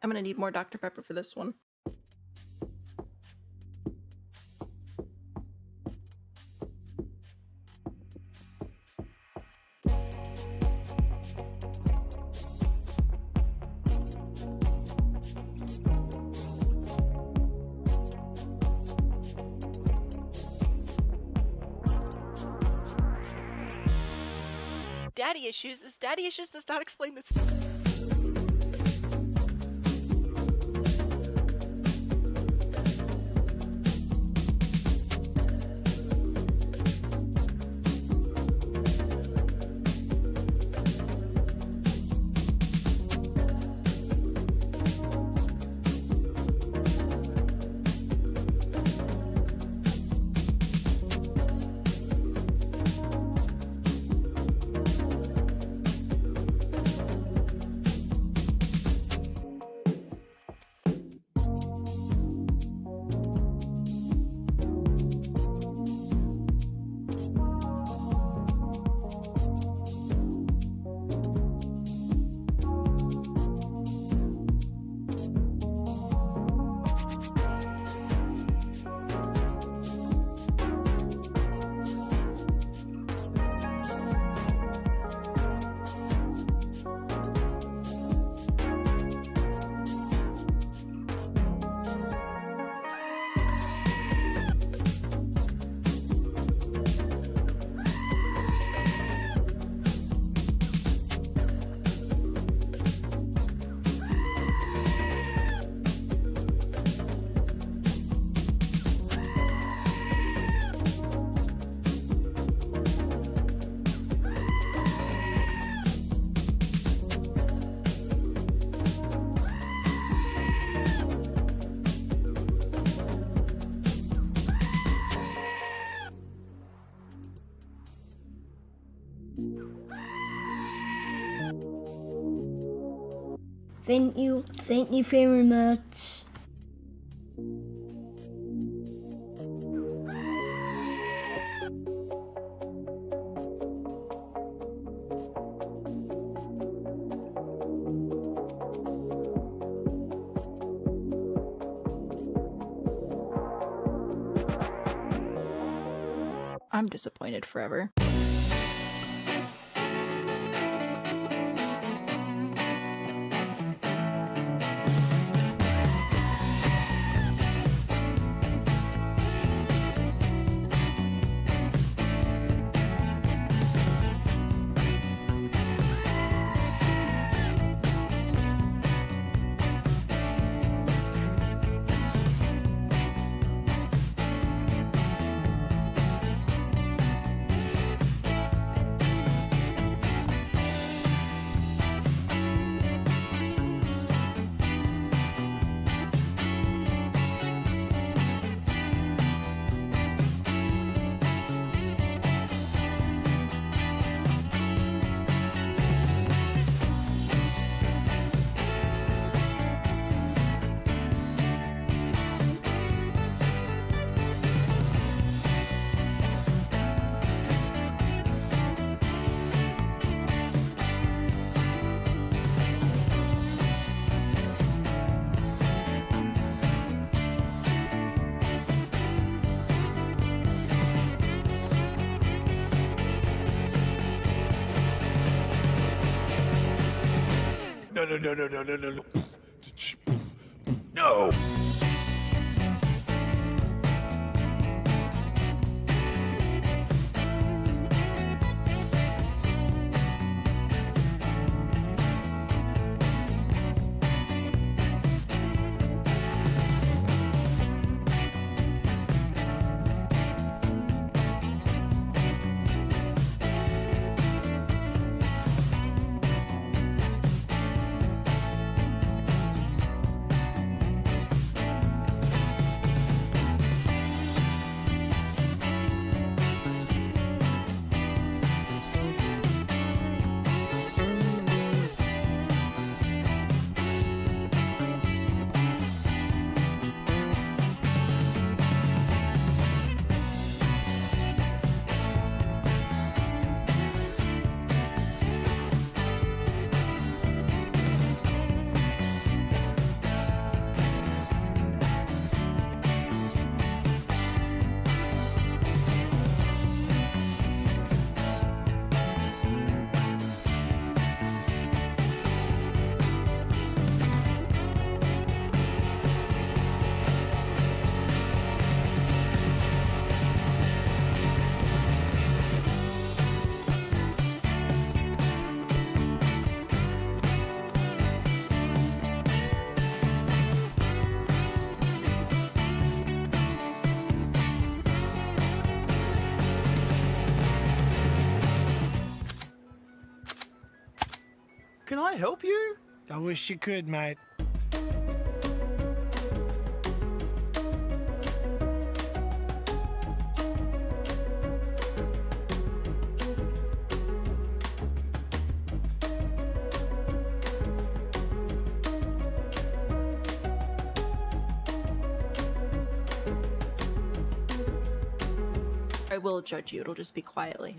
I'm gonna need more Dr. Pepper for this one. Daddy issues? This daddy issues does not explain this. Thank you very much. I'm disappointed forever. No. No. Can I help you? I wish you could, mate. I will judge you, it'll just be quietly.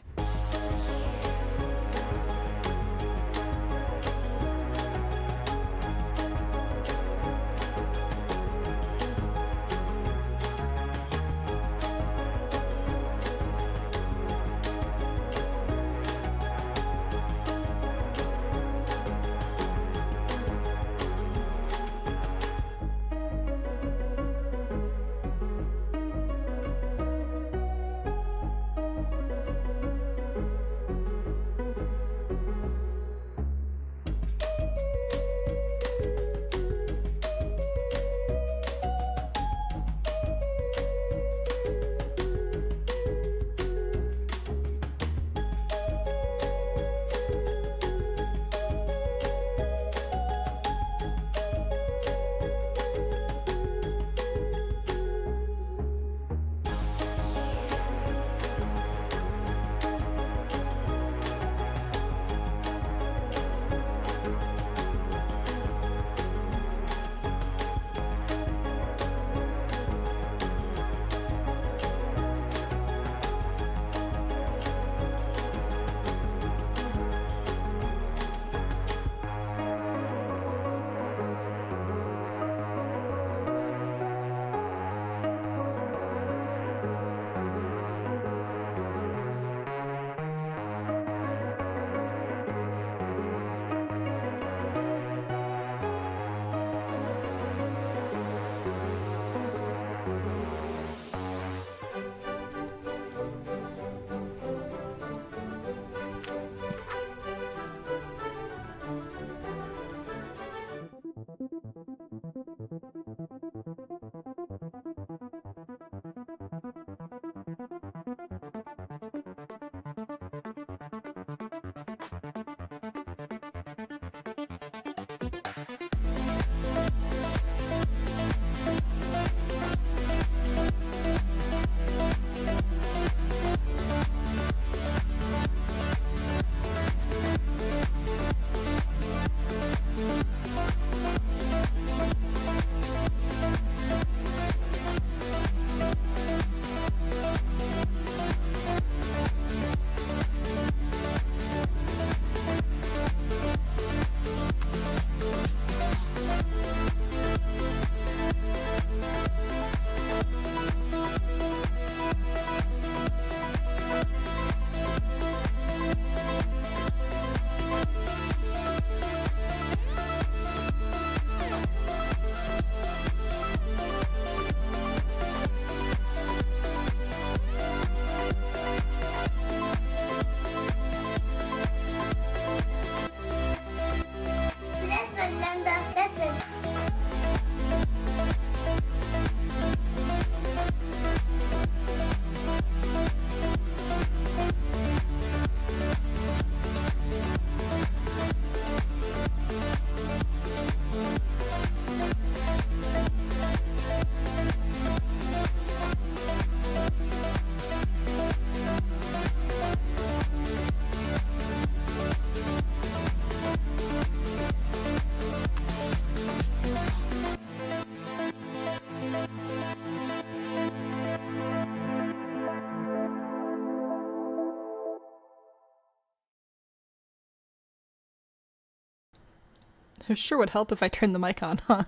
It sure would help if I turned the mic on, huh?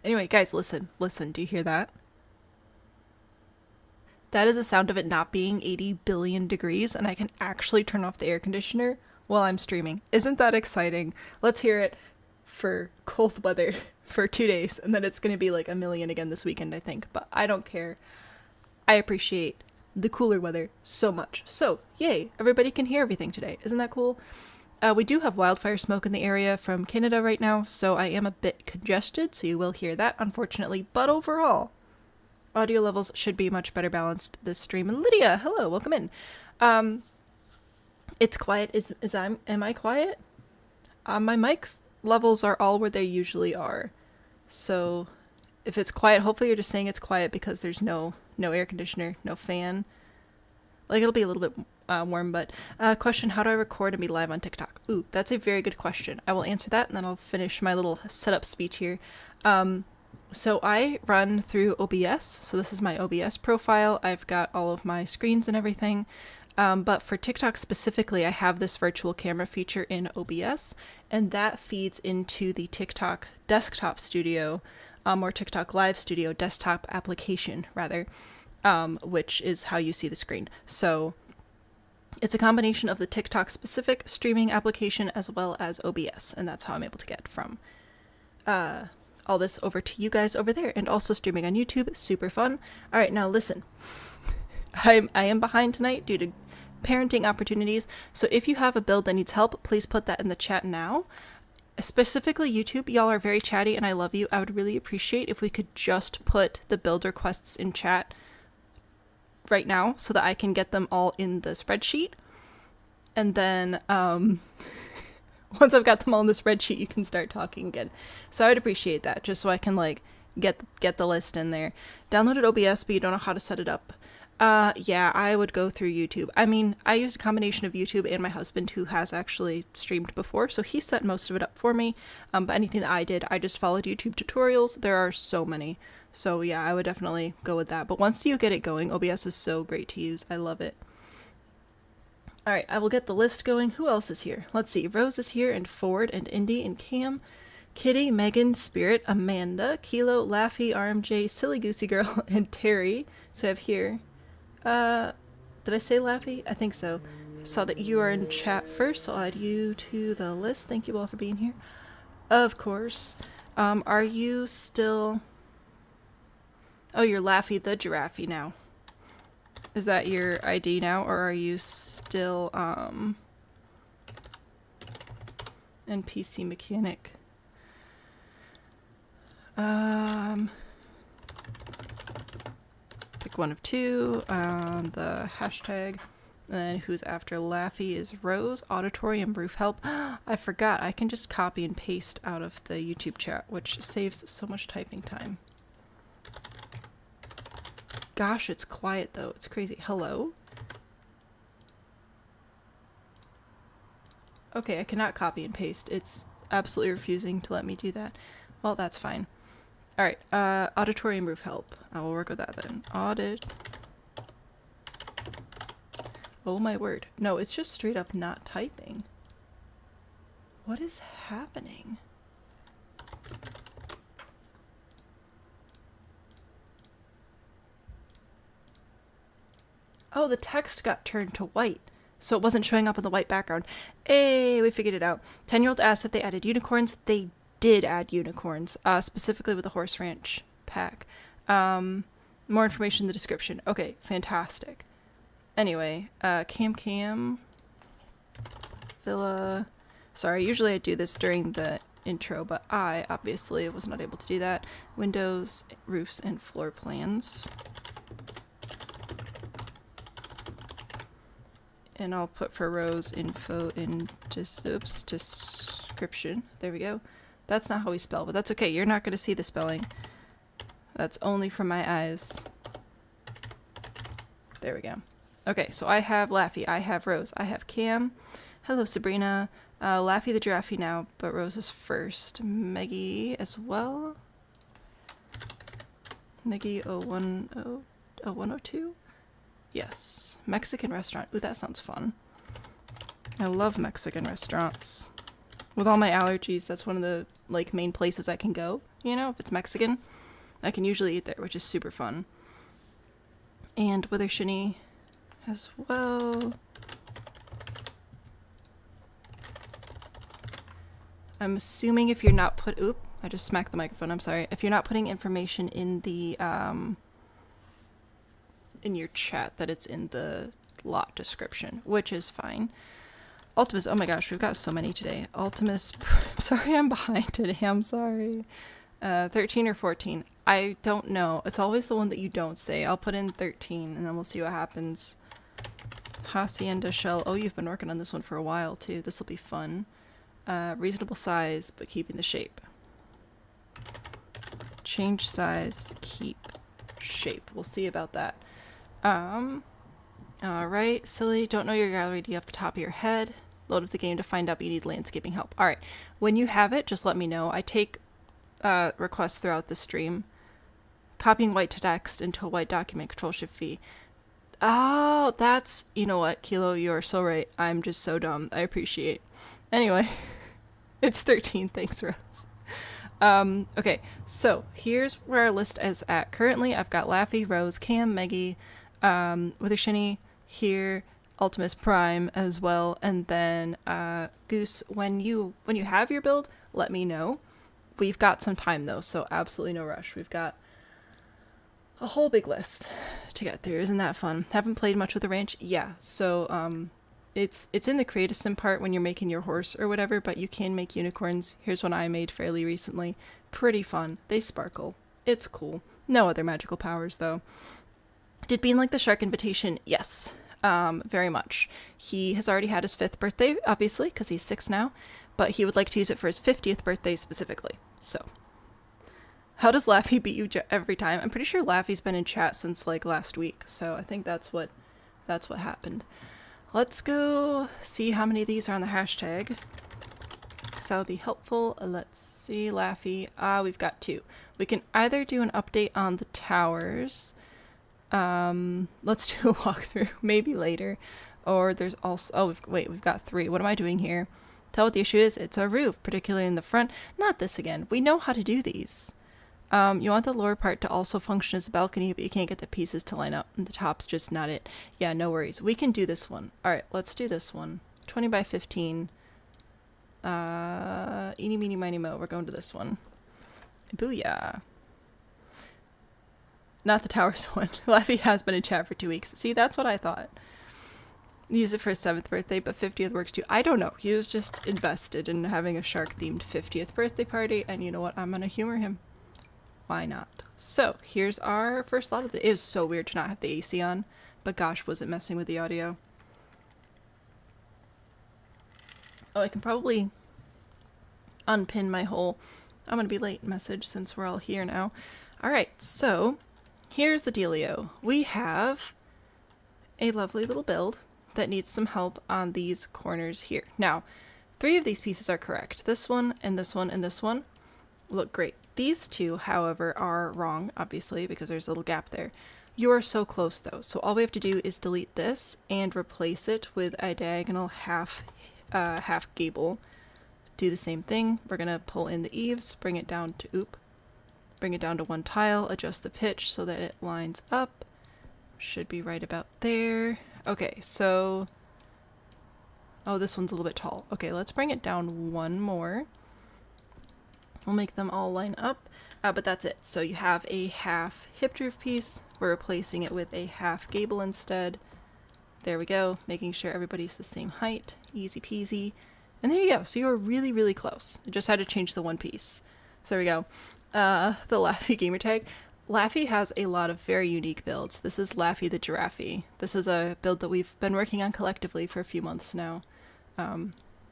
Anyway, guys, listen. Listen, do you hear that? That is the sound of it not being 80 billion degrees, and I can actually turn off the air conditioner while I'm streaming. Isn't that exciting? Let's hear it for cold weather for 2 days, and then it's going to be like a million again this weekend, I think. But I don't care. I appreciate the cooler weather so much. So, yay, everybody can hear everything today. Isn't that cool? We do have wildfire smoke in the area from Canada right now, so I am a bit congested, so you will hear that, unfortunately. But overall, audio levels should be much better balanced this stream. And Lydia, hello, welcome in. It's quiet. Am I quiet? My mic's levels are all where they usually are. So if it's quiet, hopefully you're just saying it's quiet because there's no air conditioner, no fan. Like, it'll be a little bit warm, but question, how do I record and be live on TikTok? Ooh, that's a very good question. I will answer that, and then I'll finish my little setup speech here. So I run through OBS, so this is my OBS profile. I've got all of my screens and everything. But for TikTok specifically, I have this virtual camera feature in OBS, and that feeds into the TikTok desktop studio, or TikTok live studio desktop application, rather, which is how you see the screen. So it's a combination of the TikTok specific streaming application as well as OBS, and that's how I'm able to get from all this over to you guys over there, and also streaming on YouTube. Super fun. All right, now listen. I am behind tonight due to parenting opportunities, so if you have a build that needs help, please put that in the chat now. Specifically YouTube, y'all are very chatty and I love you. I would really appreciate if we could just put the build requests in chat right now so that I can get them all in the spreadsheet. And then once I've got them all in the spreadsheet, you can start talking again. So I would appreciate that, just so I can like get the list in there. Downloaded OBS, but you don't know how to set it up. Yeah, I would go through YouTube. I mean, I used a combination of YouTube and my husband, who has actually streamed before, so he set most of it up for me. But anything that I did, I just followed YouTube tutorials. There are so many. So yeah, I would definitely go with that. But once you get it going, OBS is so great to use. I love it. All right, I will get the list going. Who else is here? Let's see. Rose is here, and Ford, and Indy, and Cam, Kitty, Megan, Spirit, Amanda, Kilo, Laffy, RMJ, Silly Goosey Girl, and Terry. So I have here. Did I say Laffy? I think so. I saw that you are in chat first, so I'll add you to the list. Thank you all for being here. Of course. Are you still... Oh, you're Laffy the Giraffy now. Is that your ID now, or are you still, NPC mechanic? Pick one of two on the hashtag. And then who's after Laffy is Rose, Auditory, and Roof Help. I forgot, I can just copy and paste out of the YouTube chat, which saves so much typing time. Gosh, it's quiet though. It's crazy. Hello? Okay, I cannot copy and paste. It's absolutely refusing to let me do that. Well, that's fine. Alright, auditory and roof help. I will work with that then. Audit. Oh my word. No, it's just straight up not typing. What is happening? Oh, the text got turned to white, so it wasn't showing up in the white background. Hey, we figured it out. 10-year-old asked if they added unicorns. They did add unicorns, specifically with the Horse Ranch pack. More information in the description. Okay, fantastic. Anyway, kaamkamm, Villa. Sorry, usually I do this during the intro, but I obviously was not able to do that. Windows, roofs, and floor plans. And I'll put for Rose info in description. There we go. That's not how we spell, but that's okay. You're not going to see the spelling. That's only from my eyes. There we go. Okay, so I have Laffy, I have Rose, I have Cam. Hello, Sabrina. Laffy the Giraffy now, but Rose is first. Meggie as well. Meggie 0102? Yes. Mexican restaurant. Ooh, that sounds fun. I love Mexican restaurants. With all my allergies, that's one of the like main places I can go. You know, if it's Mexican, I can usually eat there, which is super fun. And withershinny as well. I'm assuming if you're not oop, I just smacked the microphone, I'm sorry. If you're not putting information in the, in your chat, that it's in the lot description, which is fine. Ultimus, oh my gosh, we've got so many today. Ultimus, I'm sorry I'm behind today, I'm sorry. 13 or 14, I don't know. It's always the one that you don't say. I'll put in 13 and then we'll see what happens. Hacienda Shell, oh, you've been working on this one for a while too. This will be fun. Reasonable size, but keeping the shape. Change size, keep shape. We'll see about that. Alright, silly, don't know your gallery idea off the top of your head. Load up the game to find out you need landscaping help. Alright, when you have it, just let me know. I take requests throughout the stream. Copying white text into a white document, Control-Shift-V. Oh, that's... You know what, Kilo, you are so right. I'm just so dumb. I appreciate. Anyway, it's 13. Thanks, Rose. Okay, so here's where our list is at. Currently, I've got Laffy, Rose, Cam, Meggie, withershinny here, Ultimus Prime as well, and then Goose. When you have your build, let me know. We've got some time though, so absolutely no rush. We've got a whole big list to get through. Isn't that fun? Haven't played much with the ranch? Yeah, so it's in the creative sim part when you're making your horse or whatever, but you can make unicorns. Here's one I made fairly recently. Pretty fun. They sparkle. It's cool. No other magical powers though. Did Bean like the shark invitation? Yes, very much. He has already had his 5th birthday, obviously, because he's 6 now, but he would like to use it for his 50th birthday specifically. So, how does Laffy beat you every time? I'm pretty sure Laffy's been in chat since like last week, so I think that's what happened. Let's go see how many of these are on the hashtag, because that would be helpful. Let's see, Laffy. We've got 2. We can either do an update on the towers. Let's do a walkthrough, maybe later. Or there's also, we've got 3. What am I doing here? Tell what the issue is. It's a roof, particularly in the front. Not this again. We know how to do these. You want the lower part to also function as a balcony, but you can't get the pieces to line up. And the top's just not it. Yeah, no worries. We can do this one. Alright, let's do this one. 20 by 15. Eeny, meeny, miny, mo. We're going to this one. Booyah. Not the towers one. Laffy has been in chat for 2 weeks. See, that's what I thought. Use it for his 7th birthday, but 50th works too. I don't know. He was just invested in having a shark-themed 50th birthday party, and you know what? I'm gonna humor him. Why not? So, here's our first lot of it is so weird to not have the AC on, but gosh, was it messing with the audio. Oh, I can probably unpin my whole I'm gonna be late message since we're all here now. Alright, so here's the dealio. We have a lovely little build that needs some help on these corners here. Now, 3 of these pieces are correct. This one, and this one, and this one look great. These 2, however, are wrong, obviously, because there's a little gap there. You are so close, though, so all we have to do is delete this and replace it with a diagonal half gable. Do the same thing. We're gonna pull in the eaves, bring it down to, bring it down to 1 tile, adjust the pitch so that it lines up. Should be right about there. Okay, so... Oh, this one's a little bit tall. Okay, let's bring it down 1 more. We'll make them all line up, but that's it. So you have a half hipped roof piece. We're replacing it with a half gable instead. There we go, making sure everybody's the same height. Easy peasy. And there you go. So you were really, really close. I just had to change the 1 piece. So there we go. The Laffy gamertag. Laffy has a lot of very unique builds. This is Laffy the Giraffy. This is a build that we've been working on collectively for a few months now.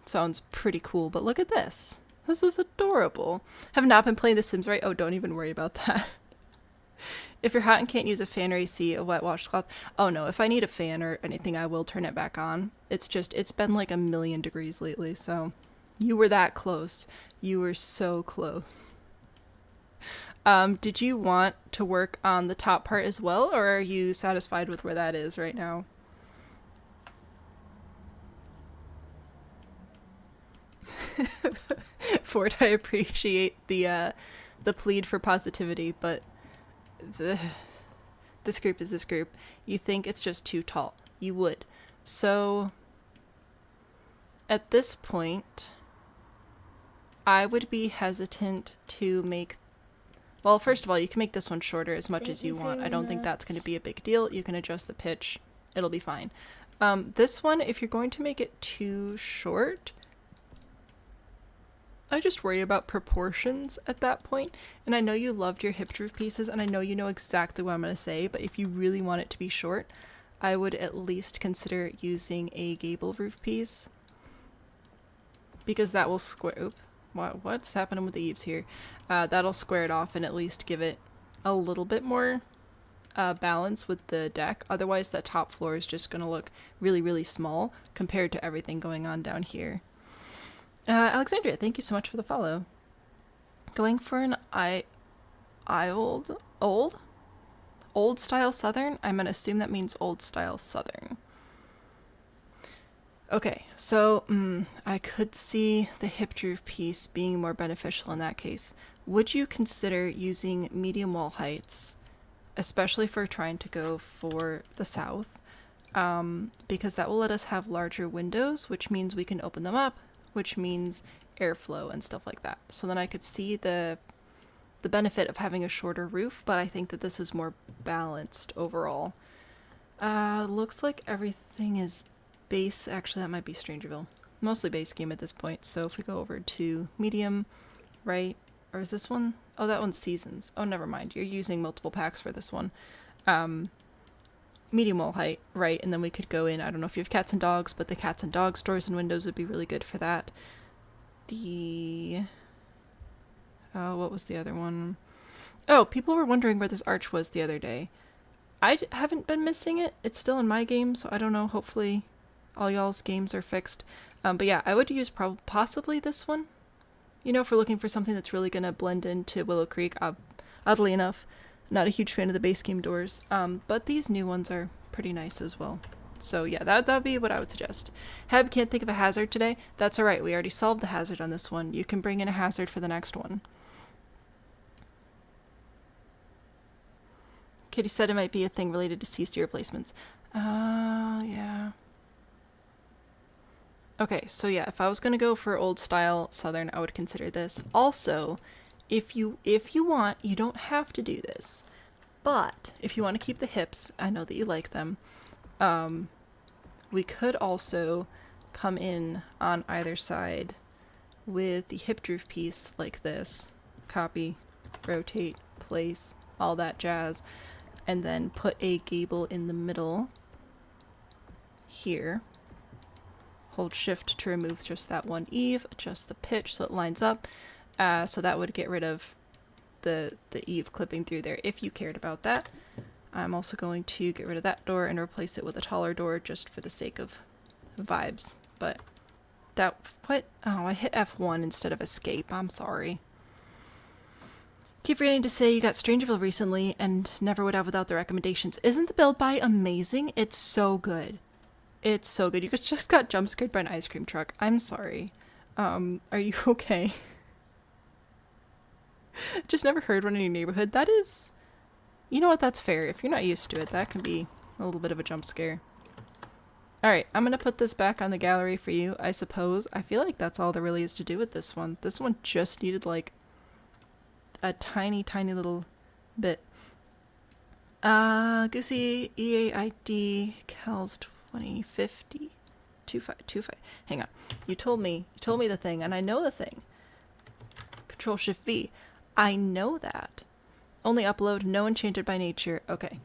Sounds pretty cool, but look at this. This is adorable. Have not been playing The Sims, right? Oh, don't even worry about that. If you're hot and can't use a fan or AC, a wet washcloth. Oh no, if I need a fan or anything, I will turn it back on. It's just, it's been like 1,000,000 degrees lately, so you were that close. You were so close. Did you want to work on the top part as well, or are you satisfied with where that is right now? Ford, I appreciate the plead for positivity, but this group is this group. You think it's just too tall. You would. So, at this point, I would be hesitant to make... Well, first of all, you can make this one shorter as much as you want. I don't think that's going to be a big deal. You can adjust the pitch. It'll be fine. This one, if you're going to make it too short... I just worry about proportions at that point. And I know you loved your hipped roof pieces, and I know you know exactly what I'm going to say, but if you really want it to be short, I would at least consider using a gable roof piece. because that will square, oop, what's happening with the eaves here? That'll square it off and at least give it a little bit more balance with the deck. Otherwise that top floor is just going to look really, really small compared to everything going on down here. Alexandria, thank you so much for the follow. Going for an old style southern? I'm going to assume that means old style southern. Okay, so I could see the hip groove piece being more beneficial in that case. Would you consider using medium wall heights, especially for trying to go for the south? Because that will let us have larger windows, which means we can open them up, which means airflow and stuff like that. So then I could see the benefit of having a shorter roof, but I think that this is more balanced overall. Looks like everything is base. Actually, that might be Strangerville. Mostly base game at this point. So if we go over to medium, right? Or is this one? Oh, that one's seasons. Oh, never mind. You're using multiple packs for this one. Medium wall height, right? And then we could go in, I don't know if you have cats and dogs, but the cats and dogs doors and windows would be really good for that. What was the other one? Oh, people were wondering where this arch was the other day. I haven't been missing it. It's still in my game, so I don't know. Hopefully all y'all's games are fixed. But yeah, I would use possibly this one. You know, if we're looking for something that's really going to blend into Willow Creek. Oddly enough, not a huge fan of the base game doors. But these new ones are pretty nice as well. So yeah, that'd be what I would suggest. Heb can't think of a hazard today. That's alright, we already solved the hazard on this one. You can bring in a hazard for the next one. Kitty said it might be a thing related to C-steer replacements. Yeah. Okay, so yeah, if I was gonna go for old style southern, I would consider this. Also, if you want, you don't have to do this. But if you want to keep the hips, I know that you like them. We could also come in on either side with the hip groove piece like this. Copy, rotate, place, all that jazz. And then put a gable in the middle here. Hold shift to remove just that one eave, adjust the pitch so it lines up. So that would get rid of the eave clipping through there if you cared about that. I'm also going to get rid of that door and replace it with a taller door just for the sake of vibes. But that, what? Oh, I hit F1 instead of escape. I'm sorry. Keep forgetting to say you got Strangerville recently and never would have without the recommendations. Isn't the build buy amazing? It's so good. It's so good. You just got jump scared by an ice cream truck. I'm sorry. Are you okay? Just never heard one in your neighborhood. That is... You know what? That's fair. If you're not used to it, that can be a little bit of a jump scare. Alright, I'm gonna put this back on the gallery for you, I suppose. I feel like that's all there really is to do with this one. This one just needed, like, a tiny, tiny little bit. Goosey, EAID, Cal's 2050, 2525. Hang on. You told me the thing, and I know the thing. Control-Shift-V. I know that. Only upload, no enchanted by nature. Okay.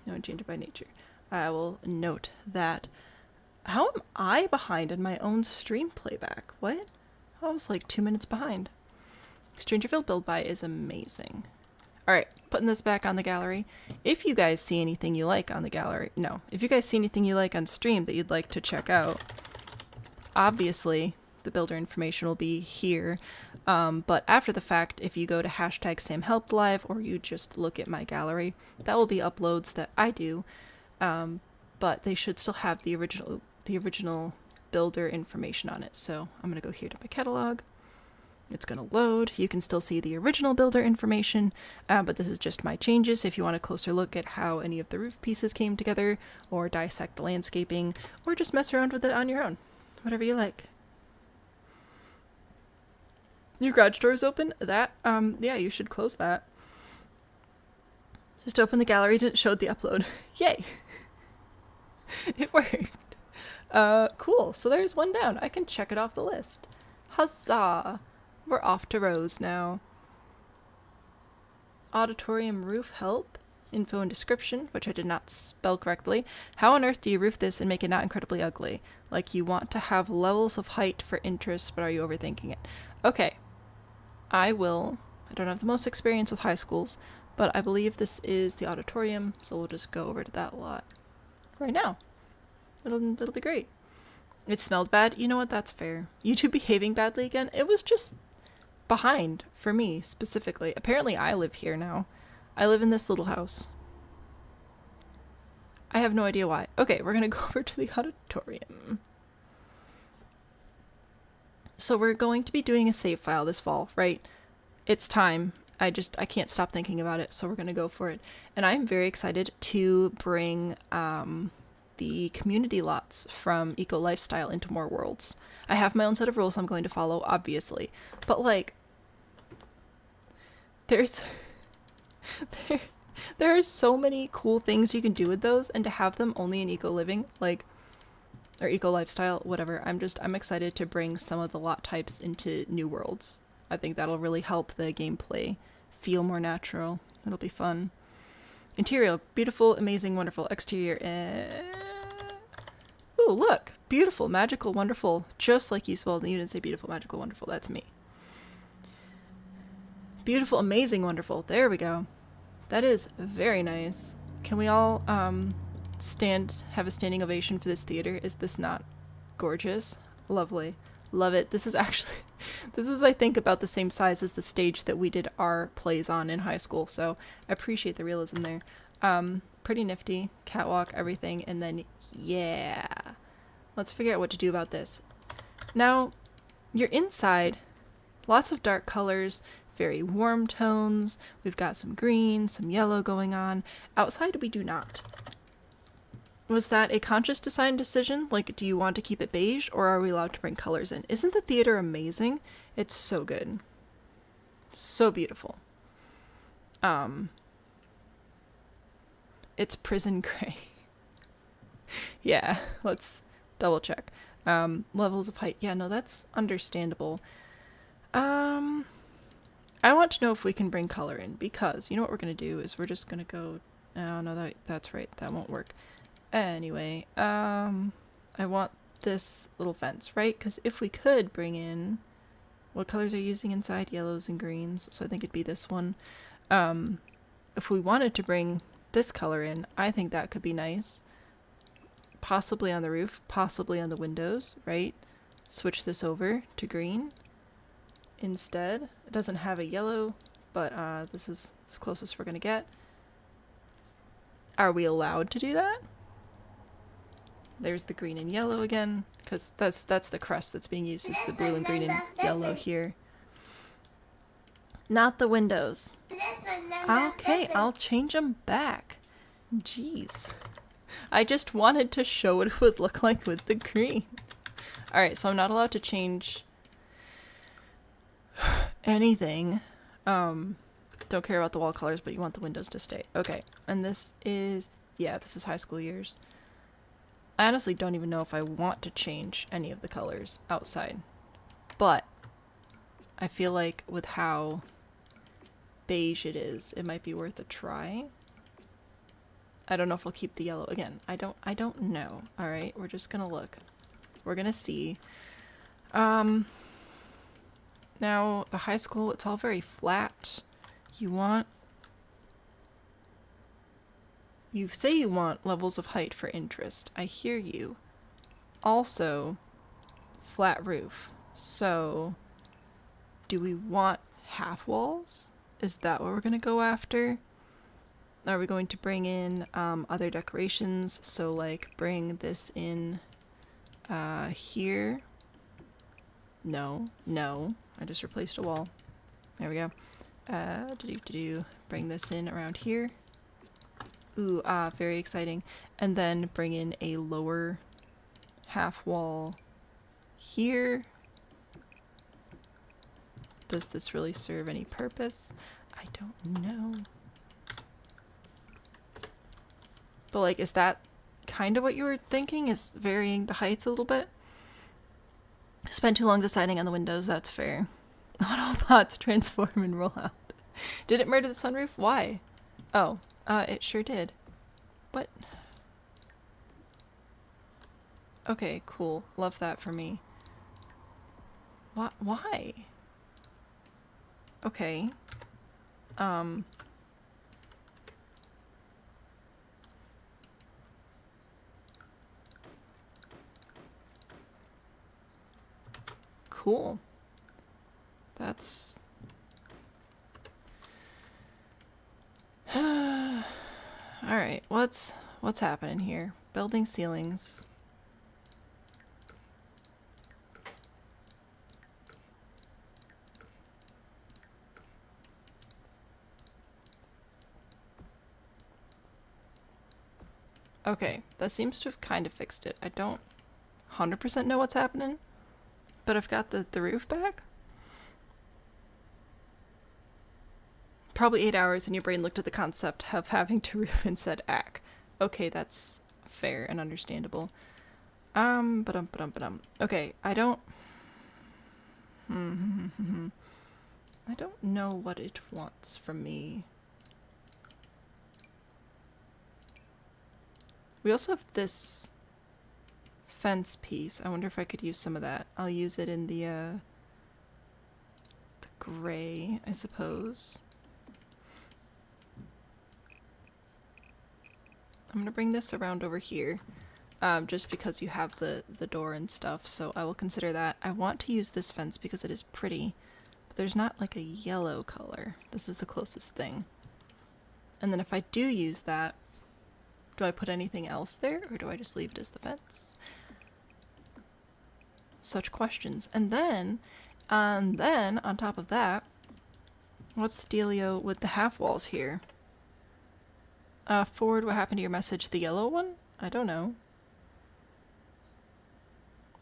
No enchanted by nature. I will note that. How am I behind in my own stream playback? What? I was like 2 minutes behind. Strangerville build buy is amazing. Alright, putting this back on the gallery. If you guys see anything you like on the gallery, no. If you guys see anything you like on stream that you'd like to check out, obviously the builder information will be here. But after the fact, if you go to hashtag sahmhelplive or you just look at my gallery, that will be uploads that I do. But they should still have the original builder information on it. So I'm going to go here to my catalog. It's going to load. You can still see the original builder information, but this is just my changes. If you want a closer look at how any of the roof pieces came together, or dissect the landscaping, or just mess around with it on your own. Whatever you like. Your garage door is open? That, yeah, you should close that. Just open the gallery and it showed the upload. Yay! It worked. Cool. So there's one down. I can check it off the list. Huzzah! We're off to Rose now. Auditorium roof help? info and description, which I did not spell correctly. How on earth do you roof this and make it not incredibly ugly? Like, you want to have levels of height for interest, but are you overthinking it? Okay. I don't have the most experience with high schools, but I believe this is the auditorium, so we'll just go over to that lot right now. It'll be great. It smelled bad. You know what? That's fair. You two behaving badly again? It was just behind for me specifically. Apparently I live here now. I live in this little house. I have no idea why. Okay, we're gonna go over to the auditorium. So we're going to be doing a save file this fall, right? It's time. I can't stop thinking about it, so we're gonna go for it. And I'm very excited to bring the community lots from Eco Lifestyle into more worlds. I have my own set of rules I'm going to follow, obviously. But, like, there are so many cool things you can do with those, and to have them only in Eco Living, like, or Eco Lifestyle, whatever, I'm excited to bring some of the lot types into new worlds. I think that'll really help the gameplay feel more natural. It'll be fun. Interior, beautiful, amazing, wonderful. Exterior, ooh, look! Beautiful, magical, wonderful. Just like you. Well, you didn't say beautiful, magical, wonderful. That's me. Beautiful, amazing, wonderful. There we go. That is very nice. Can we all have a standing ovation for this theater? Is this not gorgeous? Lovely. Love it. This is I think about the same size as the stage that we did our plays on in high school, so I appreciate the realism there. Pretty nifty. Catwalk, everything, and then, yeah. Let's figure out what to do about this. Now, you're inside. Lots of dark colors, very warm tones. We've got some green, some yellow going on. Outside, we do not. Was that a conscious design decision? Like, do you want to keep it beige, or are we allowed to bring colors in? Isn't the theater amazing? It's so good. So beautiful. It's prison gray. Yeah, let's double check. Levels of height. Yeah, no, that's understandable. I want to know if we can bring color in, because you know what we're going to do is we're just going to go... Oh, no, that's right. That won't work. Anyway, I want this little fence, right? Because if we could bring in... What colors are you using inside? Yellows and greens. So I think it'd be this one. If we wanted to bring this color in, I think that could be nice. Possibly on the roof, possibly on the windows, right? Switch this over to green instead. It doesn't have a yellow, but this is as close as we're going to get. Are we allowed to do that? There's the green and yellow again, because that's the crest that's being used, is the blue and green and yellow here. Not the windows. Okay, I'll change them back. Jeez. I just wanted to show what it would look like with the green. Alright, so I'm not allowed to change anything. Don't care about the wall colors, but you want the windows to stay. Okay, and this is... Yeah, this is high school years. I honestly don't even know if I want to change any of the colors outside. But I feel like with how beige it is, it might be worth a try. I don't know if I'll keep the yellow. Again, I don't know. Alright, we're just gonna look. We're gonna see. Now, the high school, it's all very flat. You say you want levels of height for interest. I hear you. Also, flat roof. So, do we want half walls? Is that what we're going to go after? Are we going to bring in other decorations? So, like, bring this in here? No. I just replaced a wall. There we go. Bring this in around here. Ooh, very exciting. And then bring in a lower half wall here. Does this really serve any purpose? I don't know. But like, is that kind of what you were thinking? Is varying the heights a little bit? Spent too long deciding on the windows, that's fair. Autobots transform and roll out. Did it murder the sunroof? Why? Oh, It sure did. What? Okay, cool. Love that for me. Why? Okay. Cool. That's... Alright, what's happening here? Building ceilings. Okay, that seems to have kind of fixed it. I don't 100% know what's happening, but I've got the roof back. Probably 8 hours and your brain looked at the concept of having to roof and said ack. Okay, that's fair and understandable. Okay, I don't know what it wants from me. We also have this fence piece. I wonder if I could use some of that. I'll use it in the gray, I suppose. I'm gonna bring this around over here, just because you have the door and stuff, so I will consider that. I want to use this fence because it is pretty, but there's not like a yellow color. This is the closest thing. And then if I do use that, do I put anything else there, or do I just leave it as the fence? Such questions. And then on top of that, what's the dealio with the half walls here? Forward, what happened to your message? The yellow one? I don't know.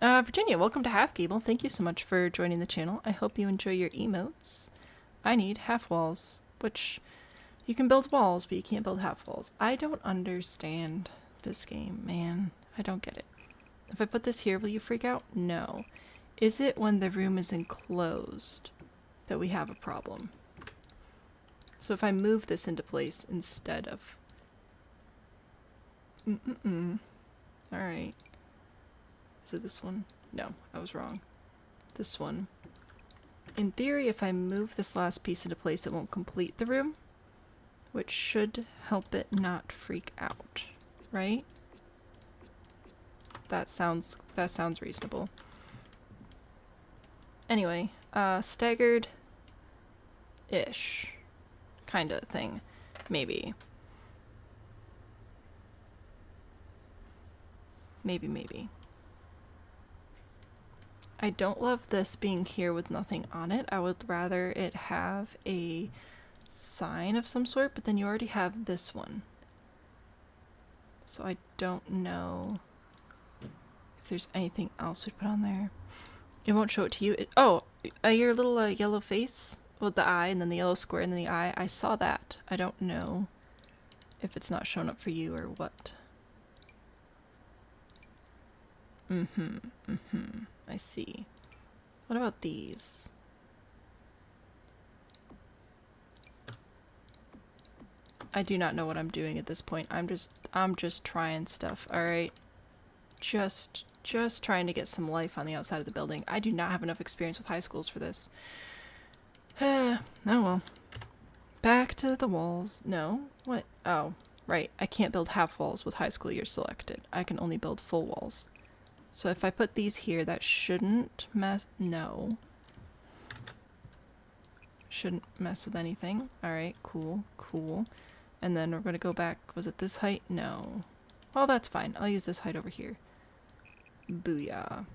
Virginia, welcome to Half Gable. Thank you so much for joining the channel. I hope you enjoy your emotes. I need half walls, which you can build walls, but you can't build half walls. I don't understand this game, man. I don't get it. If I put this here, will you freak out? No. Is it when the room is enclosed that we have a problem? So if I move this into place instead of... Alright. Is it this one? No, I was wrong. This one. In theory, if I move this last piece into place, it won't complete the room, which should help it not freak out, right? That sounds reasonable. Anyway, staggered-ish kind of thing, maybe. Maybe. I don't love this being here with nothing on it. I would rather it have a sign of some sort, but then you already have this one. So I don't know if there's anything else we put on there. It won't show it to you. Your little yellow face with the eye and then the yellow square and then the eye. I saw that. I don't know if it's not showing up for you or what. I see. What about these? I do not know what I'm doing at this point. I'm just trying stuff, alright? Just trying to get some life on the outside of the building. I do not have enough experience with high schools for this. Oh well. Back to the walls. No? What? Oh, right. I can't build half walls with high school years selected. I can only build full walls. So if I put these here, that shouldn't mess... No. Shouldn't mess with anything. Alright, cool. And then we're gonna go back... Was it this height? No. Well, that's fine. I'll use this height over here. Booyah.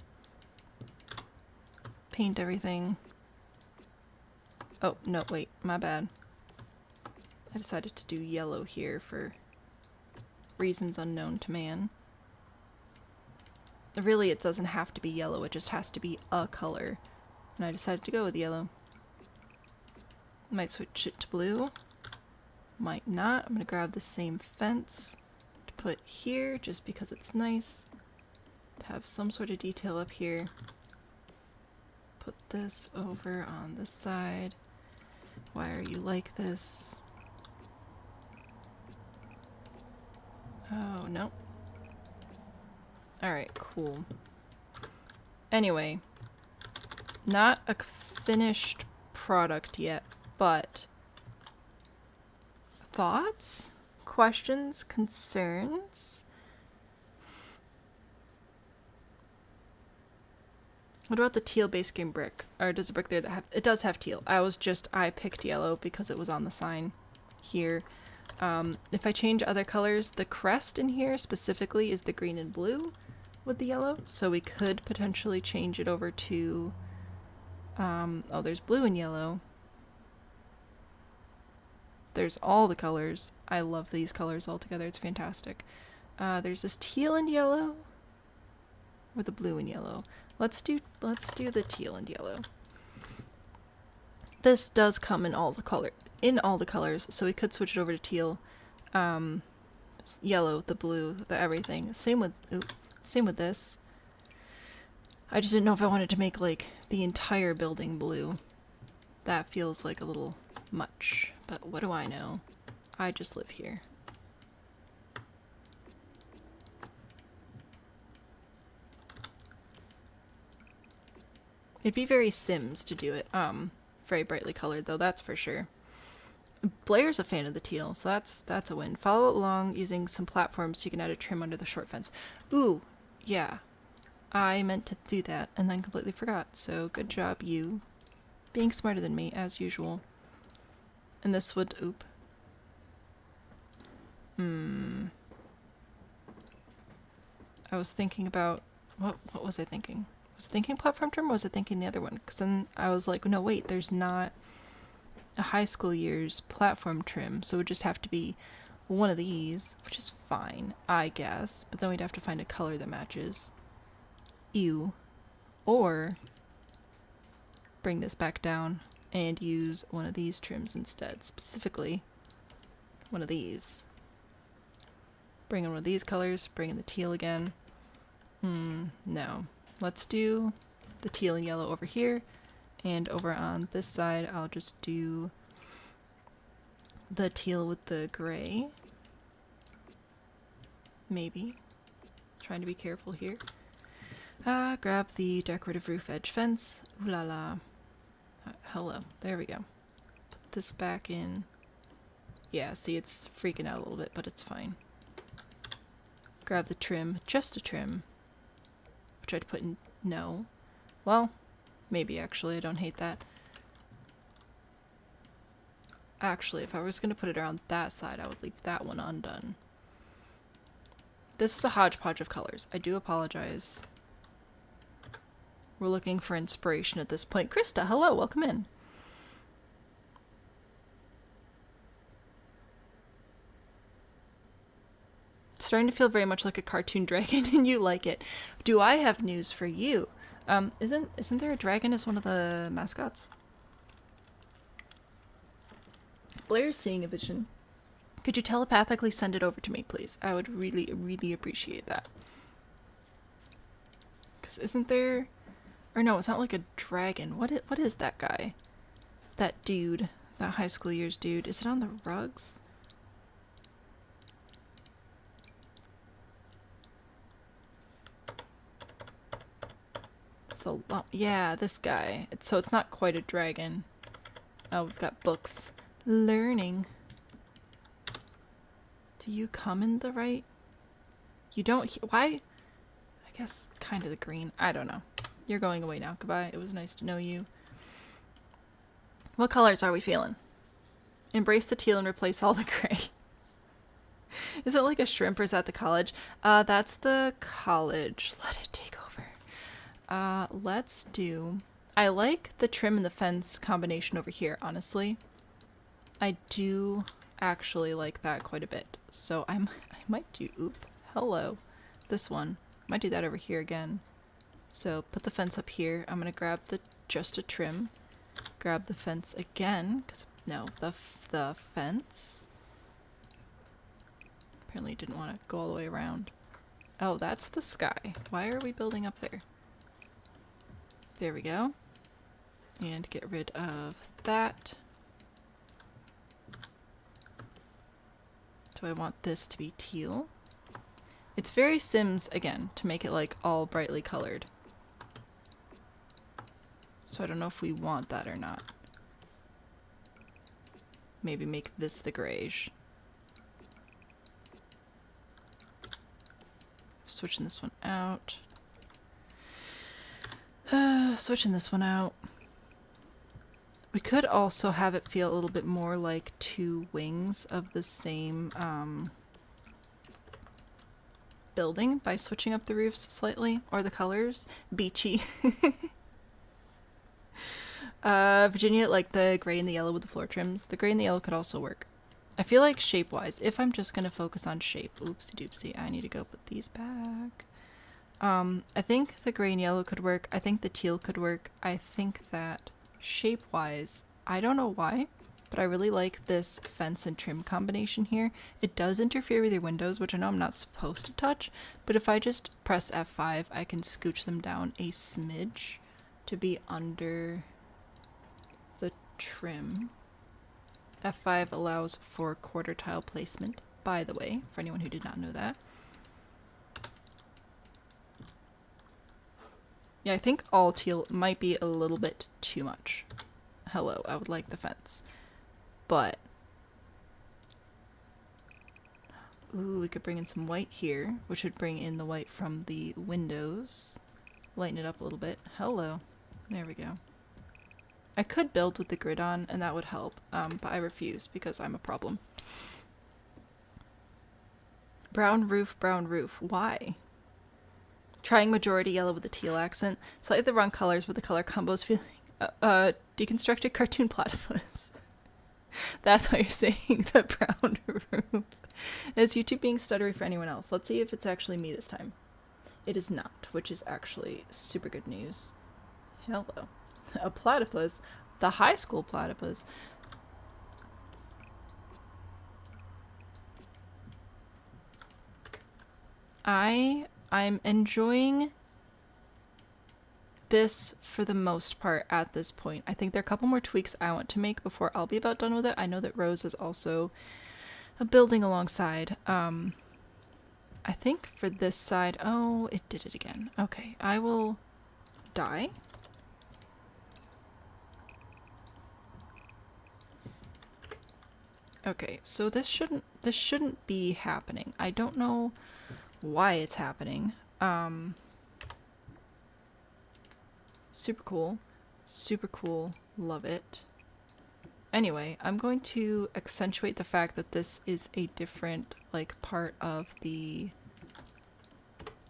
Paint everything. Oh, no, wait. My bad. I decided to do yellow here for reasons unknown to man. Really, it doesn't have to be yellow, it just has to be a color. And I decided to go with yellow. Might switch it to blue. Might not. I'm gonna grab the same fence to put here, just because it's nice to have some sort of detail up here. Put this over on this side. Why are you like this? no. Alright, cool. Anyway, not a finished product yet, but thoughts? Questions? Concerns? What about the teal base game brick? Or does a brick there that have... It does have teal. I picked yellow because it was on the sign here. If I change other colors, the crest in here specifically is the green and blue with the yellow. So we could potentially change it over to... oh, there's blue and yellow. There's all the colors. I love these colors all together. It's fantastic. There's this teal and yellow. Or the blue and yellow. Let's do the teal and yellow. This does come in all the colors, so we could switch it over to teal, yellow, the blue, the everything. Same with this. I just didn't know if I wanted to make like the entire building blue. That feels like a little much, but what do I know? I just live here. It'd be very Sims to do it. Very brightly colored though, that's for sure. Blair's a fan of the teal, so that's a win. Follow along using some platforms so you can add a trim under the short fence. Ooh, yeah. I meant to do that and then completely forgot. So good job, you. Being smarter than me, as usual. And this would... Oop. I was thinking about... What was I thinking? Was I thinking platform trim or was I thinking the other one? Because then I was like, no wait, there's not a high school year's platform trim, so it would just have to be one of these, which is fine, I guess, but then we'd have to find a color that matches. Ew. Or bring this back down and use one of these trims instead, specifically one of these. Bring in one of these colors, bring in the teal again. No. Let's do the teal and yellow over here, and over on this side I'll just do the teal with the gray. Maybe. Trying to be careful here. Grab the decorative roof edge fence. Ooh la la. Hello. There we go. Put this back in. Yeah, see, it's freaking out a little bit, but it's fine. Grab the trim, just a trim. Tried to put in no. Well, maybe actually. I don't hate that. Actually, if I was going to put it around that side, I would leave that one undone. This is a hodgepodge of colors. I do apologize. We're looking for inspiration at this point. Krista, hello, welcome in. It's starting to feel very much like a cartoon dragon, and you like it. Do I have news for you? Isn't there a dragon as one of the mascots? Blair's seeing a vision. Could you telepathically send it over to me, please? I would really, really appreciate that. Because isn't there... Or no, it's not like a dragon. What is that guy? That dude. That high school years dude. Is it on the rugs? So, yeah, this guy. So it's not quite a dragon. Oh, we've got books. Learning. Do you come in the right? You don't. Why? I guess kind of the green. I don't know. You're going away now. Goodbye. It was nice to know you. What colors are we feeling? Embrace the teal and replace all the gray. Is it like a shrimp or is that the college? That's the college. Let it take over. Let's do... I like the trim and the fence combination over here, honestly. I do actually like that quite a bit. So I might do... Oop. Hello. This one. Might do that over here again. So put the fence up here. I'm going to grab the just a trim. Grab the fence again. No, the fence. Apparently it didn't want to go all the way around. Oh, that's the sky. Why are we building up there? There we go. And get rid of that. Do I want this to be teal? It's very Sims, again, to make it like all brightly colored. So I don't know if we want that or not. Maybe make this the grayish. Switching this one out. Switching this one out. We could also have it feel a little bit more like two wings of the same building by switching up the roofs slightly, or the colors. Beachy. Virginia, like the gray and the yellow with the floor trims. The gray and the yellow could also work. I feel like shape-wise, if I'm just gonna focus on shape, oopsie doopsie, I need to go put these back. I think the gray and yellow could work. I think the teal could work. I think that shape-wise, I don't know why, but I really like this fence and trim combination here. It does interfere with your windows, which I know I'm not supposed to touch, but if I just press F5, I can scooch them down a smidge to be under the trim. F5 allows for quarter tile placement, by the way, for anyone who did not know that. Yeah, I think all teal might be a little bit too much. Hello, I would like the fence. But, ooh, we could bring in some white here, which would bring in the white from the windows. Lighten it up a little bit. Hello. There we go. I could build with the grid on, and that would help, but I refuse because I'm a problem. Brown roof, why? Trying majority yellow with the teal accent. Slightly the wrong colors, but the color combos feeling... deconstructed cartoon platypus. That's why you're saying the brown roof. Is YouTube being stuttery for anyone else? Let's see if it's actually me this time. It is not, which is actually super good news. Hello. A platypus. The high school platypus. I'm enjoying this for the most part at this point. I think there are a couple more tweaks I want to make before I'll be about done with it. I know that Rose is also building alongside. I think for this side... Oh, it did it again. Okay, I will die. Okay, so this shouldn't be happening. I don't know why it's happening. Super cool. Super cool. Love it. Anyway, I'm going to accentuate the fact that this is a different, like, part of the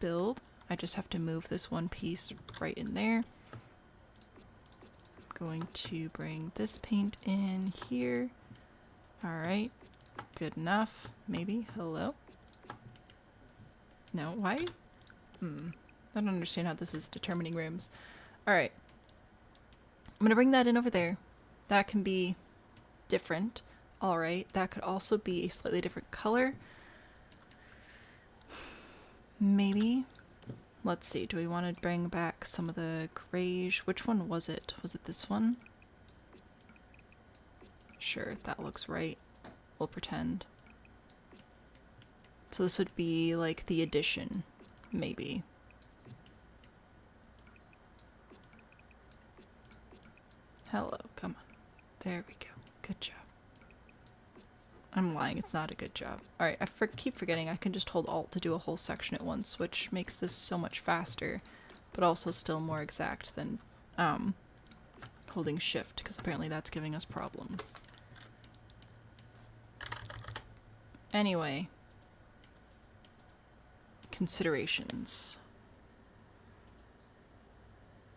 build. I just have to move this one piece right in there. I'm going to bring this paint in here. Alright. Good enough. Maybe. Hello? No, why? I don't understand how this is determining rooms. Alright. I'm gonna bring that in over there. That can be different. Alright. That could also be a slightly different color. Maybe. Let's see. Do we want to bring back some of the grayish? Which one was it? Was it this one? Sure, that looks right. We'll pretend. So this would be like the addition, maybe. Hello, come on. There we go. Good job. I'm lying, it's not a good job. Alright, I keep forgetting I can just hold Alt to do a whole section at once, which makes this so much faster, but also still more exact than holding Shift, because apparently that's giving us problems. Anyway. Considerations.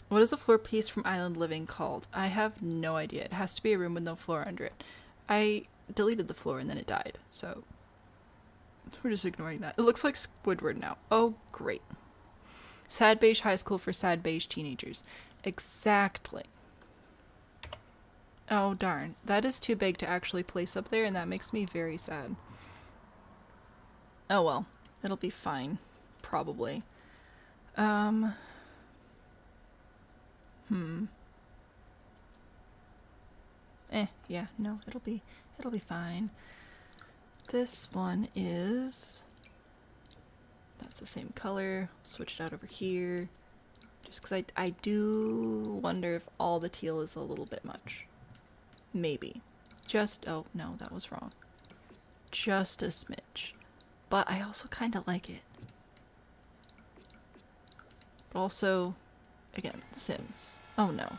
What is a floor piece from Island Living called? I have no idea. It has to be a room with no floor under it. I deleted the floor and then it died, so we're just ignoring that. It looks like Squidward now. Oh, great. Sad beige high school for sad beige teenagers. Exactly. Oh, darn. That is too big to actually place up there, and that makes me very sad. Oh well. It'll be fine. Probably. Yeah, no, it'll be fine. This one is That's the same color. Switch it out over here. Just because I do wonder if all the teal is a little bit much. Maybe. Just, oh no, that was wrong. Just a smidge. But I also kind of like it. But also, again, Sims. Oh no.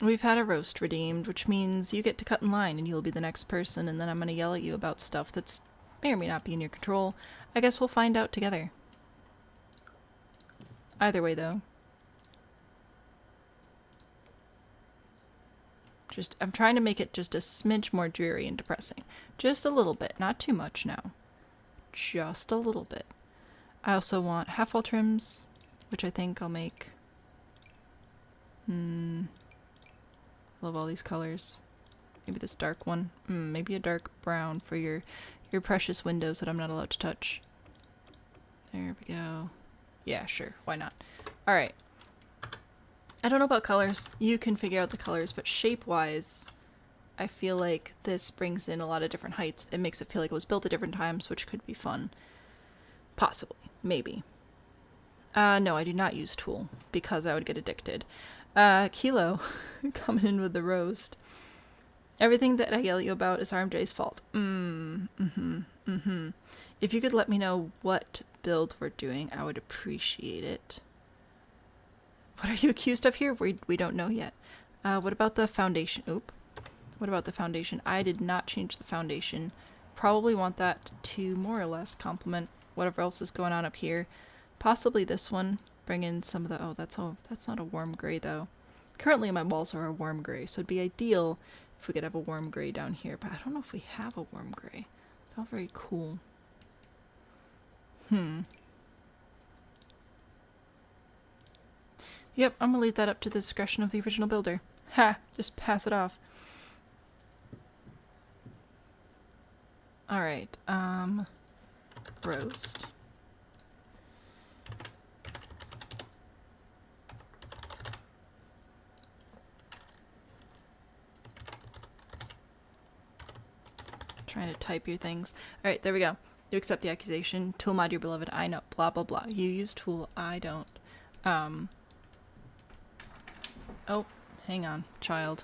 We've had a roast redeemed, which means you get to cut in line and you'll be the next person, and then I'm gonna yell at you about stuff that's may or may not be in your control. I guess we'll find out together. Either way, though. I'm trying to make it just a smidge more dreary and depressing. Just a little bit, not too much now. Just a little bit. I also want half-wall trims, which I think I'll make. Love all these colors. Maybe this dark one. Maybe a dark brown for your precious windows that I'm not allowed to touch. There we go. Yeah, sure. Why not? Alright. I don't know about colors. You can figure out the colors, but shape-wise, I feel like this brings in a lot of different heights. It makes it feel like it was built at different times, which could be fun. Possibly. Maybe. No, I do not use Tool, because I would get addicted. Kilo, coming in with the roast. Everything that I yell at you about is RMJ's fault. If you could let me know what build we're doing, I would appreciate it. What are you accused of here? We don't know yet. What about the foundation? Oop. What about the foundation? I did not change the foundation. Probably want that to more or less complement whatever else is going on up here. Possibly this one. Bring in some of the... Oh, that's not a warm gray, though. Currently, my walls are a warm gray, so it'd be ideal if we could have a warm gray down here. But I don't know if we have a warm gray. Not very cool. Yep, I'm gonna leave that up to the discretion of the original builder. Ha! Just pass it off. Alright, roast. Trying to type your things. Alright, there we go. You accept the accusation. Tool mod your beloved. I know. Blah, blah, blah. You use Tool. I don't. Oh, hang on, child.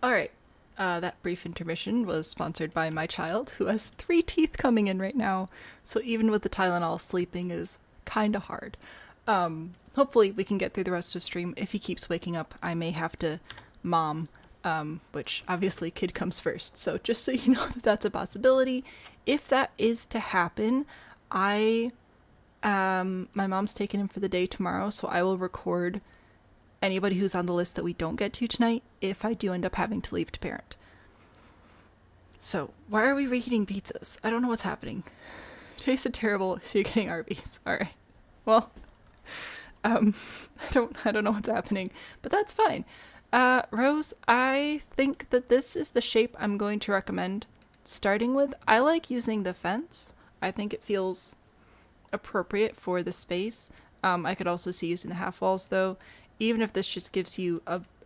Alright, that brief intermission was sponsored by my child, who has 3 teeth coming in right now, so even with the Tylenol, sleeping is kinda hard. Hopefully we can get through the rest of stream. If he keeps waking up, I may have to mom, which obviously kid comes first, so just so you know that that's a possibility. If that is to happen, my mom's taking him for the day tomorrow, so I will record anybody who's on the list that we don't get to tonight if I do end up having to leave to parent. So, why are we reheating pizzas? I don't know what's happening. Tasted terrible, so you're getting Arby's. Alright. Well, I don't know what's happening, but that's fine. Rose, I think that this is the shape I'm going to recommend starting with. I like using the fence. I think it feels appropriate for the space. I could also see using the half walls though. Even if this just gives you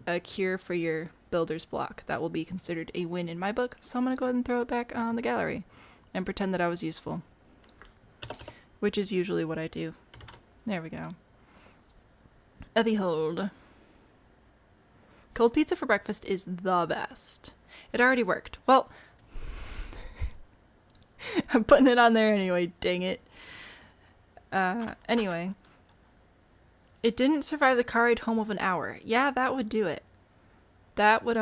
a cure for your builder's block, that will be considered a win in my book. So I'm gonna go ahead and throw it back on the gallery and pretend that I was useful, which is usually what I do. There we go. Behold. Cold pizza for breakfast is the best. It already worked. Well, I'm putting it on there anyway, dang it. Anyway. It didn't survive the car ride home of an hour. Yeah, that would do it. That would,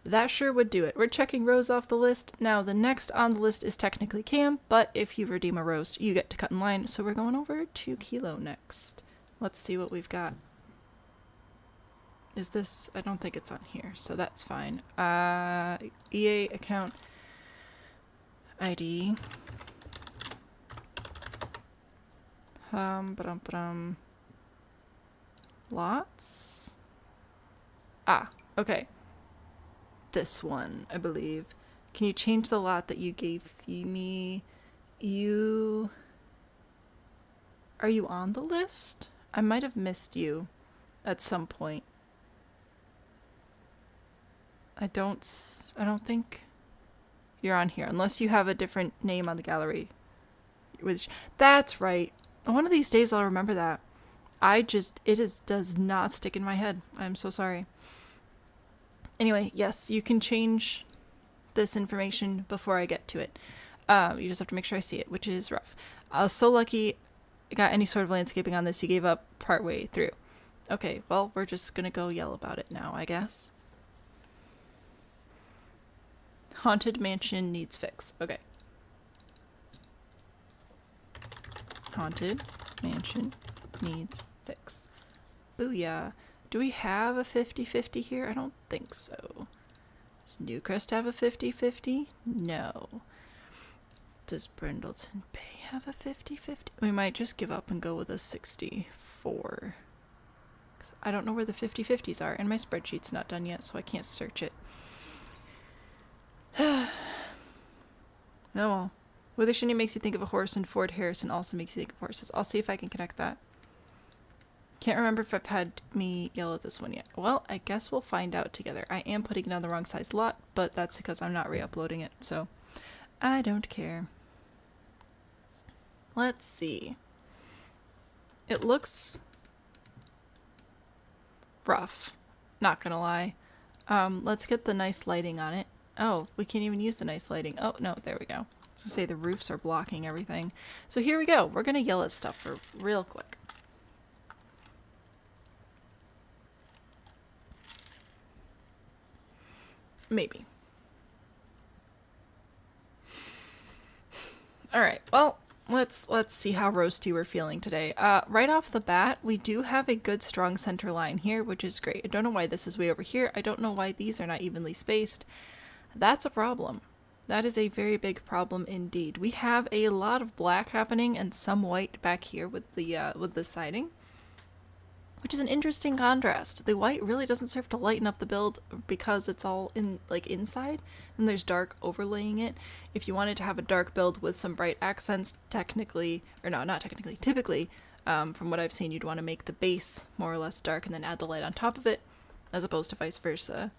that sure would do it. We're checking Rose off the list. Now, the next on the list is technically Cam, but if you redeem a Rose, you get to cut in line. So we're going over to Kilo next. Let's see what we've got. Is this... I don't think it's on here, so that's fine. EA account ID. Lots? Ah, okay. This one, I believe. Can you change the lot that you gave me? Are you on the list? I might have missed you at some point. I don't think you're on here, unless you have a different name on the gallery. That's right. One of these days I'll remember that. Does not stick in my head. I'm so sorry. Anyway, yes, you can change this information before I get to it. You just have to make sure I see it, which is rough. I was so lucky I got any sort of landscaping on this. You gave up partway through. Okay, well, we're just gonna go yell about it now, I guess. Haunted mansion needs fix. Okay. Haunted mansion needs fix. Booyah. Do we have a 50-50 here? I don't think so. Does Newcrest have a 50-50? No. Does Brindleton Bay have a 50-50? We might just give up and go with a 64. I don't know where the 50-50s are, and my spreadsheet's not done yet, so I can't search it. Oh well. Withershinny makes you think of a horse, and Ford Harrison also makes you think of horses. I'll see if I can connect that. Can't remember if I've had me yell at this one yet. Well, I guess we'll find out together. I am putting it on the wrong size lot, but that's because I'm not re-uploading it, so I don't care. Let's see. It looks rough, not gonna lie. Let's get the nice lighting on it. Oh, we can't even use the nice lighting. Oh, no, there we go. I was gonna say the roofs are blocking everything. So here we go. We're gonna yell at stuff for real quick. Maybe. Alright, well, let's see how roasty we're feeling today. Right off the bat, we do have a good strong center line here, which is great. I don't know why this is way over here. I don't know why these are not evenly spaced. That's a problem. That is a very big problem indeed. We have a lot of black happening and some white back here with the siding, which is an interesting contrast. The white really doesn't serve to lighten up the build because it's all in inside, and there's dark overlaying it. If you wanted to have a dark build with some bright accents, typically, from what I've seen, you'd want to make the base more or less dark and then add the light on top of it, as opposed to vice versa.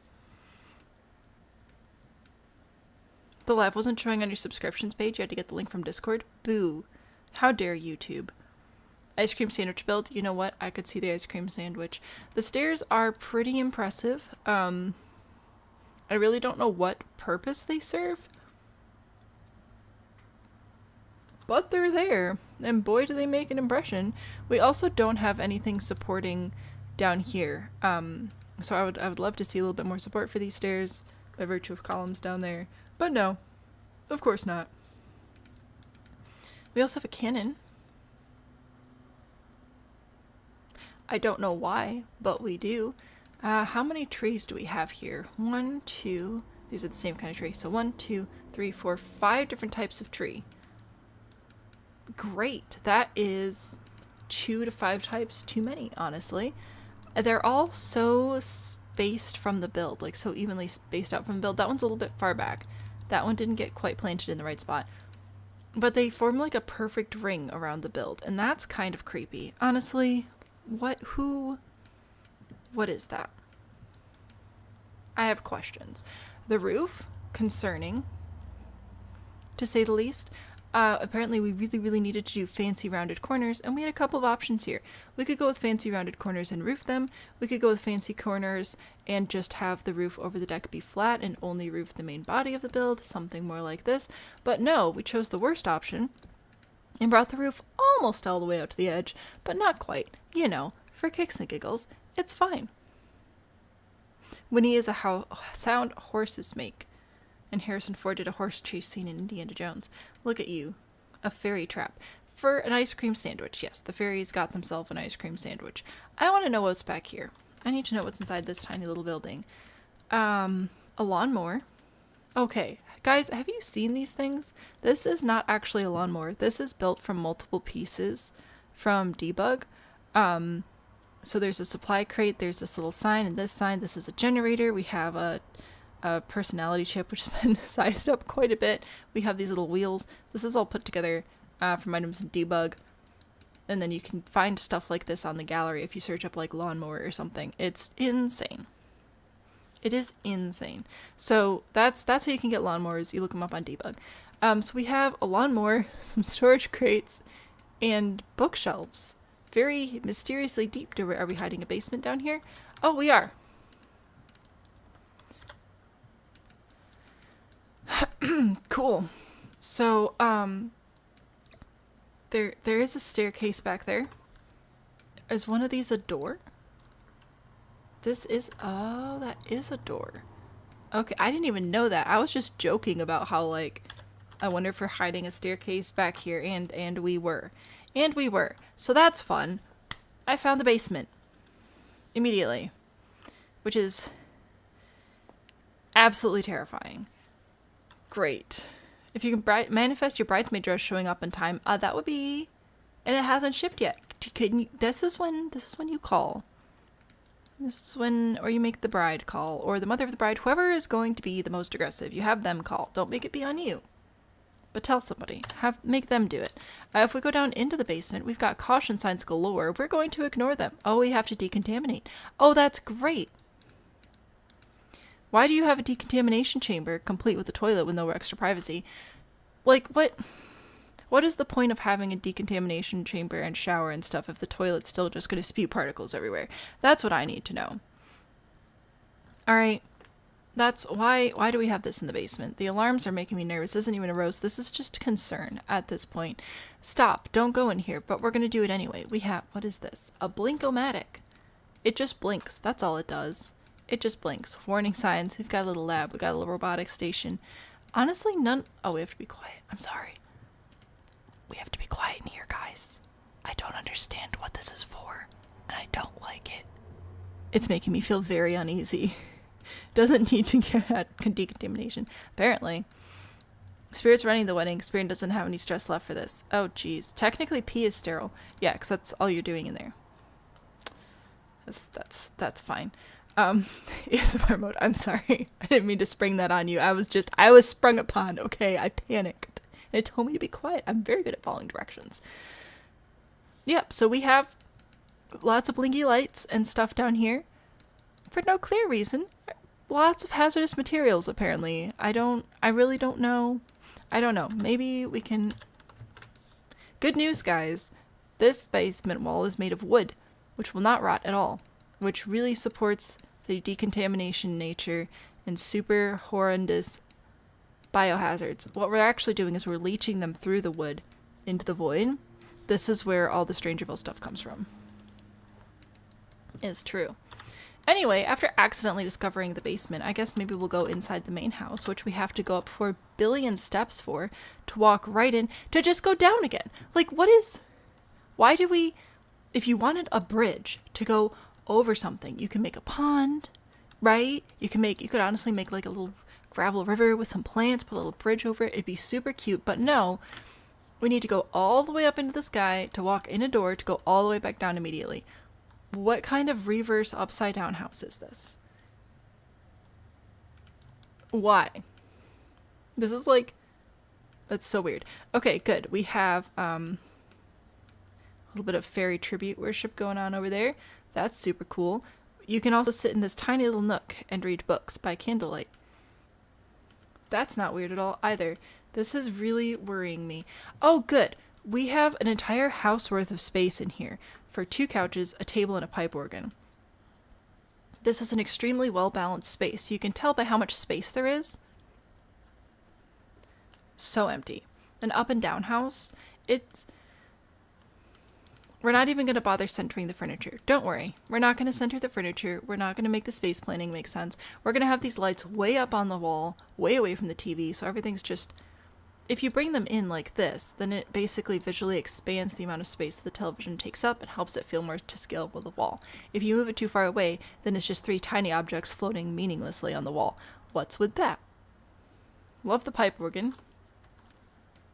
The live wasn't showing on your subscriptions page. You had to get the link from Discord. Boo. How dare YouTube. Ice cream sandwich build. You know what? I could see the ice cream sandwich. The stairs are pretty impressive. I really don't know what purpose they serve, but they're there, and boy do they make an impression. We also don't have anything supporting down here. So I would love to see a little bit more support for these stairs by virtue of columns down there. But no, of course not. We also have a cannon. I don't know why, but we do. How many trees do we have here? 1, 2, these are the same kind of tree. So 1, 2, 3, 4, 5 different types of tree. Great. That is 2 to 5 types too many, honestly. They're all so spaced from the build, like so evenly spaced out from the build. That one's a little bit far back. That one didn't get quite planted in the right spot. But they form like a perfect ring around the build, and that's kind of creepy. Honestly, what is that? I have questions. The roof, concerning, to say the least. Apparently we really needed to do fancy rounded corners, and we had a couple of options here. We could go with fancy rounded corners and roof them. We could go with fancy corners and just have the roof over the deck be flat and only roof the main body of the build, something more like this. But no, we chose the worst option and brought the roof almost all the way out to the edge, but not quite. You know, for kicks and giggles, it's fine. Winnie is a sound horses make. And Harrison Ford did a horse chase scene in Indiana Jones. Look at you. A fairy trap. For an ice cream sandwich. Yes, the fairies got themselves an ice cream sandwich. I want to know what's back here. I need to know what's inside this tiny little building. A lawnmower. Okay, guys, have you seen these things? This is not actually a lawnmower. This is built from multiple pieces from Debug. So there's a supply crate, there's this little sign, and this sign. This is a generator. We have a personality chip, which has been sized up quite a bit. We have these little wheels. This is all put together from items in Debug. And then you can find stuff like this on the gallery if you search up like lawnmower or something. It's insane. It is insane. So that's how you can get lawnmowers. You look them up on Debug. So we have a lawnmower, some storage crates, and bookshelves. Very mysteriously deep. Are we hiding a basement down here? Oh, we are. Cool. So, there is a staircase back there. Is one of these a door? This is, oh, that is a door. Okay, I didn't even know that. I was just joking about how, like, I wonder if we're hiding a staircase back here, and we were. And we were. So that's fun. I found the basement. Immediately. Which is absolutely terrifying. Great. If you can manifest your bridesmaid dress showing up in time, that would be, and it hasn't shipped yet. This is when you call. This is when, or you make the bride call, or the mother of the bride, whoever is going to be the most aggressive. You have them call. Don't make it be on you, but tell somebody. Make them do it. If we go down into the basement, we've got caution signs galore. We're going to ignore them. Oh, we have to decontaminate. Oh, that's great. Why do you have a decontamination chamber complete with a toilet with no extra privacy? Like, what is the point of having a decontamination chamber and shower and stuff if the toilet's still just going to spew particles everywhere? That's what I need to know. Alright. That's why do we have this in the basement? The alarms are making me nervous. This isn't even a roast. This is just concern at this point. Stop. Don't go in here, but we're going to do it anyway. We have, what is this? A blink-o-matic. It just blinks. That's all it does. It just blinks. Warning signs. We've got a little lab. We've got a little robotics station. Honestly, oh, we have to be quiet. I'm sorry. We have to be quiet in here, guys. I don't understand what this is for, and I don't like it. It's making me feel very uneasy. Doesn't need to get decontamination. Apparently. Spirit's running the wedding. Spirit doesn't have any stress left for this. Oh, jeez. Technically, pee is sterile. Yeah, because that's all you're doing in there. That's fine. ASMR mode. I'm sorry. I didn't mean to spring that on you. I was sprung upon, okay? I panicked. And it told me to be quiet. I'm very good at following directions. Yep, so we have lots of blinky lights and stuff down here. For no clear reason. Lots of hazardous materials, apparently. I really don't know. I don't know. Maybe we can... Good news, guys. This basement wall is made of wood, which will not rot at all, which really supports the decontamination nature and super horrendous biohazards. What we're actually doing is we're leaching them through the wood into the void. This is where all the Strangerville stuff comes from. It's true. Anyway, after accidentally discovering the basement, I guess maybe we'll go inside the main house, which we have to go up 4 billion steps for, to walk right in, to just go down again. Like, why do we, if you wanted a bridge to go over something, you can make a pond, right? You could honestly make like a little gravel river with some plants, put a little bridge over it. It'd be super cute, but no, we need to go all the way up into the sky to walk in a door to go all the way back down immediately. What kind of reverse upside down house is this? Why? This is like, that's so weird. Okay, good. We have a little bit of fairy tribute worship going on over there. That's super cool. You can also sit in this tiny little nook and read books by candlelight. That's not weird at all either. This is really worrying me. Oh, good. We have an entire house worth of space in here for 2 couches, a table, and a pipe organ. This is an extremely well-balanced space. You can tell by how much space there is. So empty. An up and down house. We're not even going to bother centering the furniture. Don't worry. We're not going to center the furniture. We're not going to make the space planning make sense. We're going to have these lights way up on the wall, way away from the TV, so everything's just... If you bring them in like this, then it basically visually expands the amount of space the television takes up and helps it feel more to scale with the wall. If you move it too far away, then it's just 3 tiny objects floating meaninglessly on the wall. What's with that? Love the pipe organ.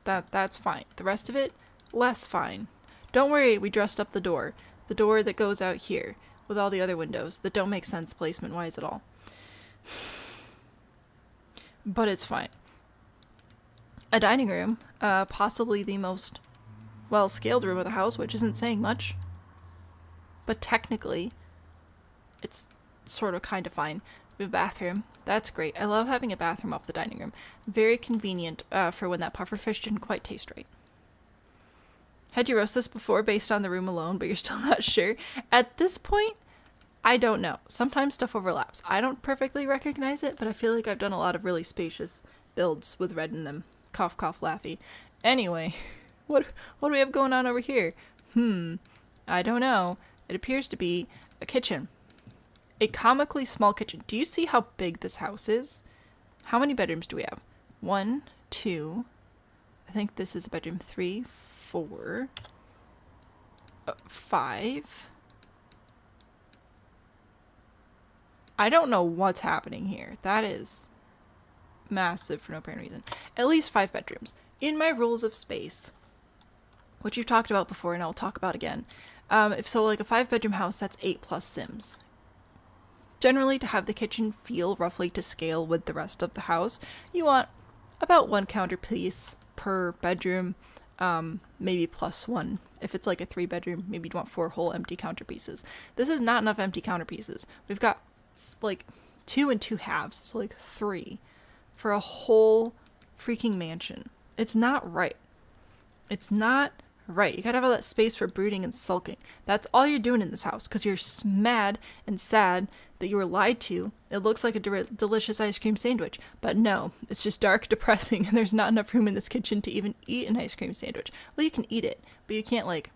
That's fine. The rest of it, less fine. Don't worry, we dressed up the door. The door that goes out here, with all the other windows that don't make sense placement-wise at all. But it's fine. A dining room, possibly the most well-scaled room of the house, which isn't saying much. But technically, it's sort of kind of fine. We have a bathroom. That's great. I love having a bathroom off the dining room. Very convenient for when that pufferfish didn't quite taste right. Had you roast this before based on the room alone, but you're still not sure? At this point, I don't know. Sometimes stuff overlaps. I don't perfectly recognize it, but I feel like I've done a lot of really spacious builds with red in them. Cough, cough, laffy. Anyway, what do we have going on over here? I don't know. It appears to be a kitchen. A comically small kitchen. Do you see how big this house is? How many bedrooms do we have? 1, 2. I think this is bedroom 3, 4, 5. I don't know what's happening here. That is massive for no apparent reason. At least 5 bedrooms. In my rules of space, which you've talked about before and I'll talk about again, if so, like a 5-bedroom house, that's 8 plus Sims. Generally, to have the kitchen feel roughly to scale with the rest of the house, you want about 1 counterpiece per bedroom, maybe plus 1. If it's like a 3-bedroom, maybe you want 4 whole empty counterpieces. This is not enough empty counterpieces. We've got like 2 and 2 halves, so like 3 for a whole freaking mansion. It's not right. It's not right. You gotta have all that space for brooding and sulking. That's all you're doing in this house because you're mad and sad that you were lied to. It looks like a delicious ice cream sandwich, but no, it's just dark, depressing, and there's not enough room in this kitchen to even eat an ice cream sandwich. Well, you can eat it, but you can't like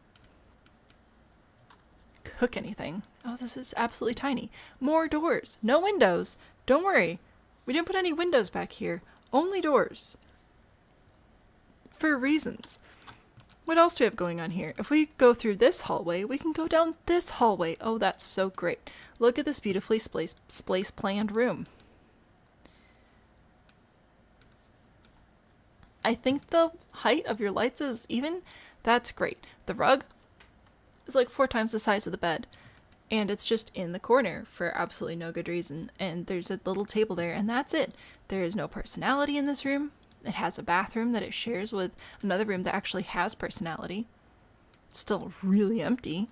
cook anything. Oh, this is absolutely tiny. More doors. No windows. Don't worry. We didn't put any windows back here. Only doors. For reasons. What else do we have going on here? If we go through this hallway, we can go down this hallway. Oh, that's so great. Look at this beautifully spliced planned room. I think the height of your lights is even. That's great. The rug is like 4 times the size of the bed. And it's just in the corner for absolutely no good reason. And there's a little table there, and that's it. There is no personality in this room. It has a bathroom that it shares with another room that actually has personality. It's still really empty,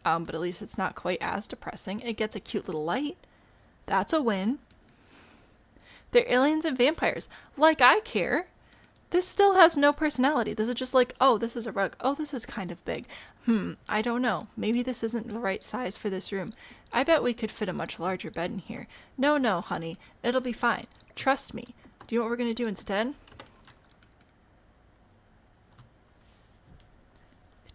but at least it's not quite as depressing. It gets a cute little light. That's a win. They're aliens and vampires. Like I care. This still has no personality. This is just like, oh, this is a rug. Oh, this is kind of big. I don't know. Maybe this isn't the right size for this room. I bet we could fit a much larger bed in here. No, no, honey. It'll be fine. Trust me. Do you know what we're going to do instead?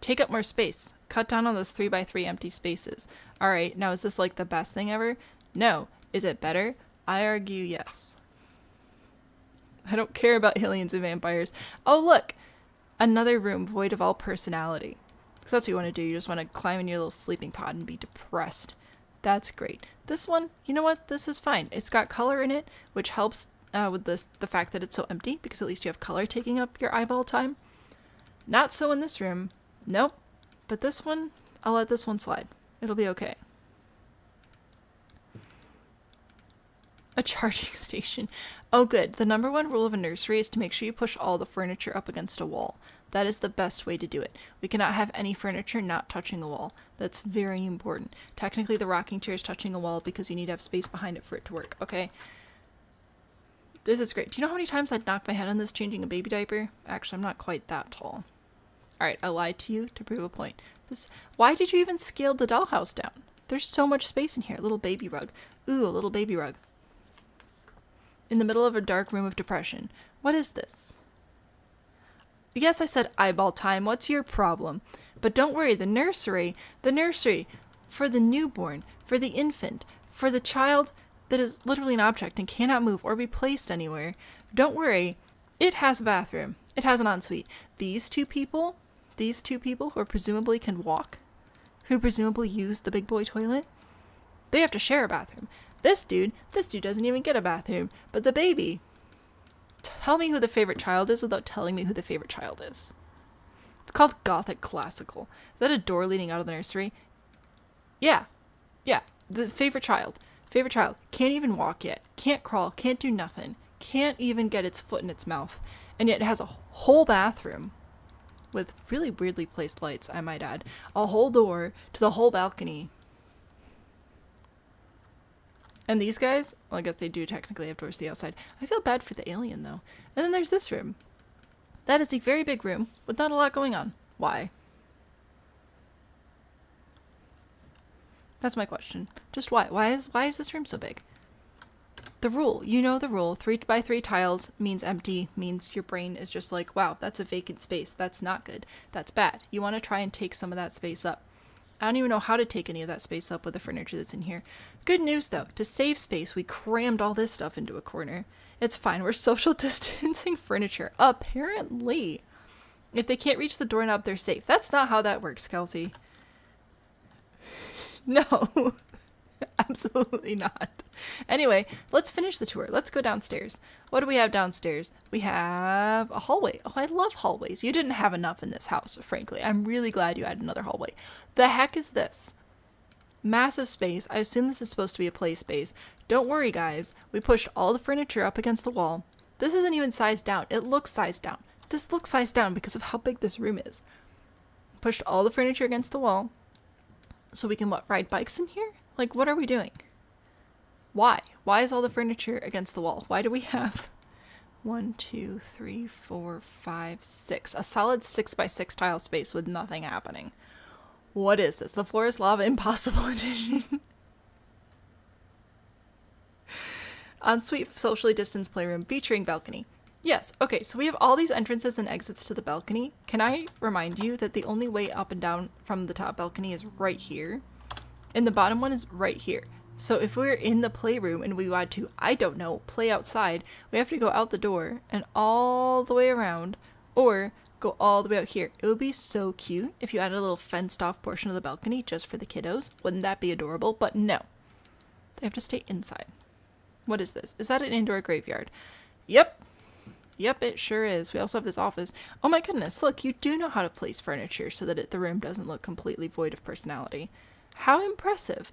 Take up more space. Cut down on those 3x3 empty spaces. Alright, now is this like the best thing ever? No. Is it better? I argue yes. I don't care about aliens and vampires. Oh, look! Another room void of all personality. Because that's what you want to do. You just want to climb in your little sleeping pod and be depressed. That's great. This one, you know what? This is fine. It's got color in it, which helps with the fact that it's so empty, because at least you have color taking up your eyeball time. Not so in this room. Nope. But this one, I'll let this one slide. It'll be okay. A charging station. Oh good. The number one rule of a nursery is to make sure you push all the furniture up against a wall. That is the best way to do it. We cannot have any furniture not touching a wall. That's very important. Technically the rocking chair is touching a wall because you need to have space behind it for it to work, okay? This is great. Do you know how many times I'd knock my head on this changing a baby diaper? Actually, I'm not quite that tall. Alright, I lied to you to prove a point. Why did you even scale the dollhouse down? There's so much space in here. Little baby rug. Ooh, a little baby rug. In the middle of a dark room of depression. What is this? Yes, I said eyeball time. What's your problem? But don't worry, the nursery, for the newborn, for the infant, for the child that is literally an object and cannot move or be placed anywhere. Don't worry, it has a bathroom. It has an ensuite. These two people who presumably can walk, who presumably use the big boy toilet, they have to share a bathroom. This dude doesn't even get a bathroom. But the baby, tell me who the favorite child is without telling me who the favorite child is. It's called Gothic Classical. Is that a door leading out of the nursery? Yeah. Yeah. The favorite child. Favorite child. Can't even walk yet. Can't crawl. Can't do nothing. Can't even get its foot in its mouth. And yet it has a whole bathroom with really weirdly placed lights, I might add. A whole door to the whole balcony. And these guys, well, I guess they do technically have doors to the outside. I feel bad for the alien, though. And then there's this room. That is a very big room with not a lot going on. Why? That's my question. Just why? Why is this room so big? The rule. You know the rule. 3x3 tiles means empty, means your brain is just like, wow, that's a vacant space. That's not good. That's bad. You want to try and take some of that space up. I don't even know how to take any of that space up with the furniture that's in here. Good news, though. To save space, we crammed all this stuff into a corner. It's fine. We're social distancing furniture. Apparently. If they can't reach the doorknob, they're safe. That's not how that works, Kelsey. No. Absolutely not. Anyway, let's finish the tour. Let's go downstairs. What do we have downstairs? We have a hallway. Oh, I love hallways. You didn't have enough in this house, frankly. I'm really glad you added another hallway. The heck is this? Massive space. I assume this is supposed to be a play space. Don't worry, guys. We pushed all the furniture up against the wall. This isn't even sized down. It looks sized down. This looks sized down because of how big this room is. Pushed all the furniture against the wall. So we can, what, ride bikes in here? Like, what are we doing? Why? Why is all the furniture against the wall? Why do we have 1, 2, 3, 4, 5, 6? A solid 6x6 tile space with nothing happening. What is this? The floor is lava impossible edition. Ensuite socially distanced playroom featuring balcony. Yes, okay, so we have all these entrances and exits to the balcony. Can I remind you that the only way up and down from the top balcony is right here? And the bottom one is right here. So if we're in the playroom and we want to, I don't know, play outside, we have to go out the door and all the way around, or go all the way out here. It would be so cute if you added a little fenced off portion of the balcony just for the kiddos. Wouldn't that be adorable? But no. They have to stay inside. What is this? Is that an indoor graveyard? Yep. Yep, it sure is. We also have this office. Oh my goodness, look, you do know how to place furniture so that the room doesn't look completely void of personality. How impressive.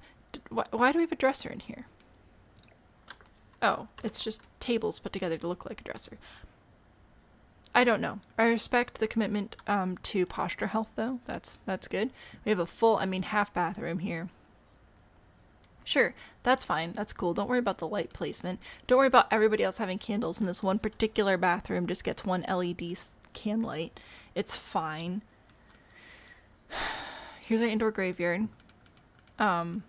Why do we have a dresser in here? Oh, it's just tables put together to look like a dresser. I don't know. I respect the commitment to posture health, though. That's good. We have a full, half bathroom here. Sure, that's fine. That's cool. Don't worry about the light placement. Don't worry about everybody else having candles, and this one particular bathroom just gets one LED can light. It's fine. Here's our indoor graveyard. I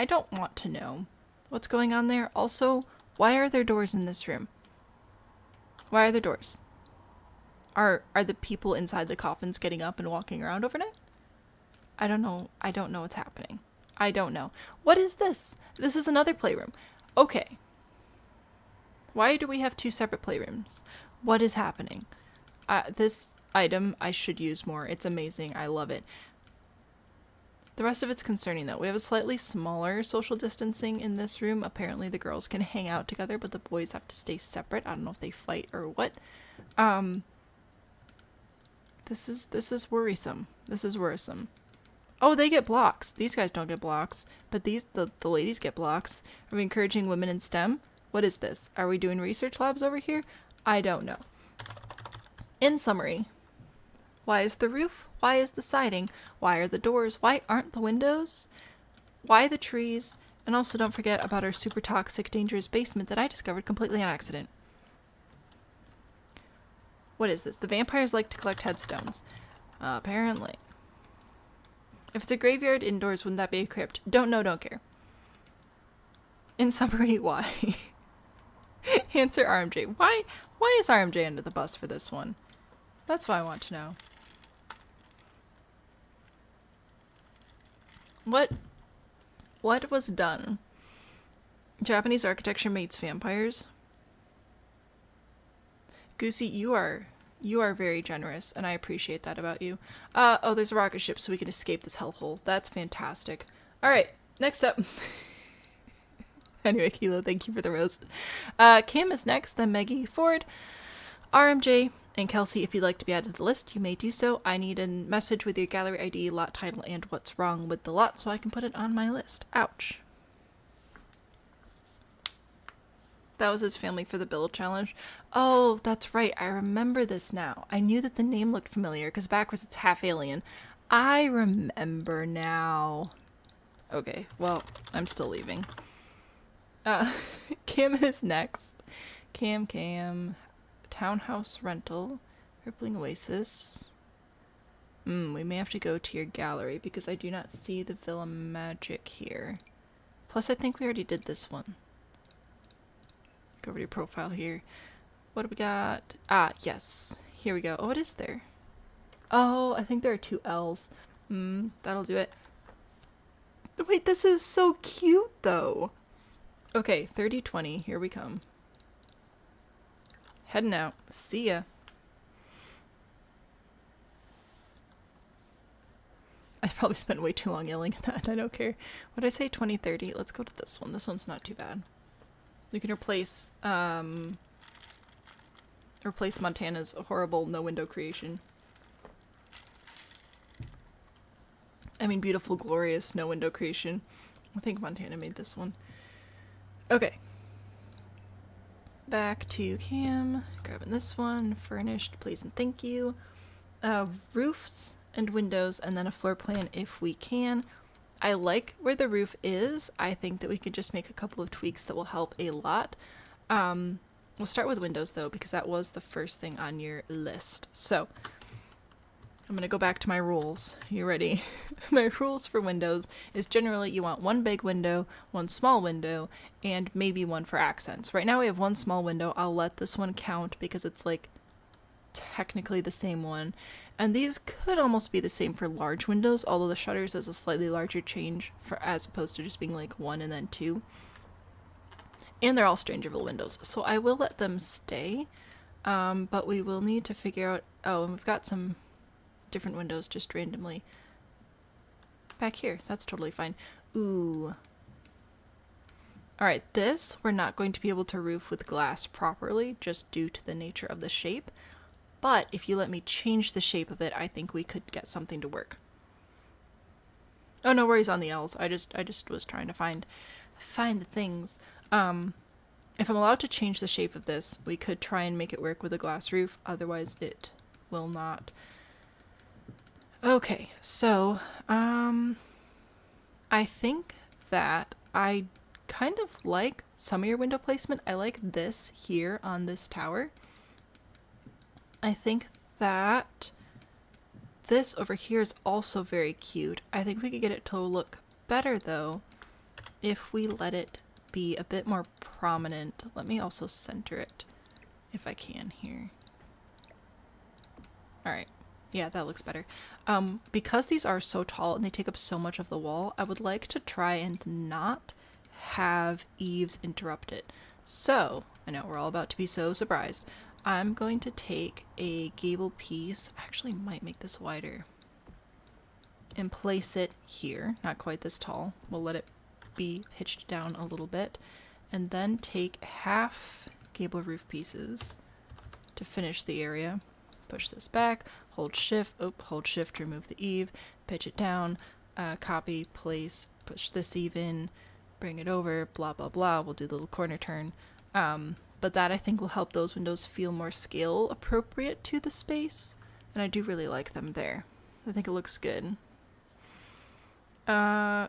don't want to know what's going on there. Also, why are there doors in this room? Why are there doors? Are the people inside the coffins getting up and walking around overnight? I don't know. I don't know what's happening. I don't know. What is this? This is another playroom. Okay. Why do we have two separate playrooms? What is happening? This item I should use more. It's amazing. I love it. The rest of it's concerning though. We have a slightly smaller social distancing in this room. Apparently the girls can hang out together, but the boys have to stay separate. I don't know if they fight or what. This is worrisome. This is worrisome. Oh, they get blocks. These guys don't get blocks, but the ladies get blocks. Are we encouraging women in STEM? What is this? Are we doing research labs over here? I don't know. In summary, why is the roof? Why is the siding? Why are the doors? Why aren't the windows? Why the trees? And also don't forget about our super toxic, dangerous basement that I discovered completely on accident. What is this? The vampires like to collect headstones. Apparently. If it's a graveyard indoors, wouldn't that be a crypt? Don't know, don't care. In summary, why? Answer RMJ. Why is RMJ under the bus for this one? That's what I want to know. What was done? Japanese architecture mates vampires? Goosey, you are very generous, and I appreciate that about you. Oh, there's a rocket ship, so we can escape this hellhole. That's fantastic. Alright, next up. Anyway, Kilo, thank you for the roast. Kim is next, then Maggie, Ford, RMJ, and Kelsey. If you'd like to be added to the list, you may do so. I need a message with your gallery ID, lot title, and what's wrong with the lot so I can put it on my list. Ouch. That was his family for the build challenge. Oh, that's right. I remember this now. I knew that the name looked familiar because backwards it's half alien. I remember now. Okay, well, I'm still leaving. Kim is next. Kaamkamm. Townhouse rental. Rippling Oasis. We may have to go to your gallery because I do not see the Villa Magic here. Plus, I think we already did this one. Go over to your profile here. What do we got? Ah, yes. Here we go. Oh, what is there? Oh, I think there are two L's. That'll do it. Wait, this is so cute, though. Okay, 3020. Here we come. Heading out. See ya. I probably spent way too long yelling at that. I don't care. What did I say? 2030. Let's go to this one. This one's not too bad. We can replace Montana's horrible no-window creation. I mean, beautiful, glorious no-window creation. I think Montana made this one. Okay. Back to Cam. Grabbing this one. Furnished, please and thank you. Roofs and windows, and then a floor plan if we can. I like where the roof is. I think that we could just make a couple of tweaks that will help a lot. We'll start with windows though, because that was the first thing on your list. So I'm gonna go back to my rules. You ready? My rules for windows is generally you want one big window, one small window, and maybe one for accents. Right now we have one small window. I'll let this one count because it's like technically the same one. And these could almost be the same for large windows, although the shutters is a slightly larger change for as opposed to just being like one and then two. And they're all Strangerville windows, so I will let them stay. But we will need to figure out. Oh, and we've got some different windows just randomly back here. That's totally fine. Ooh. Alright, this we're not going to be able to roof with glass properly just due to the nature of the shape. But if you let me change the shape of it, I think we could get something to work. Oh, no worries on the L's. I just was trying to find the things. If I'm allowed to change the shape of this, we could try and make it work with a glass roof. Otherwise, it will not. Okay, so, I think that I kind of like some of your window placement. I like this here on this tower. I think that this over here is also very cute. I think we could get it to look better though if we let it be a bit more prominent. Let me also center it if I can here. Alright. Yeah, that looks better. Because these are so tall and they take up so much of the wall, I would like to try and not have eaves interrupt it. So, I know we're all about to be so surprised. I'm going to take a gable piece, actually might make this wider, and place it here, not quite this tall. We'll let it be pitched down a little bit, and then take half gable roof pieces to finish the area. Push this back, hold shift to remove the eave, pitch it down, copy, place, push this eave in, bring it over, blah blah blah. We'll do the little corner turn. But that I think will help those windows feel more scale appropriate to the space, and I do really like them there. I think it looks good.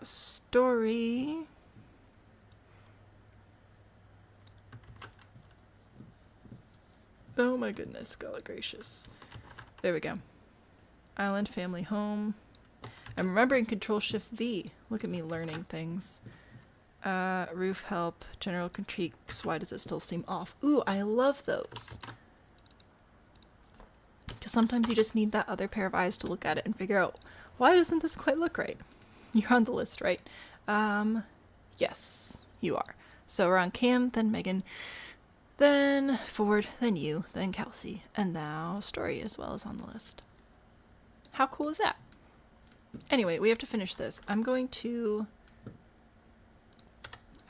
Story. Oh my goodness, golly gracious. There we go. Island family home. I'm remembering Control Shift V. Look at me learning things. Roof help, general critiques. Why does it still seem off? Ooh, I love those. Because sometimes you just need that other pair of eyes to look at it and figure out, why doesn't this quite look right? You're on the list, right? Yes, you are. So we're on Cam, then Megan, then Ford, then you, then Kelsey, and now Story as well as on the list. How cool is that? Anyway, we have to finish this. I'm going to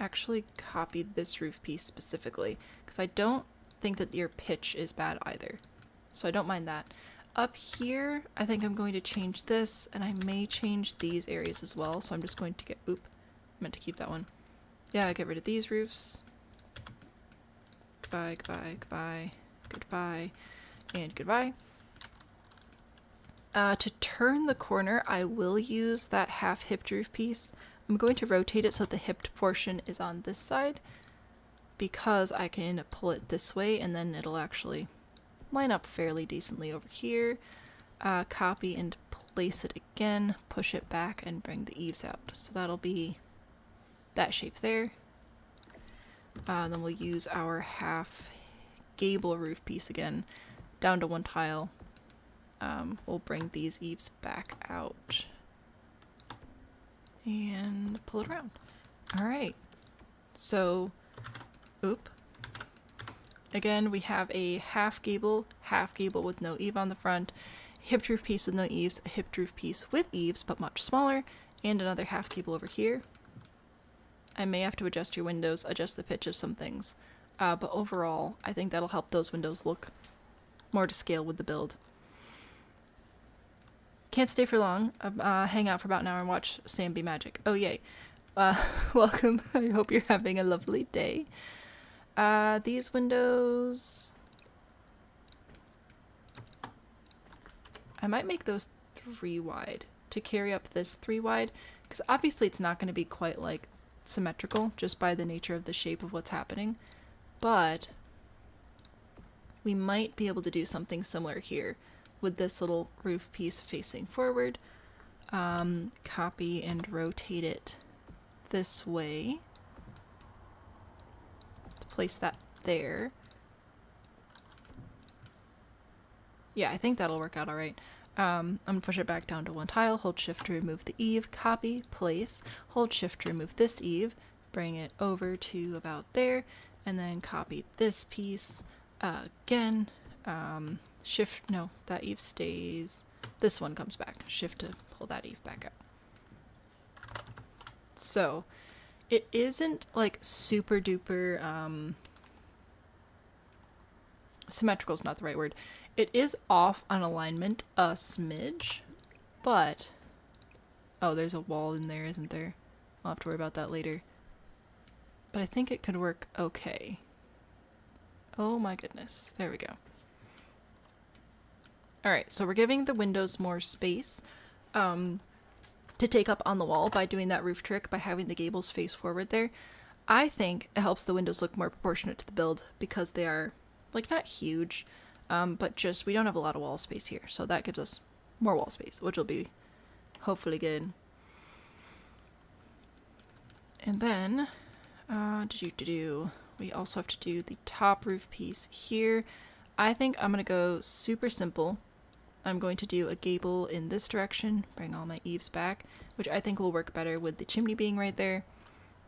actually copy this roof piece specifically, because I don't think that your pitch is bad either. So I don't mind that. Up here, I think I'm going to change this, and I may change these areas as well. So I'm just going to get, oop, meant to keep that one. Yeah, get rid of these roofs. Goodbye, goodbye, goodbye, goodbye, and goodbye. To turn the corner, I will use that half hipped roof piece. I'm going to rotate it so that the hipped portion is on this side, because I can pull it this way and then it'll actually line up fairly decently over here. Copy and place it again, push it back and bring the eaves out. So that'll be that shape there. Then we'll use our half gable roof piece again, down to one tile. We'll bring these eaves back out and pull it around. Alright, so, oop. Again, we have a half gable with no eave on the front, hipped roof piece with no eaves, a hipped roof piece with eaves but much smaller, and another half gable over here. I may have to adjust your windows, adjust the pitch of some things, but overall, I think that'll help those windows look more to scale with the build. Can't stay for long. Hang out for about an hour and watch Sam be magic. Oh yay. Welcome. I hope you're having a lovely day. These windows, I might make those 3 wide to carry up this 3 wide, because obviously it's not going to be quite like symmetrical just by the nature of the shape of what's happening, but we might be able to do something similar here with this little roof piece facing forward. Copy and rotate it this way to place that there. Yeah, I think that'll work out alright. I'm gonna push it back down to one tile, hold shift to remove the eave, copy, place, hold shift to remove this eave, bring it over to about there, and then copy this piece again. Shift, no, that eave stays. This one comes back. Shift to pull that eave back out. So, it isn't like super duper, symmetrical is not the right word. It is off on alignment a smidge, but, oh, there's a wall in there, isn't there? I'll have to worry about that later. But I think it could work okay. Oh my goodness, there we go. Alright, so we're giving the windows more space. to take up on the wall by doing that roof trick by having the gables face forward there. I think it helps the windows look more proportionate to the build because they are, like, not huge, but just we don't have a lot of wall space here, so that gives us more wall space, which will be hopefully good. And then, we also have to do the top roof piece here. I think I'm going to go super simple. I'm going to do a gable in this direction, bring all my eaves back, which I think will work better with the chimney being right there.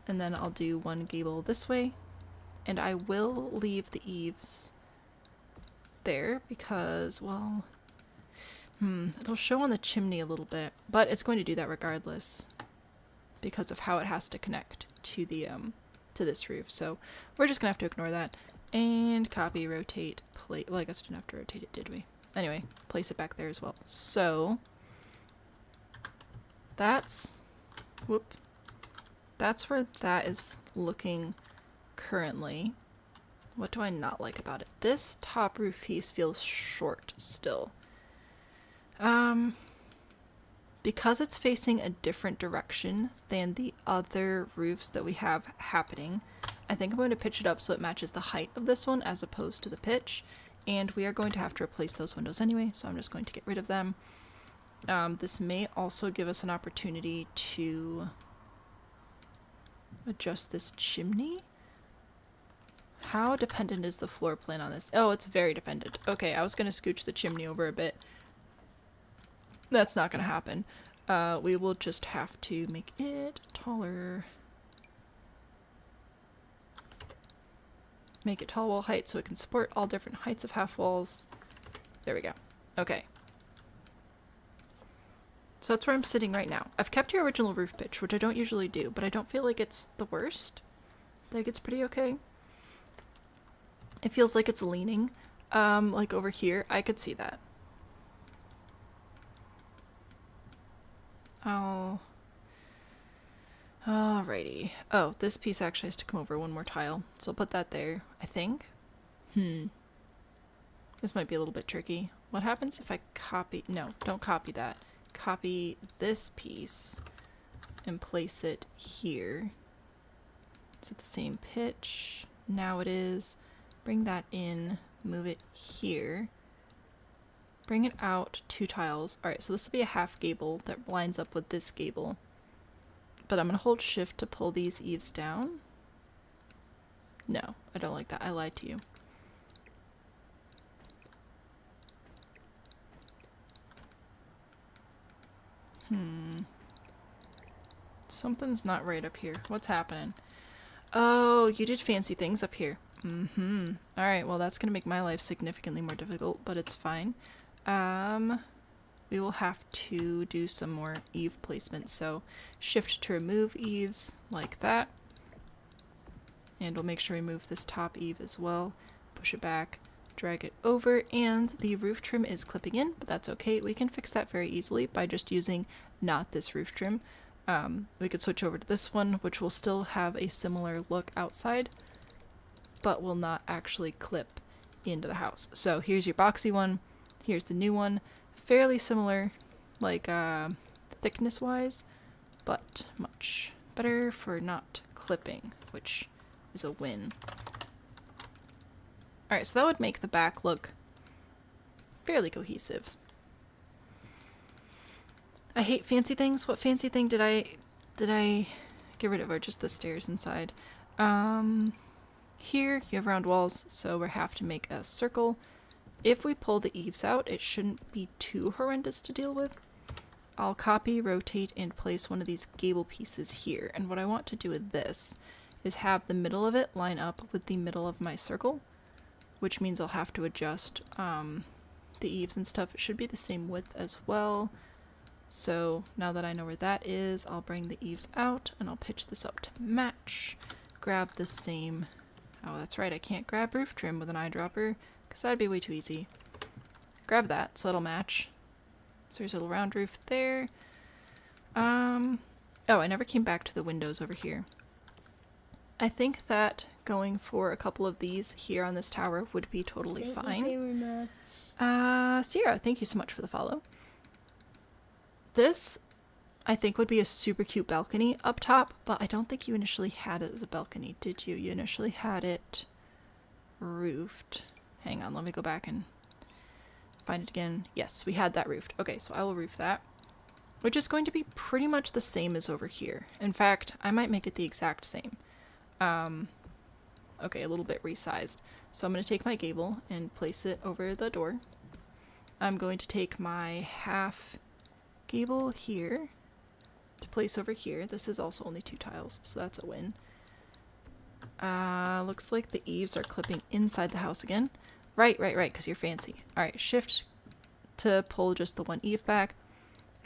And then I'll do one gable this way, and I will leave the eaves there because, well, it'll show on the chimney a little bit, but it's going to do that regardless because of how it has to connect to the to this roof. So we're just gonna have to ignore that and copy, rotate, place. Well, I guess we didn't have to rotate it, did we? Anyway, place it back there as well. So that's where that is looking currently. What do I not like about it? This top roof piece feels short still. Because it's facing a different direction than the other roofs that we have happening, I think I'm going to pitch it up so it matches the height of this one as opposed to the pitch, and we are going to have to replace those windows anyway, so I'm just going to get rid of them. This may also give us an opportunity to adjust this chimney. How dependent is the floor plan on this? Oh, it's very dependent. Okay, I was going to scooch the chimney over a bit. That's not going to happen. We will just have to make it taller. Make it tall wall height so it can support all different heights of half walls. There we go. Okay. So that's where I'm sitting right now. I've kept your original roof pitch, which I don't usually do, but I don't feel like it's the worst. I think it's pretty okay. It feels like it's leaning. Like over here, I could see that. Oh. Alrighty. Oh, this piece actually has to come over one more tile, so I'll put that there, I think. This might be a little bit tricky. What happens if I copy... No, don't copy that. Copy this piece and place it here. Is it the same pitch? Now it is. Bring that in, move it here. Bring it out 2 tiles. Alright, so this will be a half gable that lines up with this gable. But I'm going to hold shift to pull these eaves down. No, I don't like that. I lied to you. Something's not right up here. What's happening? Oh, you did fancy things up here. Alright, well that's going to make my life significantly more difficult, but it's fine. We will have to do some more eave placement, so shift to remove eaves like that. And we'll make sure we move this top eave as well. Push it back, drag it over, and the roof trim is clipping in, but that's okay. We can fix that very easily by just using not this roof trim. We could switch over to this one, which will still have a similar look outside, but will not actually clip into the house. So here's your boxy one, here's the new one. Fairly similar, like thickness wise, but much better for not clipping, which is a win. Alright, so that would make the back look fairly cohesive. I hate fancy things. What fancy thing did I get rid of, or just the stairs inside? Here you have round walls, so we have to make a circle. If we pull the eaves out, it shouldn't be too horrendous to deal with. I'll copy, rotate, and place one of these gable pieces here. And what I want to do with this is have the middle of it line up with the middle of my circle, which means I'll have to adjust the eaves and stuff. It should be the same width as well. So now that I know where that is, I'll bring the eaves out and I'll pitch this up to match. Grab the same... Oh, that's right, I can't grab roof trim with an eyedropper because that'd be way too easy. Grab that so it'll match. So there's a little round roof there. Oh, I never came back to the windows over here. I think that going for a couple of these here on this tower would be totally fine. Thank you very much. Sierra, thank you so much for the follow. This I think would be a super cute balcony up top, but I don't think you initially had it as a balcony, did you? You initially had it roofed. Hang on, let me go back and find it again. Yes, we had that roofed. Okay, so I will roof that, which is going to be pretty much the same as over here. In fact, I might make it the exact same. Okay, a little bit resized. So I'm going to take my gable and place it over the door. I'm going to take my half gable here to place over here. This is also only 2 tiles, so that's a win. Looks like the eaves are clipping inside the house again. Right, because you're fancy. Alright, shift to pull just the one eave back.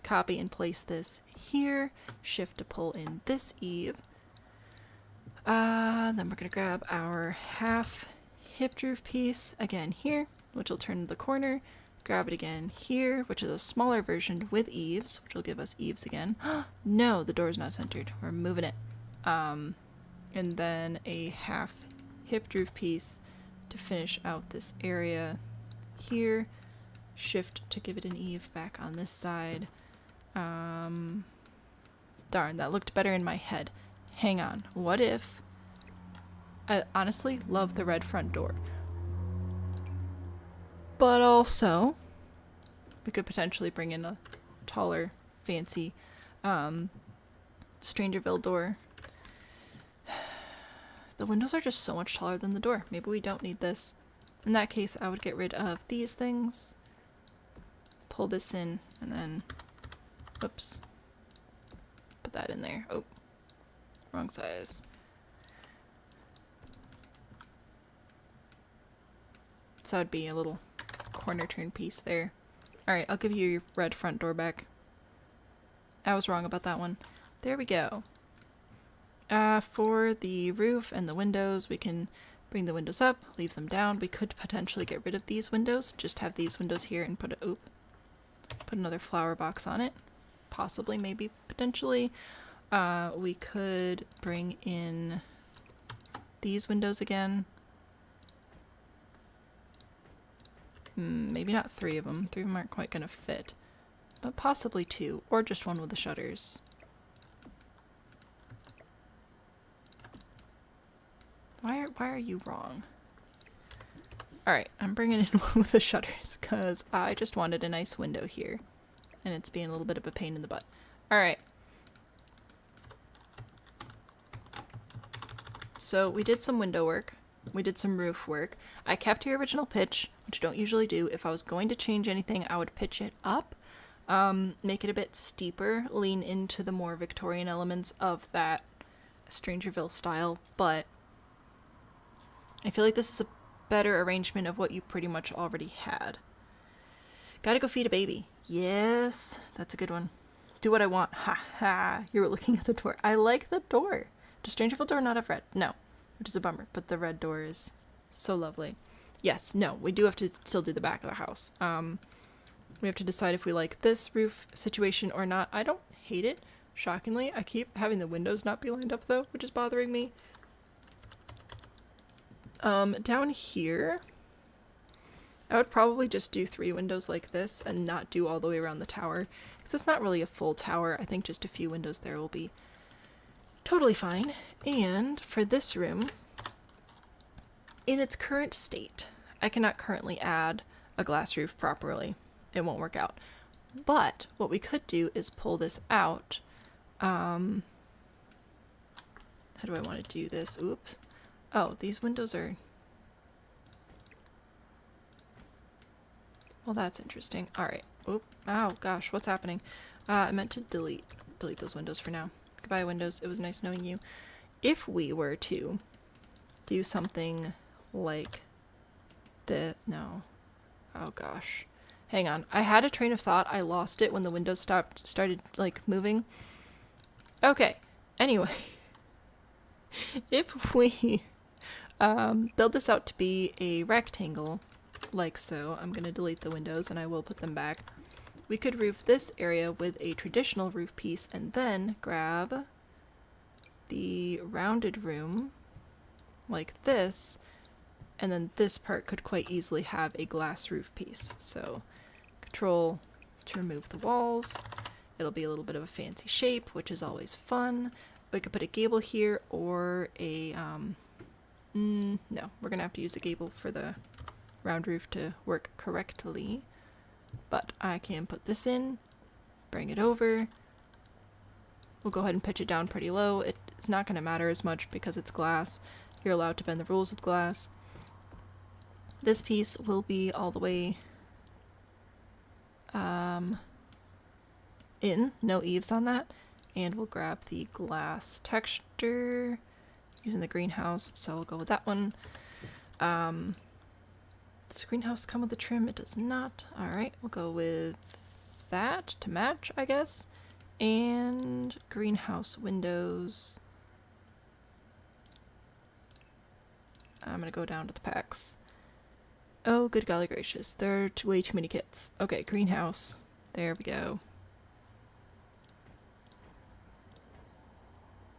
Copy and place this here. Shift to pull in this eave. Then we're going to grab our half hip roof piece again here, which will turn the corner. Grab it again here, which is a smaller version with eaves, which will give us eaves again. No, the door's not centered. We're moving it. And then a half hip roof piece to finish out this area here. Shift to give it an eave back on this side. Darn, that looked better in my head. Hang on. What if... I honestly love the red front door. But also, we could potentially bring in a taller, fancy Strangerville door. The windows are just so much taller than the door. Maybe we don't need this. In that case, I would get rid of these things. Pull this in, and then... Oops. Put that in there. Oh. Wrong size. So that would be a little corner turn piece there. Alright, I'll give you your red front door back. I was wrong about that one. There we go. For the roof and the windows, we can bring the windows up, leave them down. We could potentially get rid of these windows, just have these windows here and put another flower box on it. Possibly, maybe, potentially. We could bring in these windows again. Maybe not 3 of them. 3 of them aren't quite going to fit. But possibly 2, or just one with the shutters. Why are you wrong? Alright, I'm bringing in one with the shutters, because I just wanted a nice window here. And it's being a little bit of a pain in the butt. Alright. So we did some window work. We did some roof work. I kept your original pitch, which I don't usually do. If I was going to change anything, I would pitch it up. Make it a bit steeper. Lean into the more Victorian elements of that Strangerville style. But I feel like this is a better arrangement of what you pretty much already had. Gotta go feed a baby. Yes, that's a good one. Do what I want. Ha ha. You were looking at the door. I like the door. Does Strangerville door not have red? No. Which is a bummer, but the red door is so lovely. Yes, no, we do have to still do the back of the house. We have to decide if we like this roof situation or not. I don't hate it, shockingly. I keep having the windows not be lined up, though, which is bothering me. Down here, I would probably just do 3 windows like this and not do all the way around the tower, because it's not really a full tower. I think just a few windows there will be totally fine. And for this room, in its current state, I cannot currently add a glass roof properly. It won't work out. But what we could do is pull this out. How do I want to do this? Oops. Oh, these windows are... Well, that's interesting. Alright. Oop. Ow, gosh, what's happening? I meant to delete those windows for now. Goodbye, windows. It was nice knowing you. If we were to do something like no. Oh gosh. Hang on. I had a train of thought. I lost it when the windows started like moving. Okay. Anyway. If we build this out to be a rectangle, like so, I'm going to delete the windows and I will put them back. We could roof this area with a traditional roof piece and then grab the rounded room like this, and then this part could quite easily have a glass roof piece. So Control to remove the walls, It'll be a little bit of a fancy shape, which is always fun. We could put a gable here or a, no, we're gonna have to use a gable for the round roof to work correctly. But I can put this in, bring it over. We'll go ahead and pitch it down pretty low. It's not gonna matter as much because it's glass. You're allowed to bend the rules with glass. This piece will be all the way in, no eaves on that. And we'll grab the glass texture using the greenhouse, so I'll go with that one. Does the greenhouse come with the trim? It does not. Alright, we'll go with that to match, I guess. And greenhouse windows. I'm gonna go down to the packs. Oh, good golly gracious. There are way too many kits. Okay, greenhouse. There we go.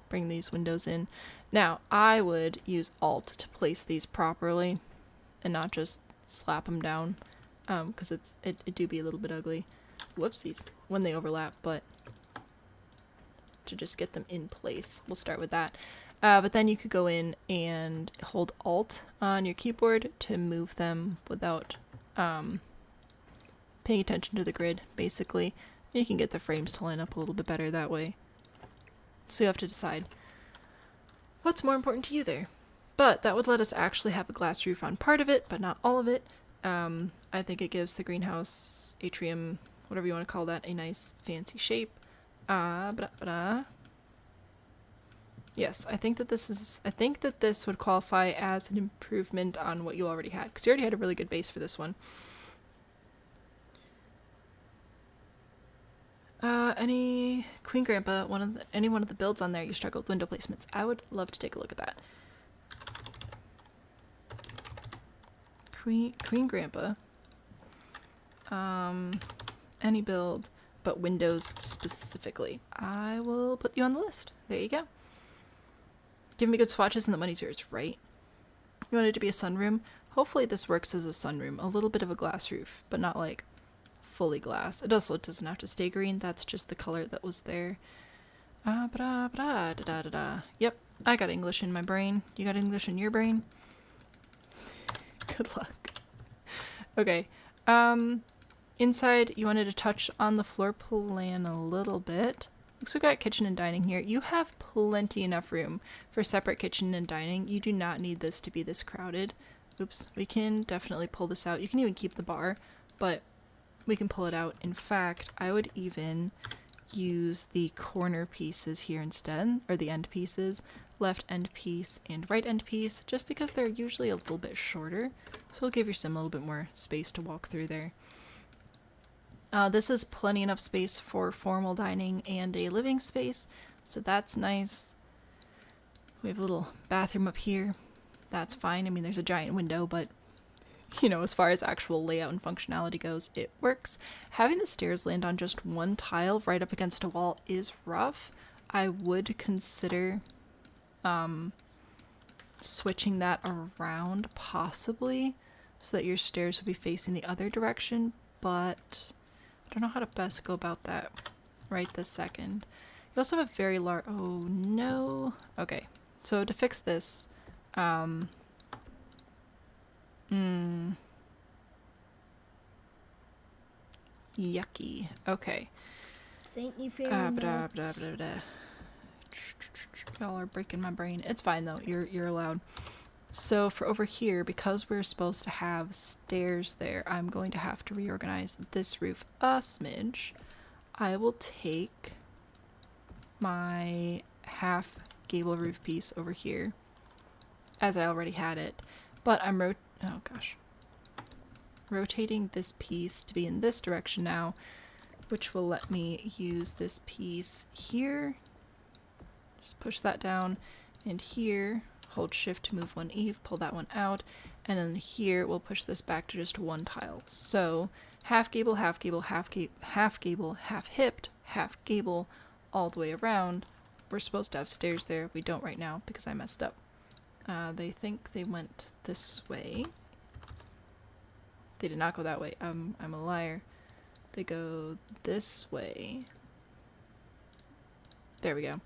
Bring these windows in. Now, I would use Alt to place these properly and not just slap them down, because it do be a little bit ugly. Whoopsies when they overlap, but to just get them in place. We'll start with that. But then you could go in and hold Alt on your keyboard to move them without paying attention to the grid, basically. You can get the frames to line up a little bit better that way. So you have to decide what's more important to you there. But that would let us actually have a glass roof on part of it, but not all of it. I think it gives the greenhouse, atrium, whatever you want to call that, a nice fancy shape. Yes, I think that this would qualify as an improvement on what you already had, because you already had a really good base for this one. Any Queen Grandpa, any one of the builds on there you struggle with window placements? I would love to take a look at that. Queen Grandpa. Any build, but windows specifically. I will put you on the list. There you go. Give me good swatches and the money's yours, right? You want it to be a sunroom? Hopefully this works as a sunroom. A little bit of a glass roof, but not like fully glass. It also doesn't have to stay green. That's just the color that was there. Yep, I got English in my brain. You got English in your brain? Good luck. Okay. Inside, you wanted to touch on the floor plan a little bit. Looks like we got kitchen and dining here. You have plenty enough room for separate kitchen and dining. You do not need this to be this crowded. Oops, we can definitely pull this out. You can even keep the bar, but we can pull it out. In fact, I would even use the corner pieces here instead, or the end pieces, left end piece and right end piece, just because they're usually a little bit shorter. So it'll give your sim a little bit more space to walk through there. This is plenty enough space for formal dining and a living space, so that's nice. We have a little bathroom up here. That's fine. I mean, there's a giant window, but you know, as far as actual layout and functionality goes, it works. Having the stairs land on just one tile right up against a wall is rough. I would consider switching that around possibly so that your stairs would be facing the other direction, but I don't know how to best go about that right this second. You also have a very large... Oh, no. Okay. So to fix this... Yucky. Okay. Thank you very much. Y'all are breaking my brain. It's fine though. You're allowed. So for over here, because we're supposed to have stairs there, I'm going to have to reorganize this roof a smidge. I will take my half gable roof piece over here, as I already had it, but I'm rotating this piece to be in this direction now, which will let me use this piece here. Just push that down, and here, hold shift to move one eave, pull that one out, and then here we'll push this back to just one tile. So half gable, half gable, half gable, half hipped, half gable, all the way around. We're supposed to have stairs there. We don't right now because I messed up. They think they went this way. They did not go that way. I'm a liar. They go this way. There we go.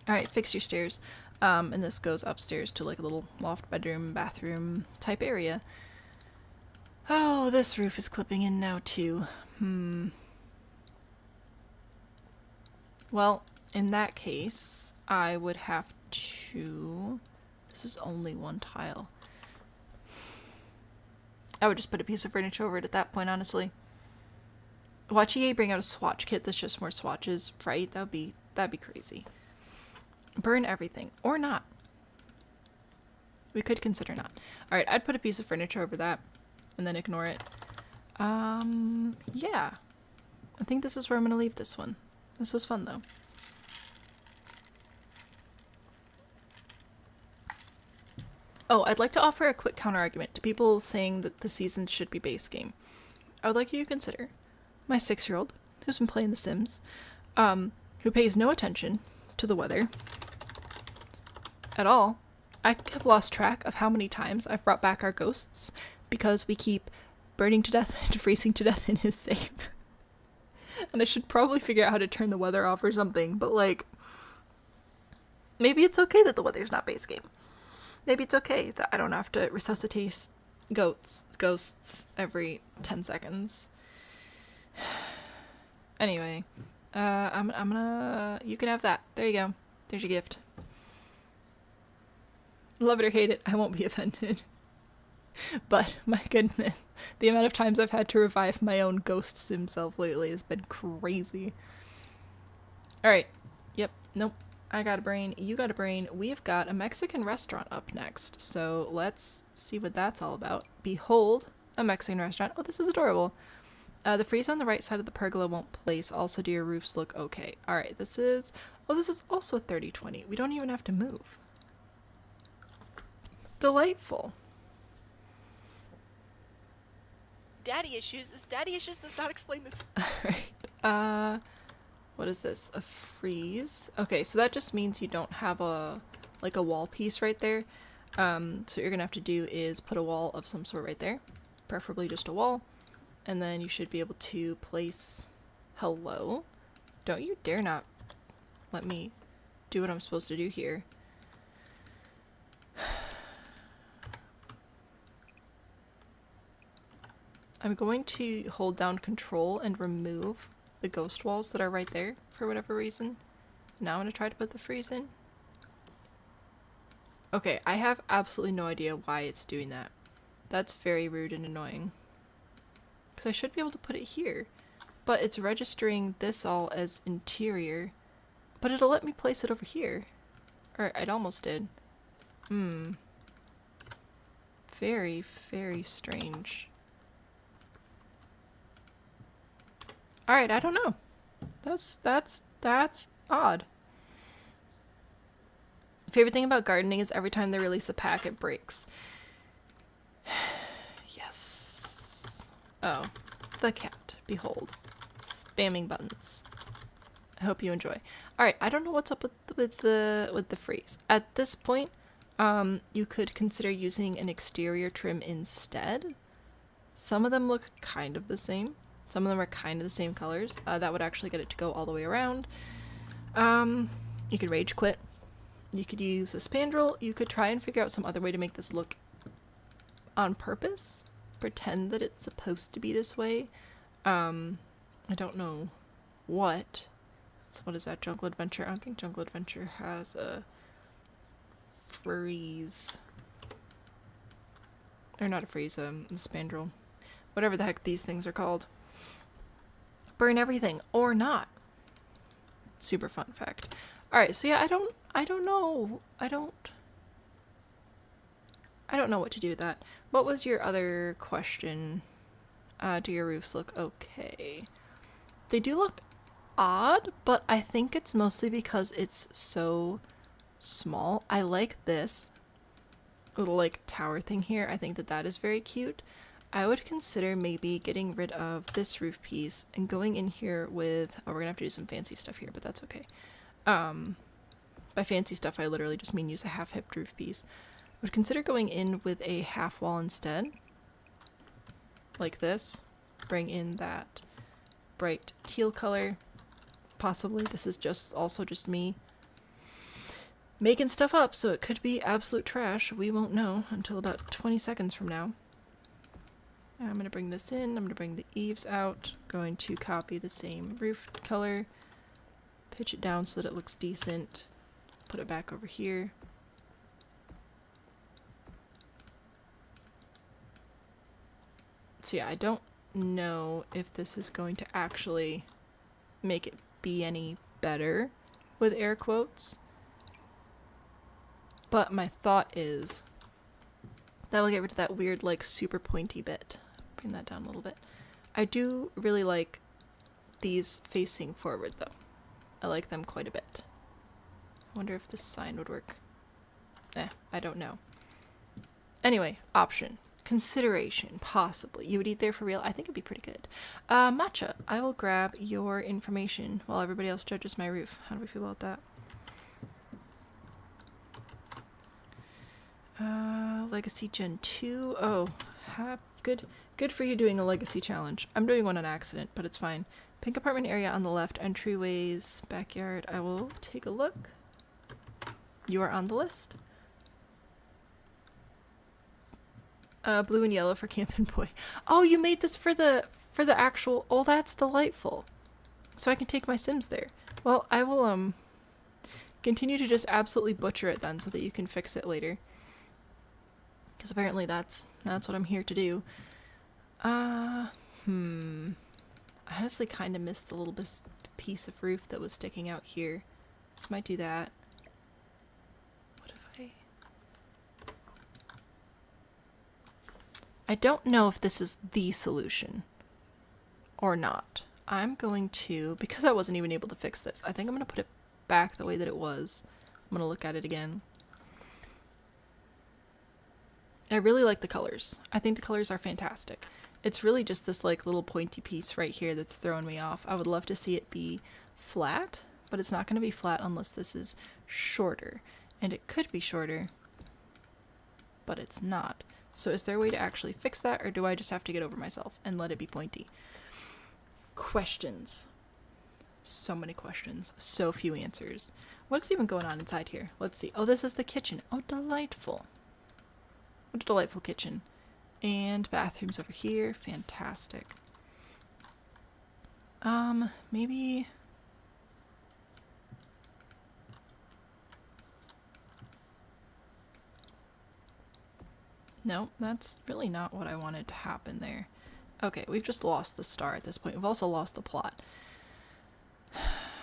Alright, fix your stairs. And this goes upstairs to like a little loft bedroom, bathroom type area. Oh, this roof is clipping in now too. Well, in that case, I would have to... This is only one tile. I would just put a piece of furniture over it at that point, honestly. Watch EA bring out a swatch kit that's just more swatches, right? That'd be crazy. Burn everything. Or not. We could consider not. Alright, I'd put a piece of furniture over that. And then ignore it. Yeah. I think this is where I'm gonna leave this one. This was fun, though. Oh, I'd like to offer a quick counter-argument to people saying that the seasons should be base game. I would like you to consider my 6-year-old, who's been playing The Sims, who pays no attention to the weather at all. I have lost track of how many times I've brought back our ghosts because we keep burning to death and freezing to death in his save. And I should probably figure out how to turn the weather off or something, but like, maybe it's okay that the weather's not base game. Maybe it's okay that I don't have to resuscitate ghosts every 10 seconds. Anyway, I'm gonna... You can have that. There you go. There's your gift. Love it or hate it, I won't be offended. But, my goodness, the amount of times I've had to revive my own ghost sim self lately has been crazy. Alright. Yep. Nope. I got a brain. You got a brain. We've got a Mexican restaurant up next. So, let's see what that's all about. Behold, a Mexican restaurant. Oh, this is adorable. The frieze on the right side of the pergola won't place. Also, do your roofs look okay? Alright, this is... Oh, this is also 30/20. We don't even have to move. Delightful. Daddy issues. This daddy issues does not explain this. Alright. What is this? A frieze? Okay, so that just means you don't have a wall piece right there. So what you're gonna have to do is put a wall of some sort right there. Preferably just a wall. And then you should be able to place... Hello? Don't you dare not let me do what I'm supposed to do here. I'm going to hold down control and remove the ghost walls that are right there for whatever reason. Now I'm going to try to put the frieze in. Okay, I have absolutely no idea why it's doing that. That's very rude and annoying. Because I should be able to put it here. But it's registering this all as interior. But it'll let me place it over here. Or it almost did. Very, very strange. Alright, I don't know. That's odd. Favorite thing about gardening is every time they release a pack, it breaks. Yes. Oh, it's a cat. Behold. Spamming buttons. I hope you enjoy. Alright, I don't know what's up with the frieze. At this point, you could consider using an exterior trim instead. Some of them look kind of the same. Some of them are kind of the same colors. That would actually get it to go all the way around. You could rage quit. You could use a spandrel. You could try and figure out some other way to make this look on purpose. Pretend that it's supposed to be this way. I don't know what. So what is that? Jungle Adventure? I don't think Jungle Adventure has a frieze. Or not a frieze, a spandrel. Whatever the heck these things are called. Burn everything or not. Super fun fact. Alright, so yeah, I don't know. I don't know what to do with that. What was your other question? Do your roofs look okay? They do look odd, but I think it's mostly because it's so small. I like this little like tower thing here. I think that is very cute. I would consider maybe getting rid of this roof piece and going in here with... Oh, we're gonna have to do some fancy stuff here, but that's okay. By fancy stuff, I literally just mean use a half-hipped roof piece. I would consider going in with a half wall instead. Like this. Bring in that bright teal color. possibly this is just also just me making stuff up, so it could be absolute trash. We won't know until about 20 seconds from now. I'm going to bring this in. I'm going to bring the eaves out. Going to copy the same roof color. Pitch it down so that it looks decent. Put it back over here. So yeah, I don't know if this is going to actually make it be any better with air quotes. But my thought is that'll get rid of that weird, like, super pointy bit. Bring that down a little bit. I do really like these facing forward, though. I like them quite a bit. I wonder if this sign would work. I don't know. Anyway, option. Consideration, possibly. You would eat there for real? I think it'd be pretty good. Matcha, I will grab your information while everybody else judges my roof. How do we feel about that? Legacy Gen 2. Oh, good for you doing a legacy challenge. I'm doing one on accident, but it's fine. Pink apartment area on the left, entryways, backyard. I will take a look. You are on the list. Blue and yellow for Camping Boy. Oh, you made this for the actual. Oh, that's delightful. So I can take my Sims there. Well, I will continue to just absolutely butcher it then, so that you can fix it later. Because apparently that's what I'm here to do. I honestly kind of missed the little piece of roof that was sticking out here. So I might do that. What if I don't know if this is the solution or not. I'm going to, because I wasn't even able to fix this, I think I'm going to put it back the way that it was. I'm going to look at it again. I really like the colors. I think the colors are fantastic. It's really just this like little pointy piece right here that's throwing me off. I would love to see it be flat, but it's not going to be flat unless this is shorter. And it could be shorter, but it's not. So is there a way to actually fix that, or do I just have to get over myself and let it be pointy? Questions. So many questions. So few answers. What's even going on inside here? Let's see. Oh, this is the kitchen. Oh, delightful. What a delightful kitchen. And bathrooms over here. Fantastic. Maybe... No, that's really not what I wanted to happen there. Okay, we've just lost the star at this point. We've also lost the plot.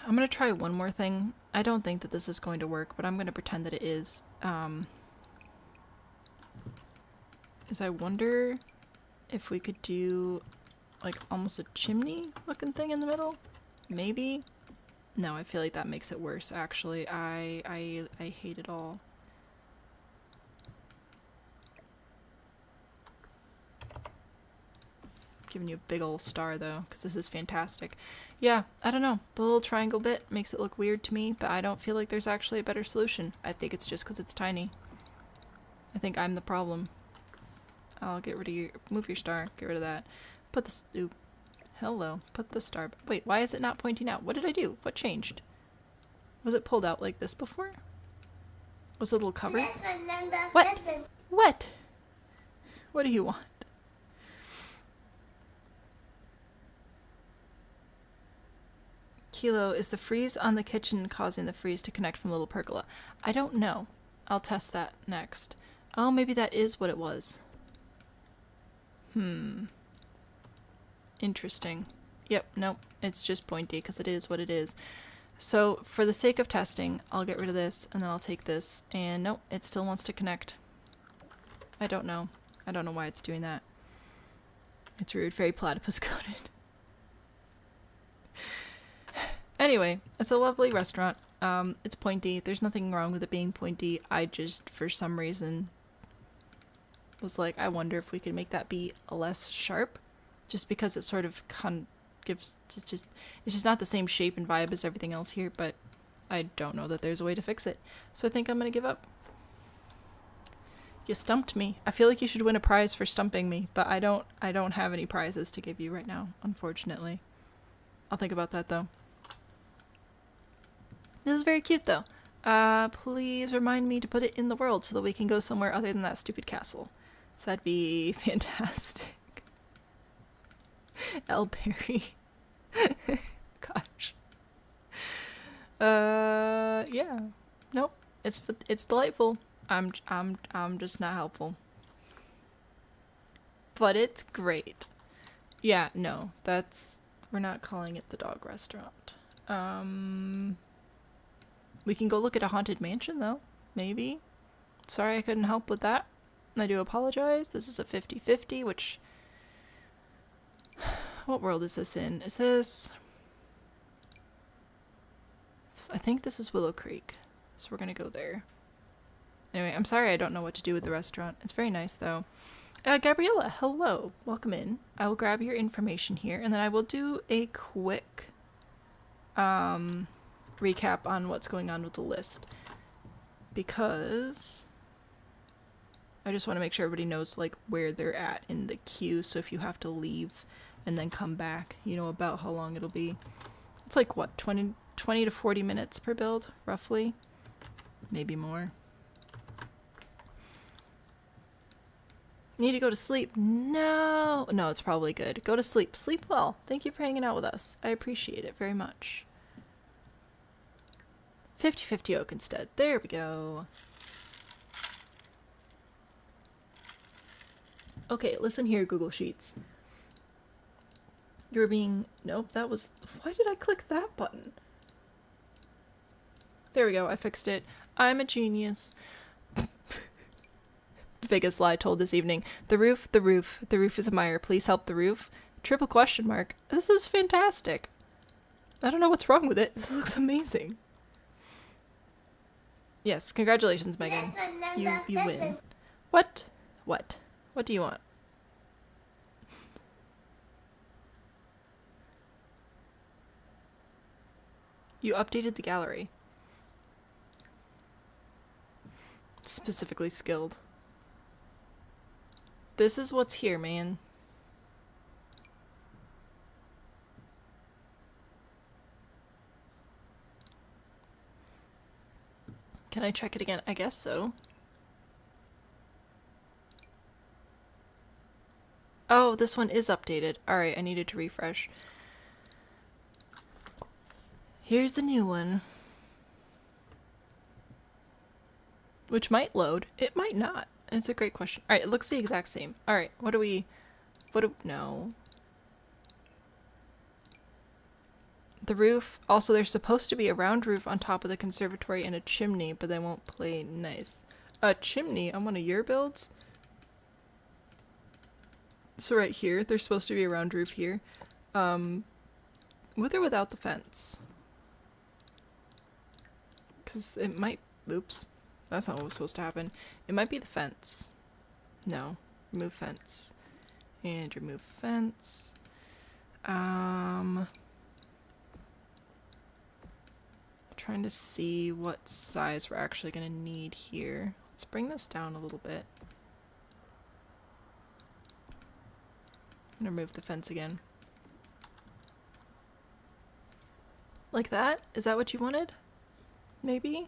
I'm gonna try one more thing. I don't think that this is going to work, but I'm gonna pretend that it is. Is I wonder if we could do like almost a chimney looking thing in the middle? Maybe? No, I feel like that makes it worse, actually. I hate it all. Giving you a big old star though, because this is fantastic. Yeah, I don't know. The little triangle bit makes it look weird to me, but I don't feel like there's actually a better solution. I think it's just because it's tiny. I think I'm the problem. I'll get rid of your... Move your star. Get rid of that. Put this... Oop. Hello. Put the star... Wait, why is it not pointing out? What did I do? What changed? Was it pulled out like this before? Was it a little covered? Listen, Linda, What? listen. What? What do you want? Kilo, is the freeze on the kitchen causing the freeze to connect from Little Pergola? I don't know. I'll test that next. Oh, maybe that is what it was. Interesting. Yep, nope. It's just pointy because it is what it is. So, for the sake of testing, I'll get rid of this, and then I'll take this, and nope, it still wants to connect. I don't know. I don't know why it's doing that. It's rude. Very platypus coated. Anyway, it's a lovely restaurant. It's pointy. There's nothing wrong with it being pointy. I just, for some reason, was like, I wonder if we could make that be less sharp, just because it sort of gives it's just not the same shape and vibe as everything else here. But I don't know that there's a way to fix it, so I think I'm gonna give up. You stumped me. I feel like you should win a prize for stumping me, but I don't have any prizes to give you right now, unfortunately. I'll think about that though. This is very cute though. Please remind me to put it in the world so that we can go somewhere other than that stupid castle. So that'd be fantastic. El Perry. Gosh. Yeah. Nope. It's delightful. I'm just not helpful. But it's great. Yeah, no. We're not calling it the dog restaurant. We can go look at a haunted mansion though. Maybe. Sorry I couldn't help with that. I do apologize. This is a 50-50, which... What world is this in? Is this... I think this is Willow Creek. So we're gonna go there. Anyway, I'm sorry I don't know what to do with the restaurant. It's very nice though. Gabriella, hello. Welcome in. I will grab your information here and then I will do a quick recap on what's going on with the list. Because I just want to make sure everybody knows like where they're at in the queue. So if you have to leave and then come back, you know about how long it'll be. It's like what, 20 to 40 minutes per build, roughly? Maybe more. Need to go to sleep. No, it's probably good. Go to sleep. Sleep well. Thank you for hanging out with us. I appreciate it very much. 50-50 oak instead. There we go. Okay, listen here, Google Sheets. You're being... Nope, that was... Why did I click that button? There we go, I fixed it. I'm a genius. Biggest lie told this evening. The roof is a mire. Please help the roof. Triple question mark. This is fantastic. I don't know what's wrong with it. This looks amazing. Yes, congratulations, Megan. You win. What? What? What do you want? You updated the gallery. Specifically skilled. This is what's here, man. Can I check it again? I guess so. Oh, this one is updated. Alright, I needed to refresh. Here's the new one. Which might load. It might not. It's a great question. Alright, it looks the exact same. Alright, no. The roof. Also, there's supposed to be a round roof on top of the conservatory and a chimney, but they won't play nice. A chimney on one of your builds? So right here, there's supposed to be a round roof here. With or without the fence? Because it might... Oops. That's not what was supposed to happen. It might be the fence. No. Remove fence. And remove fence. Trying to see what size we're actually going to need here. Let's bring this down a little bit. I'm going to remove the fence again. Like that? Is that what you wanted? Maybe?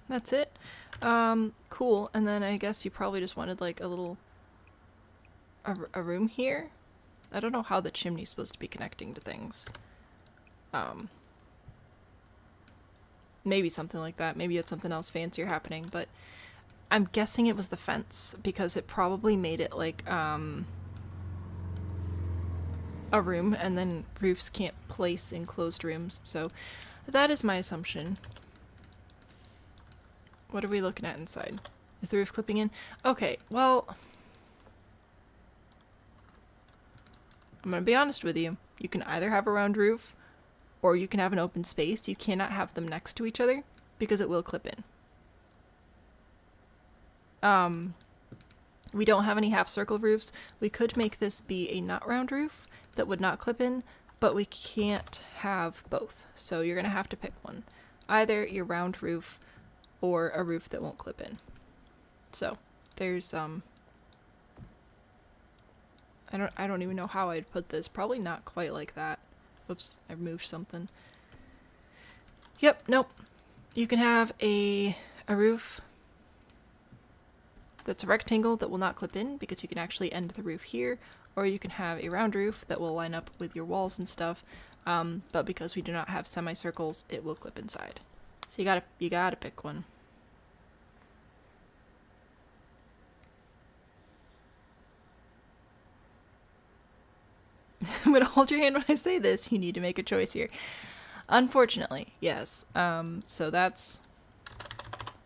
That's it? Cool. And then I guess you probably just wanted like a little... a room here? I don't know how the chimney's supposed to be connecting to things. Maybe something like that. Maybe it's something else fancier happening, but I'm guessing it was the fence because it probably made it like, a room, and then roofs can't place enclosed rooms, so that is my assumption. What are we looking at inside? Is the roof clipping in? Okay, well... I'm gonna be honest with you. You can either have a round roof, or you can have an open space. You cannot have them next to each other, because it will clip in. We don't have any half-circle roofs. We could make this be a not round roof that would not clip in, but we can't have both. So you're gonna have to pick one. Either your round roof, or a roof that won't clip in. So, there's, I don't even know how I'd put this. Probably not quite like that. Oops, I removed something. Yep, nope. You can have a roof that's a rectangle that will not clip in because you can actually end the roof here, or you can have a round roof that will line up with your walls and stuff, but because we do not have semicircles, it will clip inside. So you gotta pick one. I'm gonna hold your hand when I say this. You need to make a choice here. Unfortunately, yes. So that's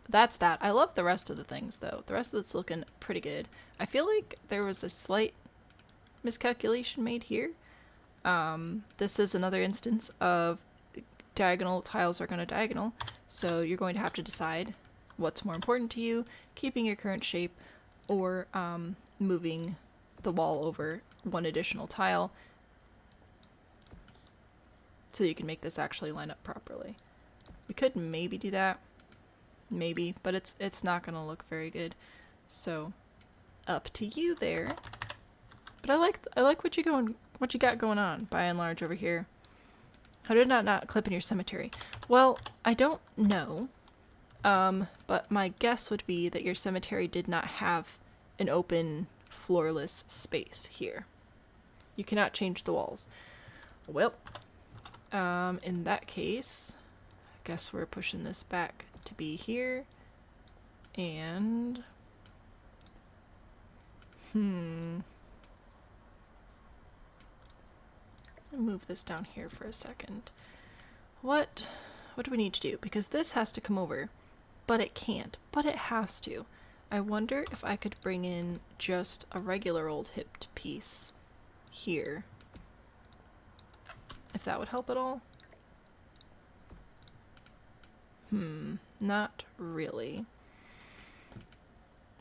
that. I love the rest of the things, though. The rest of it's looking pretty good. I feel like there was a slight miscalculation made here. This is another instance of diagonal tiles are going to diagonal, so you're going to have to decide what's more important to you, keeping your current shape or moving the wall over one additional tile so you can make this actually line up properly. We could maybe do that. Maybe, but it's not going to look very good. So, up to you there. But I like what you got going on by and large over here. How did that not clip in your cemetery? Well, I don't know. But my guess would be that your cemetery did not have an open floorless space here. You cannot change the walls. Well, in that case, I guess we're pushing this back to be here, and I'll move this down here for a second. What do we need to do? Because this has to come over, but it can't, but it has to. I wonder if I could bring in just a regular old hipped piece here, if that would help at all. Not really.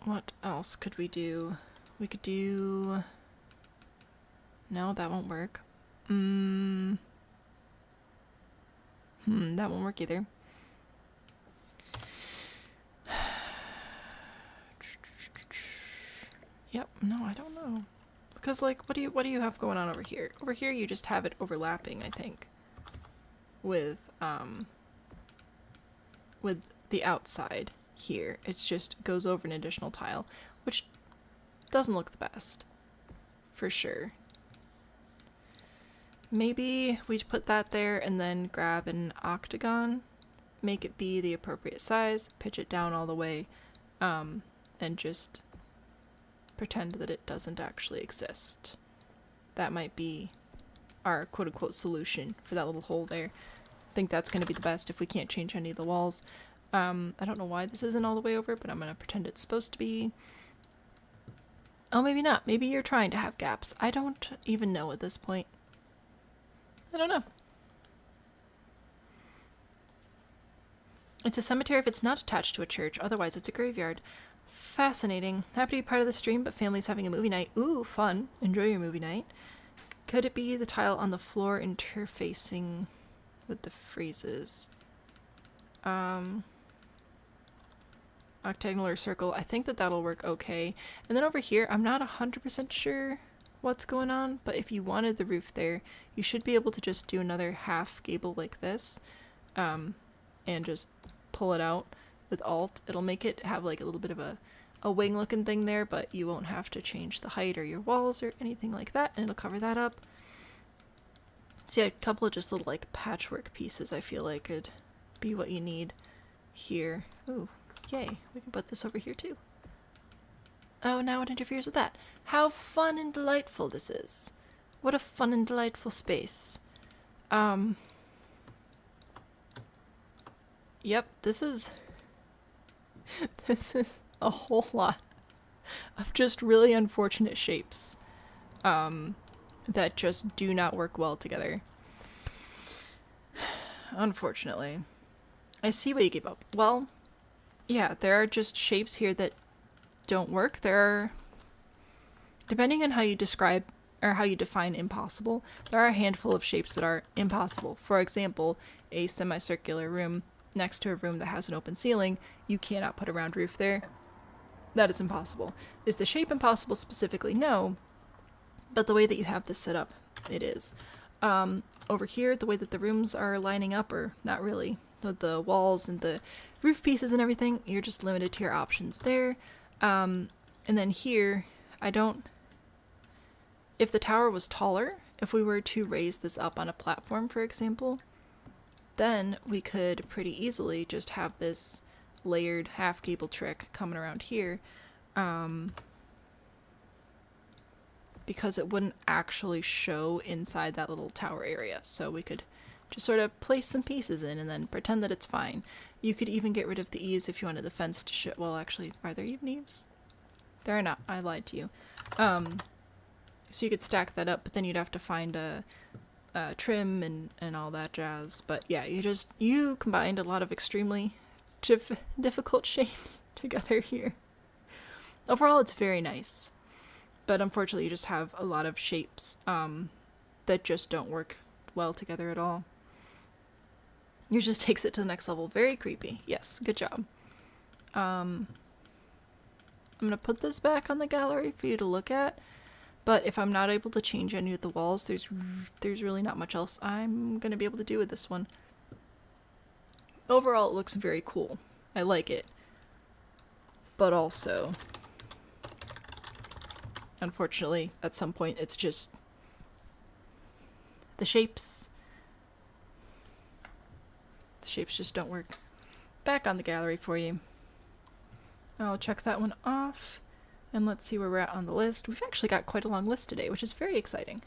What else could we do? We could do... No, that won't work. That won't work either. Yep, no, I don't know. Because, like, what do you have going on over here? Over here you just have it overlapping, I think. With the outside here. It just goes over an additional tile, which doesn't look the best. For sure. Maybe we put that there and then grab an octagon, make it be the appropriate size, pitch it down all the way, and just pretend that it doesn't actually exist. That might be our quote-unquote solution for that little hole there. I think that's going to be the best if we can't change any of the walls. I don't know why this isn't all the way over, but I'm going to pretend it's supposed to be. Oh, maybe not. Maybe you're trying to have gaps. I don't even know at this point. I don't know. It's a cemetery if it's not attached to a church. Otherwise, it's a graveyard. Fascinating. Happy to be part of the stream, but family's having a movie night. Ooh, fun. Enjoy your movie night. Could it be the tile on the floor interfacing with the freezes? Octagonal or circle. I think that'll work okay. And then over here, I'm not 100% sure what's going on, but if you wanted the roof there, you should be able to just do another half gable like this, and just pull it out with Alt. It'll make it have like a little bit of a wing looking thing there, but you won't have to change the height or your walls or anything like that, and it'll cover that up. So yeah, a couple of just little like patchwork pieces I feel like could be what you need here. Ooh, yay, we can put this over here too. Oh, now it interferes with that. How fun and delightful this is. What a fun and delightful space. Yep, this is a whole lot of just really unfortunate shapes that just do not work well together. Unfortunately. I see what you gave up. Well, yeah, there are just shapes here that don't work. There are, depending on how you describe or how you define impossible, there are a handful of shapes that are impossible. For example, a semicircular room next to a room that has an open ceiling, you cannot put a round roof there. That is impossible. Is the shape impossible specifically? No. But the way that you have this set up, it is. Over here, the way that the rooms are lining up, or not really. the walls and the roof pieces and everything, you're just limited to your options there. And then here, if the tower was taller, if we were to raise this up on a platform, for example, then we could pretty easily just have this layered half gable trick coming around here, because it wouldn't actually show inside that little tower area. So we could just sort of place some pieces in and then pretend that it's fine. You could even get rid of the eaves if you wanted the fence to show. Well, actually, are there even eaves? There are not. I lied to you. So you could stack that up, but then you'd have to find a trim and all that jazz. But yeah, you combined a lot of extremely difficult shapes together here. Overall, it's very nice. But unfortunately, you just have a lot of shapes that just don't work well together at all. Yours just takes it to the next level. Very creepy. Yes, good job. I'm going to put this back on the gallery for you to look at. But if I'm not able to change any of the walls, there's really not much else I'm going to be able to do with this one. Overall, it looks very cool. I like it. But also, unfortunately, at some point, it's just the shapes just don't work. Back on the gallery for you. I'll check that one off. And let's see where we're at on the list. We've actually got quite a long list today, which is very exciting.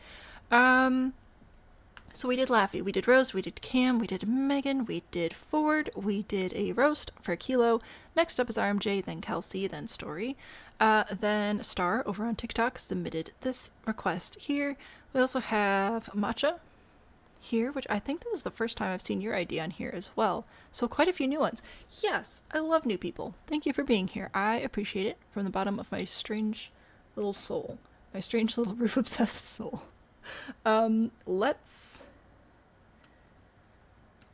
So we did Laffy, we did Rose, we did Cam, we did Megan, we did Ford, we did a roast for Kilo. Next up is RMJ, then Kelsey, then Story. Then Star over on TikTok submitted this request here. We also have Matcha here, which I think this is the first time I've seen your ID on here as well. So quite a few new ones. Yes, I love new people. Thank you for being here. I appreciate it from the bottom of my strange little soul. My strange little roof-obsessed soul.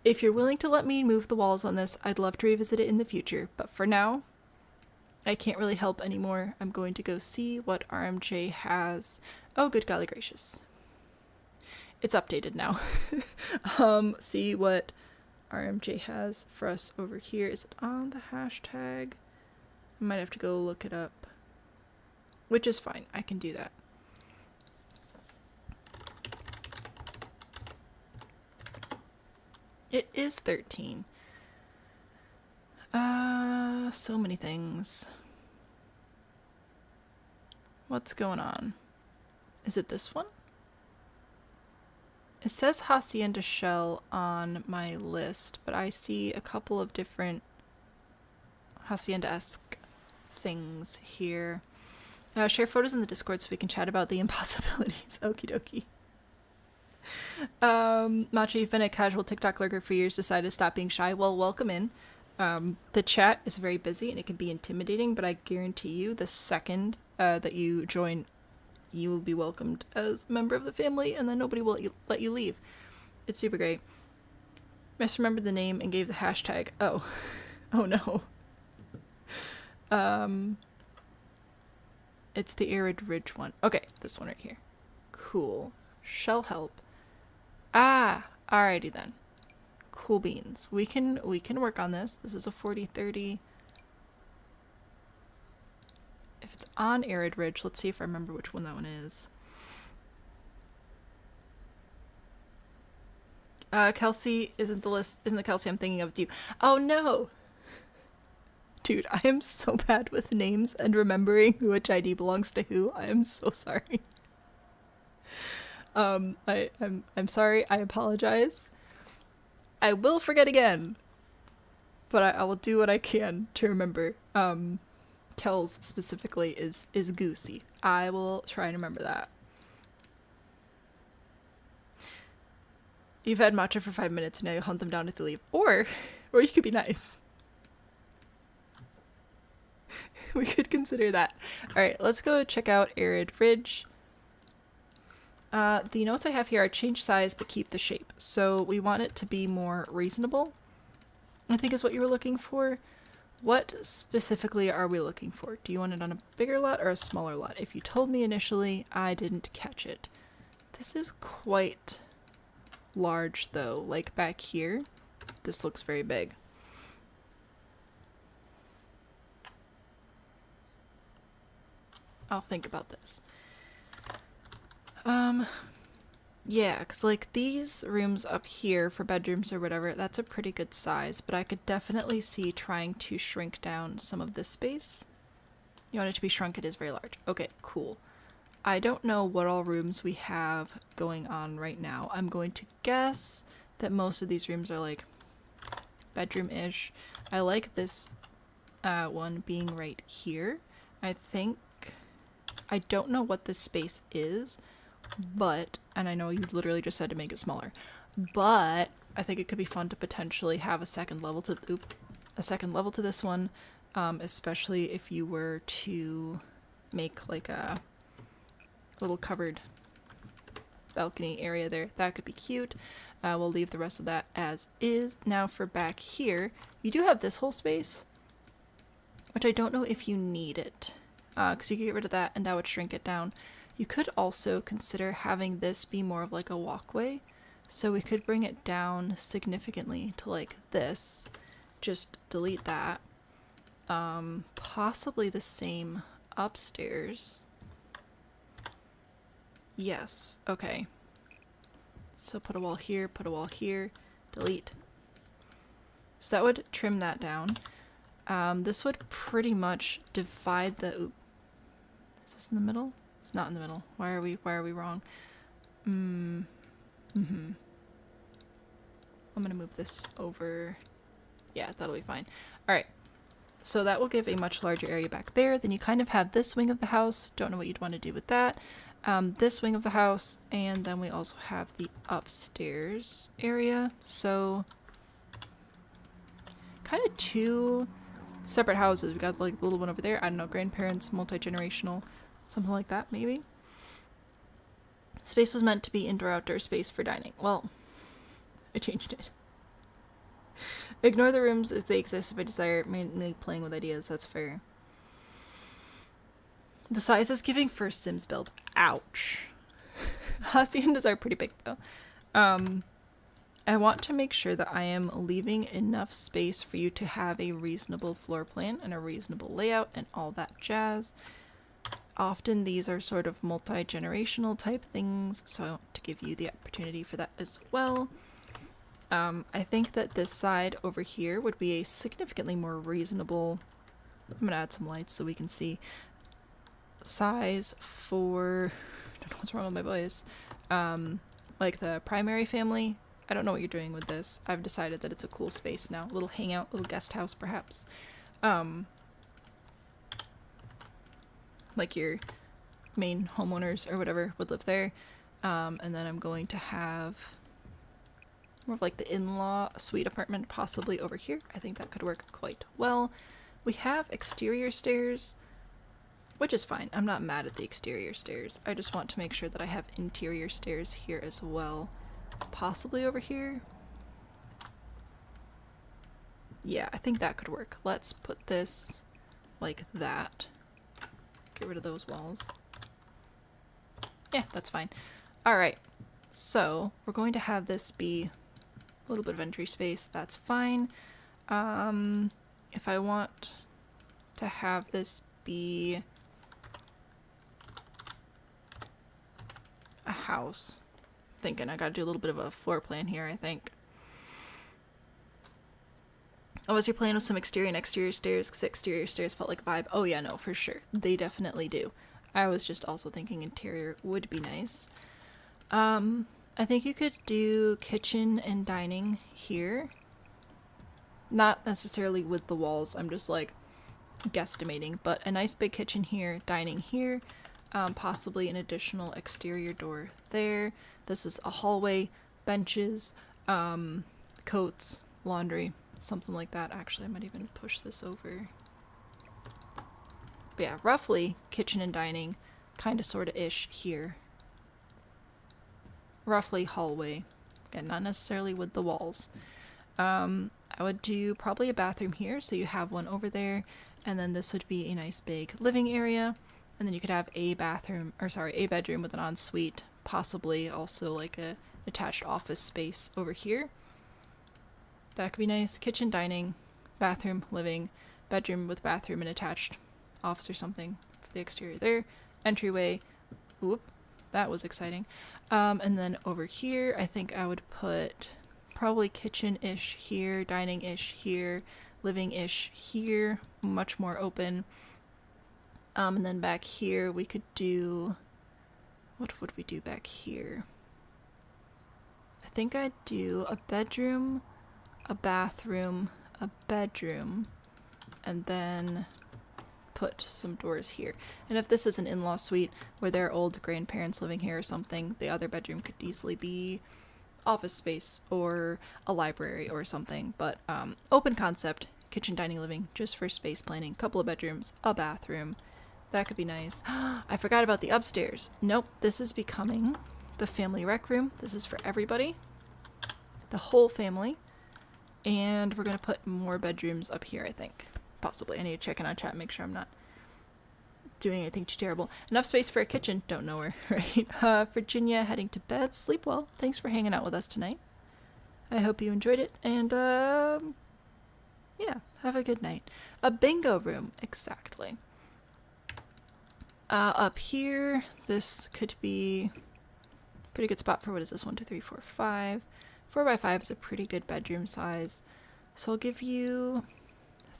If you're willing to let me move the walls on this, I'd love to revisit it in the future. But for now, I can't really help anymore. I'm going to go see what RMJ has. Oh, good golly gracious. It's updated now. See what RMJ has for us over here. Is it on the hashtag? I might have to go look it up. Which is fine. I can do that. It is 13. So many things. What's going on? Is it this one? It says Hacienda Shell on my list, but I see a couple of different Hacienda-esque things here. Share photos in the Discord so we can chat about the impossibilities. Okie dokie. Machi, you've been a casual TikTok lurker for years, decided to stop being shy. Well, welcome in. The chat is very busy and it can be intimidating, but I guarantee you the second that you join, you will be welcomed as a member of the family, and then nobody will let you leave. It's super great. Misremembered the name and gave the hashtag. Oh. Oh no. It's the Arid Ridge one. Okay, this one right here. Cool. Shell Help. Ah, alrighty then. Cool beans. We can work on this. This is a 40-30. If it's on Arid Ridge, let's see if I remember which one that one is. Kelsey isn't the Kelsey I'm thinking of. Oh no! Dude, I am so bad with names and remembering which ID belongs to who. I am so sorry. I'm sorry. I apologize. I will forget again, but I will do what I can to remember. Kels specifically is Goosey. I will try and remember that. You've had matcha for 5 minutes and now you hunt them down if they leave. Or you could be nice. We could consider that. Alright, let's go check out Arid Ridge. The notes I have here are change size but keep the shape. So we want it to be more reasonable, I think is what you were looking for. What specifically are we looking for? Do you want it on a bigger lot or a smaller lot? If you told me initially, I didn't catch it. This is quite large though, like back here. this looks very big. I'll think about this. Yeah, because like these rooms up here for bedrooms or whatever, that's a pretty good size, but I could definitely see trying to shrink down some of this space. You want it to be shrunk, it is very large. Okay, cool. I don't know what all rooms we have going on right now. I'm going to guess that most of these rooms are like bedroom-ish. I like this one being right here. I don't know what this space is, but, and I know you literally just said to make it smaller, but I think it could be fun to potentially have a second level to this one, especially if you were to make like a little covered balcony area there. That could be cute. We'll leave the rest of that as is. Now for back here, you do have this whole space, which I don't know if you need it, because you could get rid of that and that would shrink it down. You could also consider having this be more of like a walkway, so we could bring it down significantly to like this. Just delete that. Possibly the same upstairs. Yes, okay. So put a wall here, delete. So that would trim that down. This would pretty much divide the... Oop. Is this in the middle? It's not in the middle. Why are we wrong? I'm gonna move this over. Yeah, that'll be fine. Alright. So that will give a much larger area back there. Then you kind of have this wing of the house. Don't know what you'd want to do with that. This wing of the house, and then we also have the upstairs area. So kind of two separate houses. We've got like the little one over there. I don't know, grandparents, multi-generational, something like that maybe. Space was meant to be indoor-outdoor space for dining. Well, I changed it. Ignore the rooms as they exist if I desire, mainly playing with ideas. That's fair. The size is giving first Sims build. Ouch. Haciendas are pretty big though. I want to make sure that I am leaving enough space for you to have a reasonable floor plan and a reasonable layout and all that jazz. Often these are sort of multi-generational type things, so I want to give you the opportunity for that as well. I think that this side over here would be a significantly more reasonable... I'm going to add some lights so we can see. Size for... I don't know what's wrong with my voice. Like the primary family. I don't know what you're doing with this. I've decided that it's a cool space now. A little hangout, little guest house perhaps. Like your main homeowners or whatever would live there. And then I'm going to have more of like the in-law suite apartment possibly over here. I think that could work quite well. We have exterior stairs, which is fine. I'm not mad at the exterior stairs. I just want to make sure that I have interior stairs here as well. Possibly over here. Yeah, I think that could work. Let's put this like that. Get rid of those walls. Yeah, that's fine. Alright, so we're going to have this be a little bit of entry space. That's fine. If I want to have this be a house, thinking I gotta do a little bit of a floor plan here, I think. Oh, was your plan with some exterior and exterior stairs? Because exterior stairs felt like a vibe. Oh yeah, no, for sure. They definitely do. I was just also thinking interior would be nice. I think you could do kitchen and dining here. Not necessarily with the walls, I'm just like guesstimating, but a nice big kitchen here, dining here, possibly an additional exterior door there. This is a hallway, benches, coats, laundry, something like that. Actually, I might even push this over. But yeah, roughly kitchen and dining, kind of sort of ish here. Roughly hallway. Again, not necessarily with the walls. I would do probably a bathroom here, so you have one over there, and then this would be a nice big living area, and then you could have a bathroom, or sorry, a bedroom with an ensuite, possibly also like a attached office space over here. That could be nice. Kitchen, dining, bathroom, living, bedroom with bathroom and attached office or something for the exterior there. Entryway. Oop, that was exciting. And then over here, I think I would put probably kitchen-ish here, dining-ish here, living-ish here, much more open. And then back here we could do, what would we do back here? I think I'd do a bedroom, a bathroom, a bedroom, and then put some doors here. And if this is an in-law suite where there are old grandparents living here or something, the other bedroom could easily be office space or a library or something. But open concept, kitchen, dining, living, just for space planning, couple of bedrooms, a bathroom. That could be nice. I forgot about the upstairs. Nope, this is becoming the family rec room. This is for everybody, the whole family. And we're gonna put more bedrooms up here, I think. Possibly. I need to check in on chat and make sure I'm not doing anything too terrible. Enough space for a kitchen. Don't know where, right? Virginia heading to bed. Sleep well. Thanks for hanging out with us tonight. I hope you enjoyed it. And, yeah, have a good night. A bingo room. Exactly. Up here, this could be a pretty good spot for, what is this? 1, 2, 3, 4, 5. 4 by 5 is a pretty good bedroom size. So I'll give you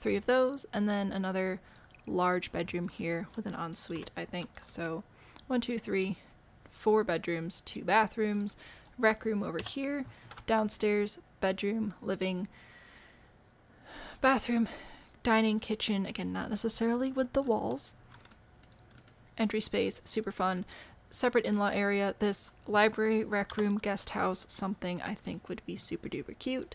3 of those, and then another large bedroom here with an ensuite, I think. So 1, 2, 3, 4 bedrooms, 2 bathrooms, rec room over here, downstairs, bedroom, living, bathroom, dining, kitchen, again, not necessarily with the walls. Entry space, super fun. Separate in-law area. This library, rec room, guest house, something I think would be super duper cute.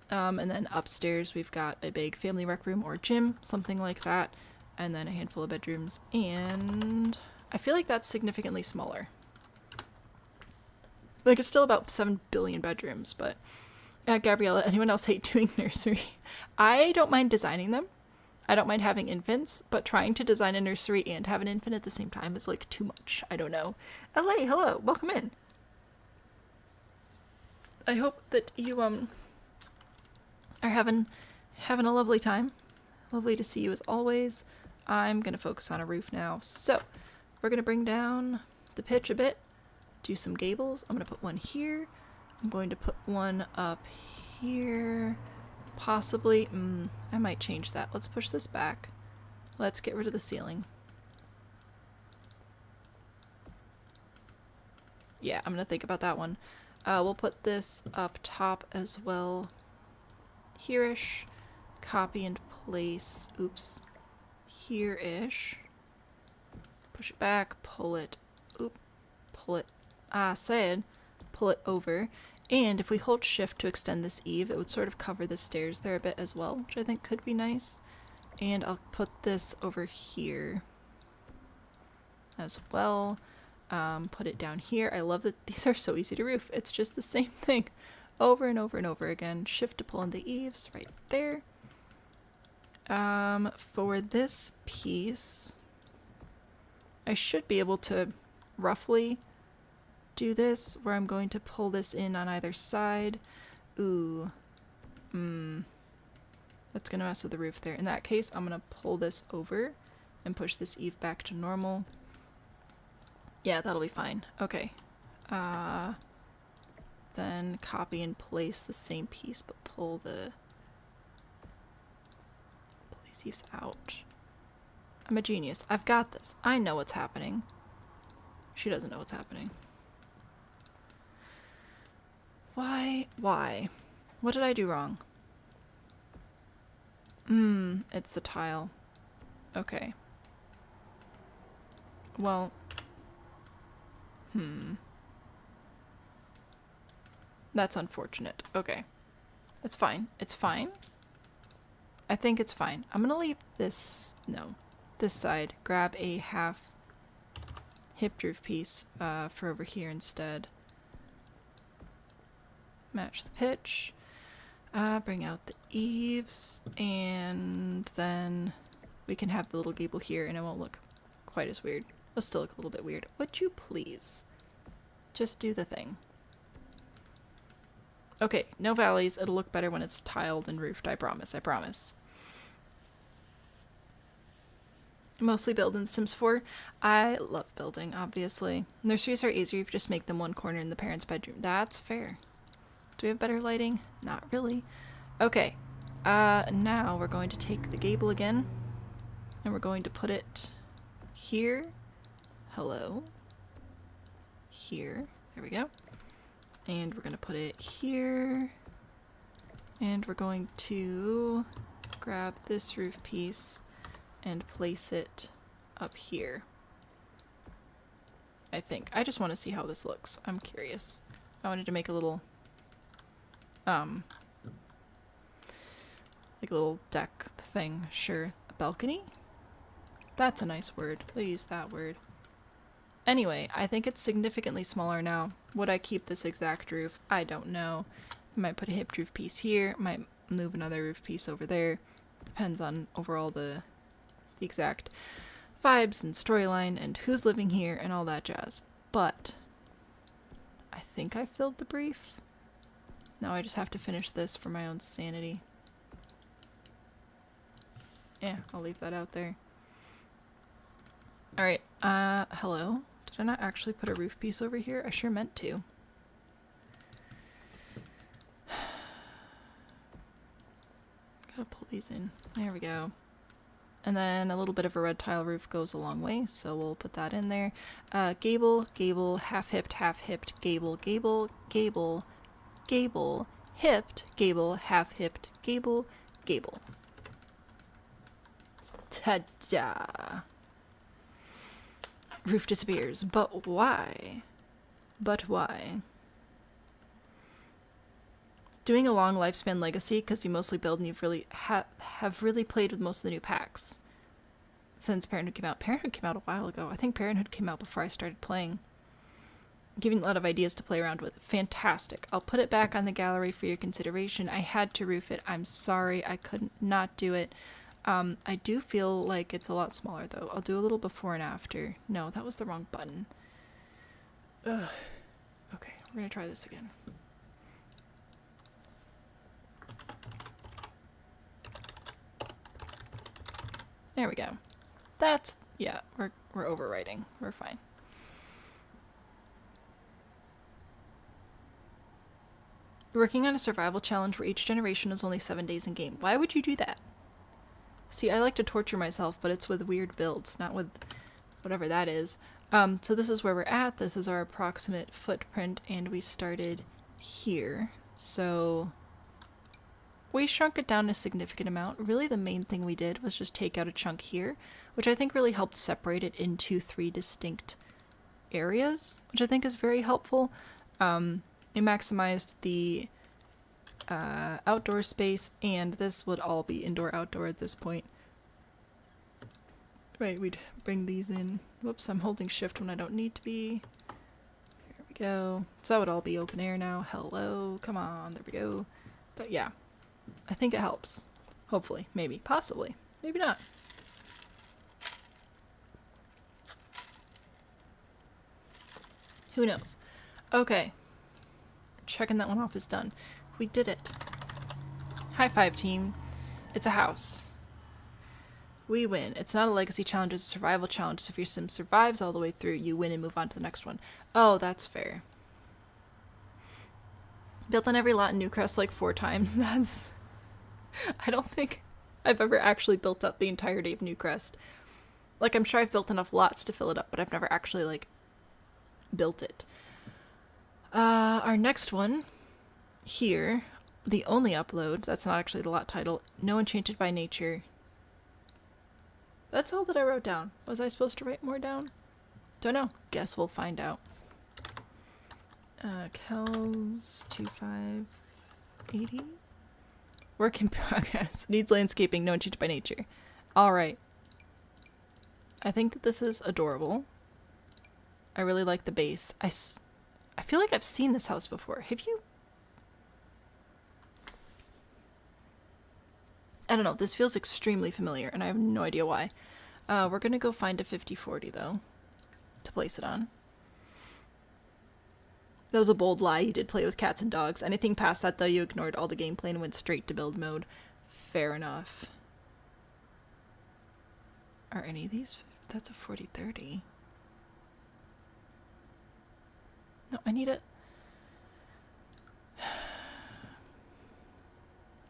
And then upstairs we've got a big family rec room or gym, something like that. And then a handful of bedrooms. And I feel like that's significantly smaller. Like, it's still about 7 billion bedrooms, but... Gabriella, anyone else hate doing nursery? I don't mind designing them. I don't mind having infants, but trying to design a nursery and have an infant at the same time is, like, too much. I don't know. LA, hello, welcome in. I hope that you, are having a lovely time. Lovely to see you as always. I'm gonna focus on a roof now. So, we're gonna bring down the pitch a bit, do some gables. I'm gonna put one here. I'm going to put one up here. Possibly, I might change that. Let's push this back. Let's get rid of the ceiling. Yeah, I'm gonna think about that one. We'll put this up top as well. Here-ish. Copy and place. Oops. Here-ish. Push it back. Pull it. Oop. Pull it. Pull it over. And if we hold shift to extend this eave, it would sort of cover the stairs there a bit as well, which I think could be nice. And I'll put this over here as well. Put it down here. I love that these are so easy to roof. It's just the same thing over and over and over again. Shift to pull in the eaves right there. For this piece, I should be able to roughly do this, where I'm going to pull this in on either side. Ooh. That's gonna mess with the roof there. In that case, I'm gonna pull this over and push this eave back to normal. Yeah, that'll be fine. Okay. Then copy and place the same piece, but pull these eaves out. I'm a genius. I've got this. I know what's happening. She doesn't know what's happening. Why? What did I do wrong? It's the tile. Okay. Well. That's unfortunate. Okay. It's fine. It's fine. I think it's fine. I'm gonna leave this, this side. Grab a half hip roof piece for over here instead. Match the pitch, bring out the eaves, and then we can have the little gable here and it won't look quite as weird. It'll still look a little bit weird. Would you please just do the thing? Okay, no valleys. It'll look better when it's tiled and roofed. I promise. I promise. Mostly build in Sims 4. I love building, obviously. Nurseries are easier if you just make them one corner in the parents' bedroom. That's fair. Do we have better lighting? Not really. Okay. Now we're going to take the gable again. And we're going to put it here. Hello. Here. There we go. And we're going to put it here. And we're going to grab this roof piece and place it up here. I think. I just want to see how this looks. I'm curious. I wanted to make a little, like a little deck thing. Sure. A balcony? That's a nice word. We'll use that word. Anyway, I think it's significantly smaller now. Would I keep this exact roof? I don't know. I might put a hipped roof piece here. Might move another roof piece over there. Depends on overall the exact vibes and storyline and who's living here and all that jazz. But I think I filled the brief. Now I just have to finish this for my own sanity. Yeah, I'll leave that out there. Alright, hello? Did I not actually put a roof piece over here? I sure meant to. Gotta pull these in. There we go. And then a little bit of a red tile roof goes a long way, so we'll put that in there. Gable, gable, half-hipped, gable, gable, gable, gable, hipped, gable, half-hipped, gable, gable. Ta-da! Roof disappears, but why? But why? Doing a long lifespan legacy because you mostly build and you've really have really played with most of the new packs since Parenthood came out. Parenthood came out a while ago. I think Parenthood came out before I started playing. Giving a lot of ideas to play around with. Fantastic. I'll put it back on the gallery for your consideration. I had to roof it. I'm sorry. I couldn't not do it. I do feel like it's a lot smaller though. I'll do a little before and after. No, that was the wrong button. Ugh. Okay, we're gonna try this again. There we go. That's, yeah, we're overwriting. We're fine. Working on a survival challenge where each generation is only 7 days in game. Why would you do that? See, I like to torture myself, but it's with weird builds, not with whatever that is. So this is where we're at. This is our approximate footprint, and we started here. So we shrunk it down a significant amount. Really, the main thing we did was just take out a chunk here, which I think really helped separate it into 3 distinct areas, which I think is very helpful. It maximized the outdoor space, and this would all be indoor-outdoor at this point. Right, we'd bring these in. Whoops, I'm holding shift when I don't need to be. There we go. So that would all be open air now. Hello, come on, there we go. But yeah, I think it helps. Hopefully, maybe, possibly, maybe not. Who knows? Okay. Checking that one off is done. We did it. High five, team. It's a house. We win. It's not a legacy challenge, it's a survival challenge. So if your sim survives all the way through, you win and move on to the next one. Oh, that's fair. Built on every lot in Newcrest like 4 times. That's... I don't think I've ever actually built up the entirety of Newcrest. Like, I'm sure I've built enough lots to fill it up, but I've never actually, like, built it. Our next one, here, the only upload, that's not actually the lot title, No Enchanted by Nature. That's all that I wrote down. Was I supposed to write more down? Don't know. Guess we'll find out. Kells 2580. Work in progress. Needs landscaping. No Enchanted by Nature. Alright. I think that this is adorable. I really like the base. I feel like I've seen this house before. Have you? I don't know. This feels extremely familiar, and I have no idea why. We're going to go find a 5040, though, to place it on. That was a bold lie. You did play with cats and dogs. Anything past that, though, you ignored all the gameplay and went straight to build mode. Fair enough. Are any of these... That's a 40-30. No, I need a...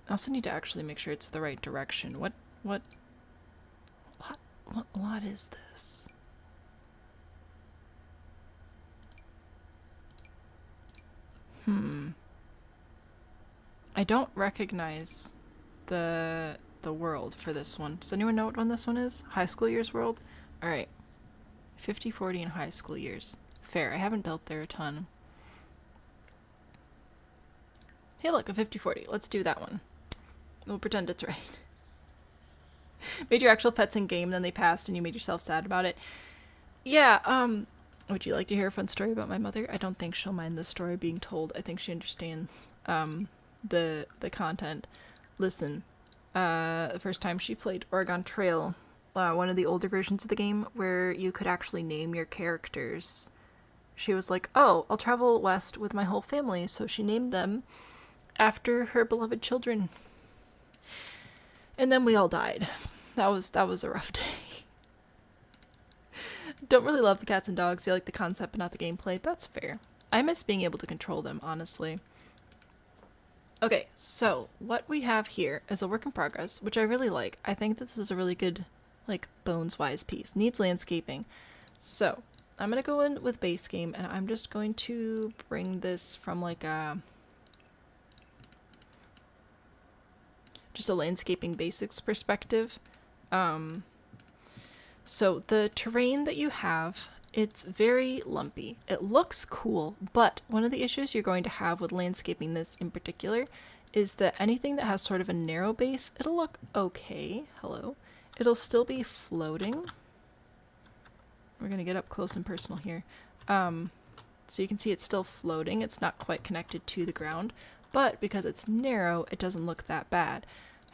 I also need to actually make sure it's the right direction. What lot is this? I don't recognize the world for this one. Does anyone know what one this one is? High school years world? Alright. 50, 40, and high school years. Fair. I haven't built there a ton. Hey look, a 50-40. Let's do that one. We'll pretend it's right. Made your actual pets in game, then they passed and you made yourself sad about it. Yeah, would you like to hear a fun story about my mother? I don't think she'll mind the story being told. I think she understands the content. Listen, the first time she played Oregon Trail, one of the older versions of the game where you could actually name your characters, she was like, oh, I'll travel west with my whole family, so she named them after her beloved children. And then we all died. That was a rough day. Don't really love the cats and dogs. You like the concept but not the gameplay. That's fair. I miss being able to control them, honestly. Okay, so what we have here is a work in progress, which I really like. I think that this is a really good, like, bones-wise piece. Needs landscaping. So, I'm gonna go in with base game, and I'm just going to bring this from, like, just a landscaping basics perspective. So the terrain that you have, it's very lumpy. It looks cool, but one of the issues you're going to have with landscaping this in particular is that anything that has sort of a narrow base, it'll look okay. Hello. It'll still be floating. We're gonna get up close and personal here. So you can see it's still floating. It's not quite connected to the ground, but because it's narrow, it doesn't look that bad.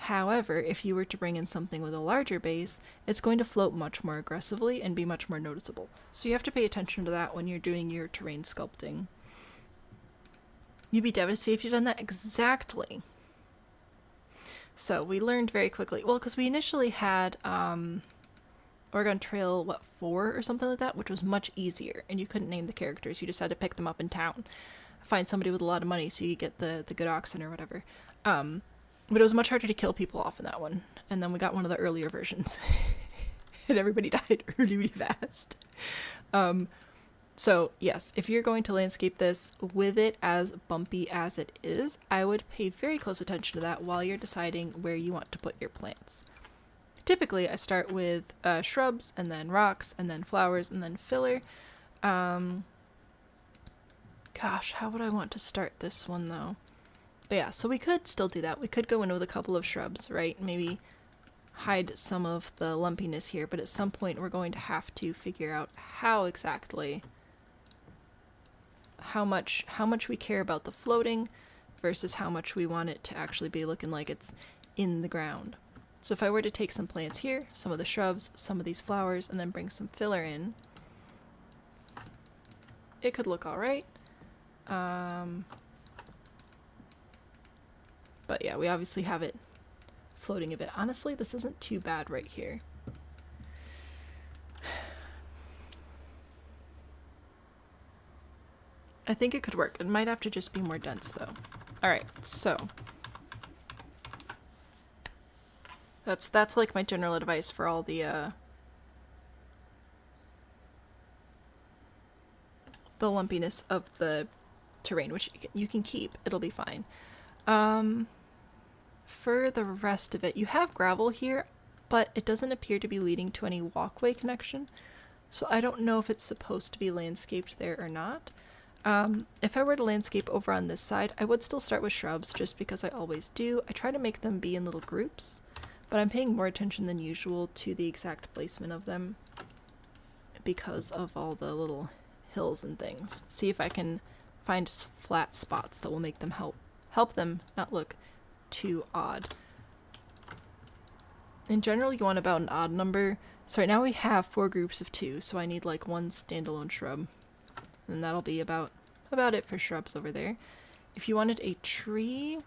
However, if you were to bring in something with a larger base, it's going to float much more aggressively and be much more noticeable. So you have to pay attention to that when you're doing your terrain sculpting. You'd be devastated if you'd done that exactly. So we learned very quickly, well, because we initially had Oregon Trail, 4 or something like that, which was much easier, and you couldn't name the characters, you just had to pick them up in town. Find somebody with a lot of money so you get the good oxen or whatever. But it was much harder to kill people off in that one. And then we got one of the earlier versions. And everybody died really fast. So yes, if you're going to landscape this with it as bumpy as it is, I would pay very close attention to that while you're deciding where you want to put your plants. Typically, I start with shrubs, and then rocks, and then flowers, and then filler. Gosh, how would I want to start this one, though? But yeah, so we could still do that. We could go in with a couple of shrubs, right? Maybe hide some of the lumpiness here, but at some point we're going to have to figure out how exactly, how much we care about the floating versus how much we want it to actually be looking like it's in the ground. So if I were to take some plants here, some of the shrubs, some of these flowers, and then bring some filler in, it could look alright. But yeah, we obviously have it floating a bit. Honestly, this isn't too bad right here. I think it could work. It might have to just be more dense though. Alright, so that's like my general advice for all the lumpiness of the terrain, which you can keep. It'll be fine. For the rest of it, you have gravel here, but it doesn't appear to be leading to any walkway connection, so I don't know if it's supposed to be landscaped there or not. If I were to landscape over on this side, I would still start with shrubs, just because I always do. I try to make them be in little groups, but I'm paying more attention than usual to the exact placement of them because of all the little hills and things. See if I can find flat spots that will make them help them not look too odd. In general, you want about an odd number. So right now we have 4 groups of 2, so I need like 1 standalone shrub. And that'll be about about it for shrubs over there. If you wanted a tree,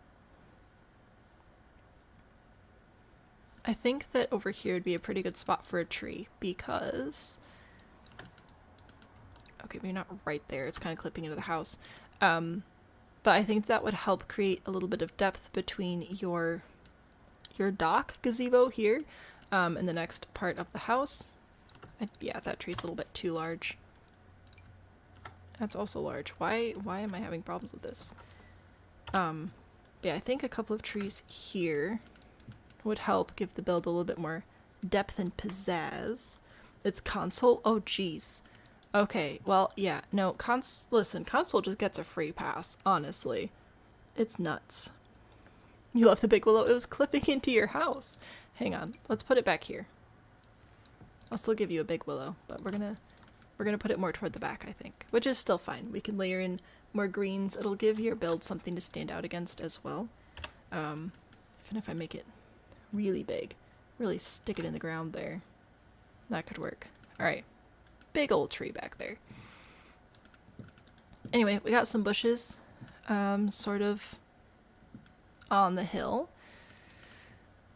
I think that over here would be a pretty good spot for a tree because, okay, maybe not right there. It's kind of clipping into the house. But I think that would help create a little bit of depth between your dock gazebo here and the next part of the house. Yeah, that tree's a little bit too large. That's also large. Why am I having problems with this? Yeah, I think a couple of trees here would help give the build a little bit more depth and pizzazz. It's console? Oh, jeez. Okay, well, yeah, no, listen, console just gets a free pass, honestly. It's nuts. You left the big willow? It was clipping into your house. Hang on, let's put it back here. I'll still give you a big willow, but we're gonna put it more toward the back, I think, which is still fine. We can layer in more greens. It'll give your build something to stand out against as well. Even if I make it really big, really stick it in the ground there, that could work. All right, big old tree back there. Anyway, we got some bushes, sort of on the hill.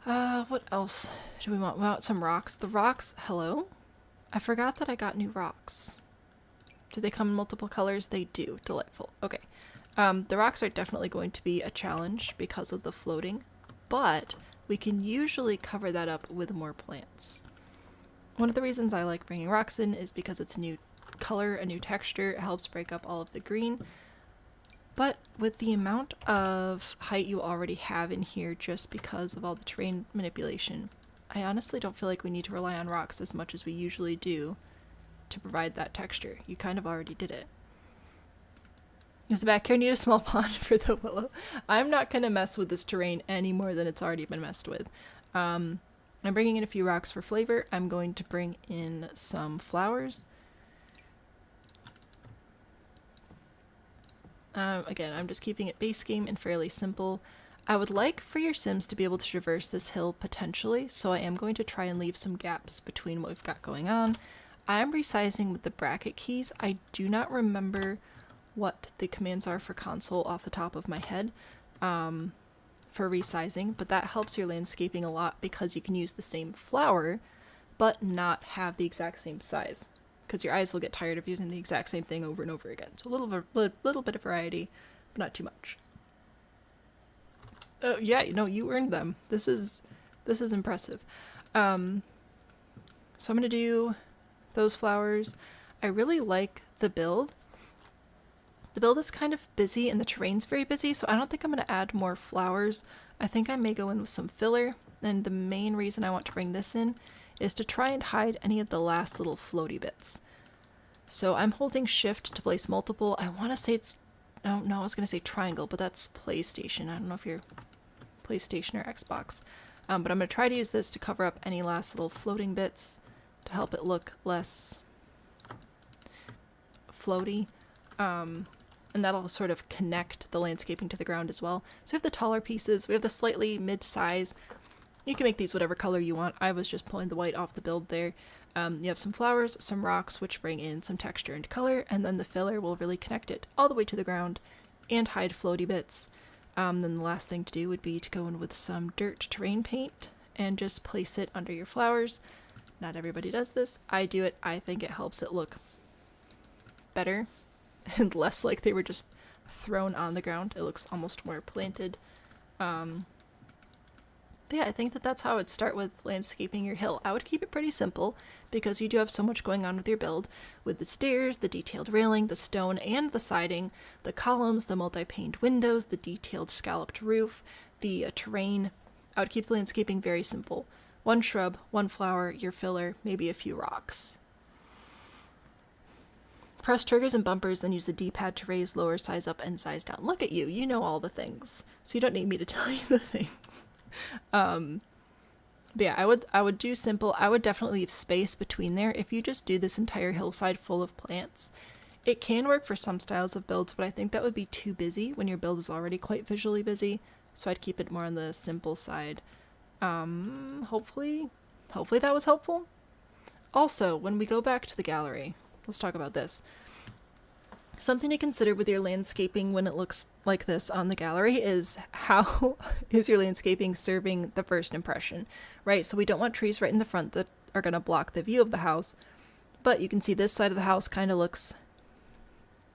What else do we want? We want some rocks. The rocks, hello? I forgot that I got new rocks. Do they come in multiple colors? They do. Delightful. Okay. The rocks are definitely going to be a challenge because of the floating, but we can usually cover that up with more plants. One of the reasons I like bringing rocks in is because it's a new color, a new texture. It helps break up all of the green. But with the amount of height you already have in here just because of all the terrain manipulation, I honestly don't feel like we need to rely on rocks as much as we usually do to provide that texture. You kind of already did it. Does the backyard need a small pond for the willow? I'm not going to mess with this terrain any more than it's already been messed with. I'm bringing in a few rocks for flavor. I'm going to bring in some flowers. Again, I'm just keeping it base game and fairly simple. I would like for your Sims to be able to traverse this hill potentially, so I am going to try and leave some gaps between what we've got going on. I'm resizing with the bracket keys. I do not remember what the commands are for console off the top of my head for resizing, but that helps your landscaping a lot because you can use the same flower but not have the exact same size, because your eyes will get tired of using the exact same thing over and over again. So a little bit of variety, but not too much. Oh yeah, you earned them. This is impressive. So I'm gonna do those flowers. I really like the build. The build is kind of busy and the terrain's very busy, so I don't think I'm gonna add more flowers. I think I may go in with some filler, and the main reason I want to bring this in is to try and hide any of the last little floaty bits. So I'm holding shift to place multiple. I want to say it's, no, I was going to say triangle, but that's PlayStation. I don't know if you're PlayStation or Xbox. But I'm going to try to use this to cover up any last little floating bits to help it look less floaty. And that'll sort of connect the landscaping to the ground as well. So we have the taller pieces, we have the slightly mid-size. You can make these whatever color you want. I was just pulling the white off the build there. You have some flowers, some rocks, which bring in some texture and color, and then the filler will really connect it all the way to the ground and hide floaty bits. Then the last thing to do would be to go in with some dirt terrain paint and just place it under your flowers. Not everybody does this. I do it. I think it helps it look better and less like they were just thrown on the ground. It looks almost more planted. But yeah, I think that's how I would start with landscaping your hill. I would keep it pretty simple because you do have so much going on with your build, with the stairs, the detailed railing, the stone and the siding, the columns, the multi-paned windows, the detailed scalloped roof, the terrain. I would keep the landscaping very simple. One shrub, one flower, your filler, maybe a few rocks. Press triggers and bumpers, then use the D-pad to raise, lower, size up, and size down. Look at you, you know all the things. So you don't need me to tell you the things. But yeah, I would do simple. I would definitely leave space between there. If you just do this entire hillside full of plants, it can work for some styles of builds, but I think that would be too busy when your build is already quite visually busy. So I'd keep it more on the simple side. Hopefully that was helpful. Also, when we go back to the gallery, let's talk about this. Something to consider with your landscaping when it looks like this on the gallery is how is your landscaping serving the first impression, right? So we don't want trees right in the front that are going to block the view of the house, but you can see this side of the house kind of looks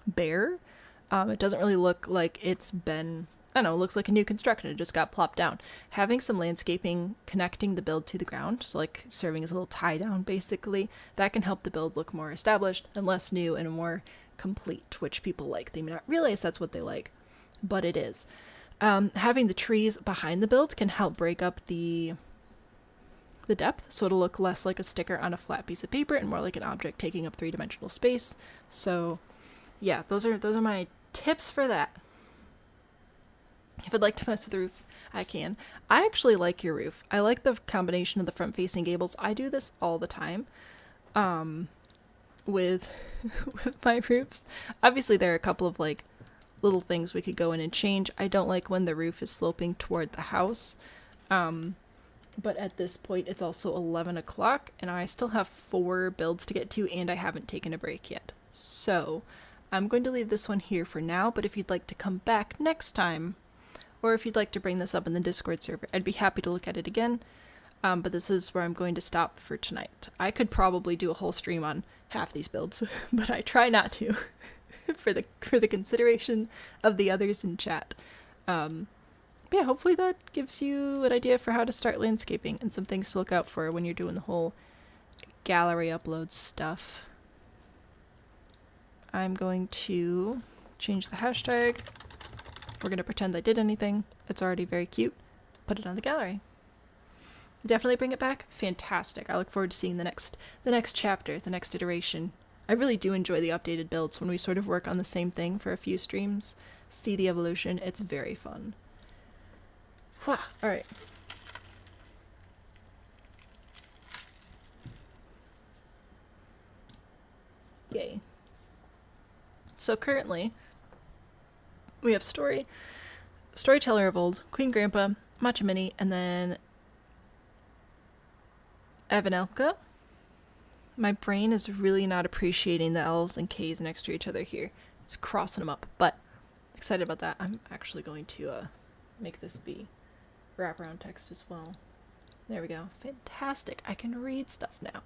bare. It doesn't really look like it's been, I don't know, it looks like a new construction. It just got plopped down. Having some landscaping connecting the build to the ground, so like serving as a little tie down basically, that can help the build look more established and less new and more complete, which people like. They may not realize that's what they like, but it is. Having the trees behind the build can help break up the depth, so it'll look less like a sticker on a flat piece of paper and more like an object taking up three-dimensional space. So yeah, those are my tips for that. If I'd like to mess with the roof, I can. I actually like your roof. I like the combination of the front-facing gables. I do this all the time with my roofs. Obviously, there are a couple of like little things we could go in and change. I don't like when the roof is sloping toward the house. But at this point, it's also 11 o'clock, and I still have 4 builds to get to, and I haven't taken a break yet. So I'm going to leave this one here for now, but if you'd like to come back next time, or if you'd like to bring this up in the Discord server, I'd be happy to look at it again. But this is where I'm going to stop for tonight. I could probably do a whole stream on half these builds, but I try not to for the consideration of the others in chat. Yeah, hopefully that gives you an idea for how to start landscaping and some things to look out for when you're doing the whole gallery upload stuff. I'm going to change the hashtag. We're going to pretend I did anything. It's already very cute. Put it on the gallery. Definitely bring it back. Fantastic. I look forward to seeing the next chapter, the next iteration. I really do enjoy the updated builds when we sort of work on the same thing for a few streams. See the evolution. It's very fun. Wow. All right. Yay. So currently, we have Storytellerofold, Queen Grandpa, Matchamini, and then avanellka. My brain is really not appreciating the L's and K's next to each other here. It's crossing them up, but excited about that. I'm actually going to make this be wraparound text as well. There we go. Fantastic. I can read stuff now.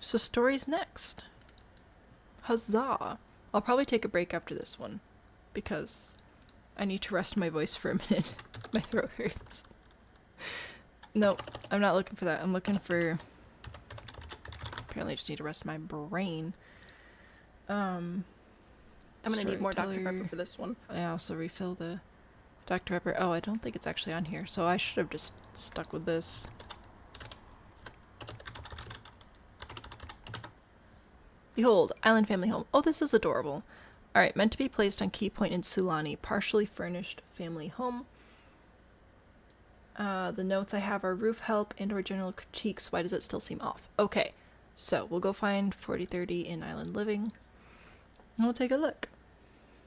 So stories next. Huzzah. I'll probably take a break after this one because I need to rest my voice for a minute. My throat hurts. Nope, I'm not looking for that. I'm looking for... Apparently I just need to rest my brain. I'm gonna need more Dr. Pepper for this one. I also refill the Dr. Pepper. Oh, I don't think it's actually on here, so I should have just stuck with this. Behold, Island Family Home. Oh, this is adorable. Alright, meant to be placed on Key Point in Sulani. Partially furnished family home. The notes I have are roof help and or general critiques. Why does it still seem off? Okay, so we'll go find 4030 in Island Living. And we'll take a look.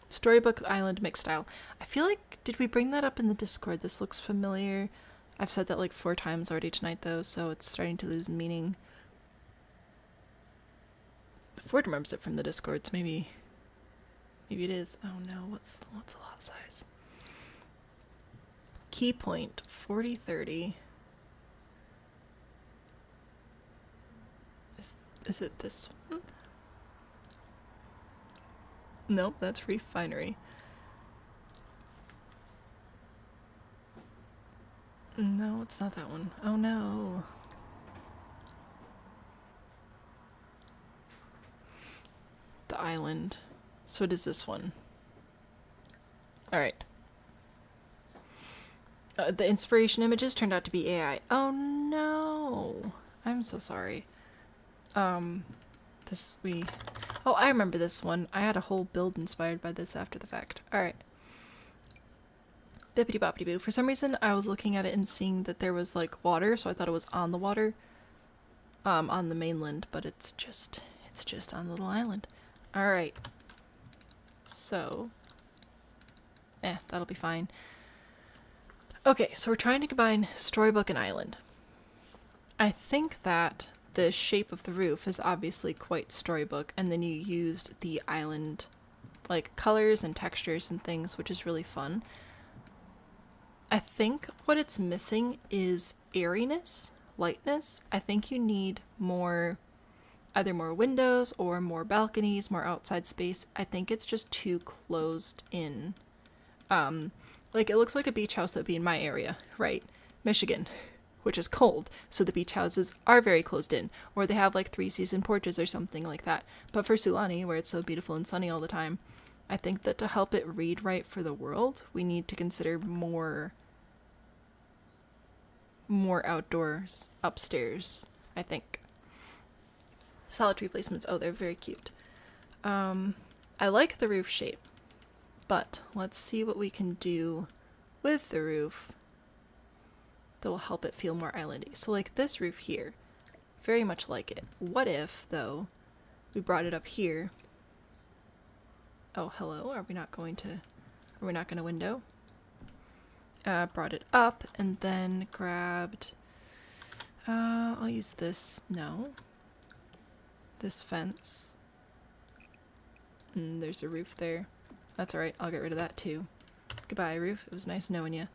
Storybook Island mixed style. I feel like, did we bring that up in the Discord? This looks familiar. I've said that like 4 times already tonight though, so it's starting to lose meaning. Ford remembers it from the Discord, so maybe it is. Oh no, what's the lot size? Key point 4030. Is it this one? Nope, that's refinery. No, it's not that one. Oh no. The island. So it is this one. Alright. The inspiration images turned out to be AI. Oh no! I'm so sorry. Oh, I remember this one. I had a whole build inspired by this after the fact. Alright. Bippity boppity boo. For some reason, I was looking at it and seeing that there was like water, so I thought it was on the water. On the mainland, but it's just on the little island. Alright. So. That'll be fine. Okay, so we're trying to combine Storybook and Island. I think that the shape of the roof is obviously quite storybook, and then you used the island like colors and textures and things, which is really fun. I think what it's missing is airiness, lightness. I think you need more, either more windows or more balconies, more outside space. I think it's just too closed in. Like it looks like a beach house that would be in my area, right? Michigan, which is cold, so the beach houses are very closed in, or they have like 3-season porches or something like that. But for Sulani, where it's so beautiful and sunny all the time, I think that to help it read right for the world, we need to consider more outdoors upstairs, I think. Solid tree placements, oh, they're very cute. I like the roof shape, but let's see what we can do with the roof that will help it feel more islandy. So like this roof here, very much like it. What if, though, we brought it up here? Oh, hello, are we not going to window? Brought it up and then grabbed, I'll use this, no. This fence. There's a roof there. That's alright, I'll get rid of that too. Goodbye, roof. It was nice knowing you.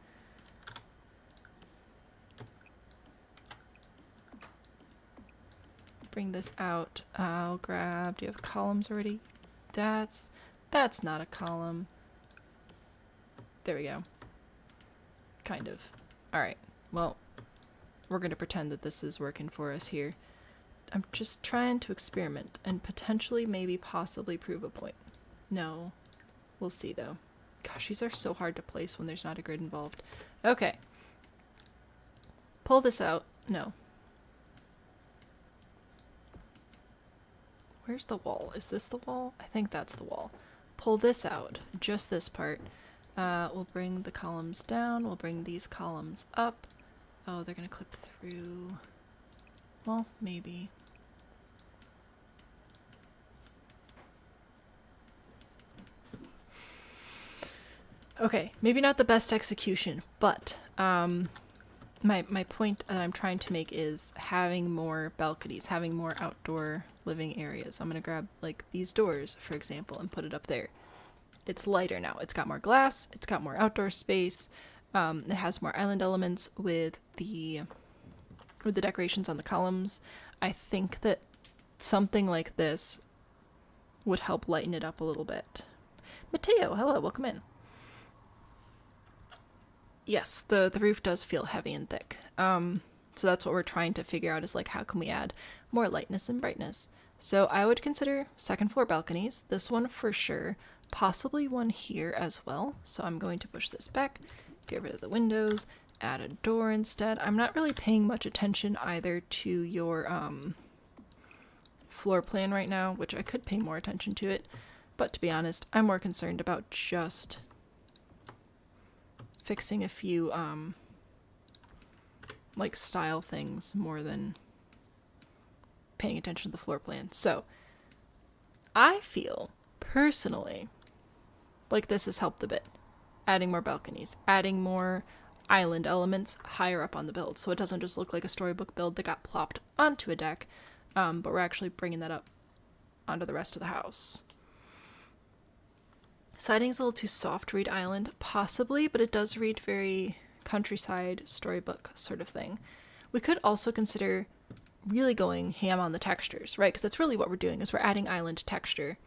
Bring this out. I'll grab, do you have columns already? That's not a column. There we go. Kind of. Alright, well, we're going to pretend that this is working for us here. I'm just trying to experiment and potentially maybe possibly prove a point. No. We'll see though. Gosh, these are so hard to place when there's not a grid involved. Okay. Pull this out. No. Where's the wall? Is this the wall? I think that's the wall. Pull this out. Just this part. We'll bring the columns down. We'll bring these columns up. Oh, they're gonna clip through. Well, maybe. Okay, maybe not the best execution, but my point that I'm trying to make is having more balconies, having more outdoor living areas. I'm gonna grab like these doors, for example, and put it up there. It's lighter now. It's got more glass. It's got more outdoor space. It has more island elements with the decorations on the columns. I think that something like this would help lighten it up a little bit. Mateo, hello, welcome in. Yes, the roof does feel heavy and thick. So that's what we're trying to figure out, is like how can we add more lightness and brightness. So I would consider second floor balconies. This one for sure. Possibly one here as well. So I'm going to push this back, get rid of the windows, add a door instead. I'm not really paying much attention either to your floor plan right now, which I could pay more attention to it. But to be honest, I'm more concerned about just fixing a few like style things more than paying attention to the floor plan. So I feel personally like this has helped a bit. Adding more balconies, adding more island elements higher up on the build, so it doesn't just look like a storybook build that got plopped onto a deck, but we're actually bringing that up onto the rest of the house. Siding's a little too soft to read island, possibly, but it does read very countryside storybook sort of thing. We could also consider really going ham on the textures, right? Because that's really what we're doing, is we're adding island texture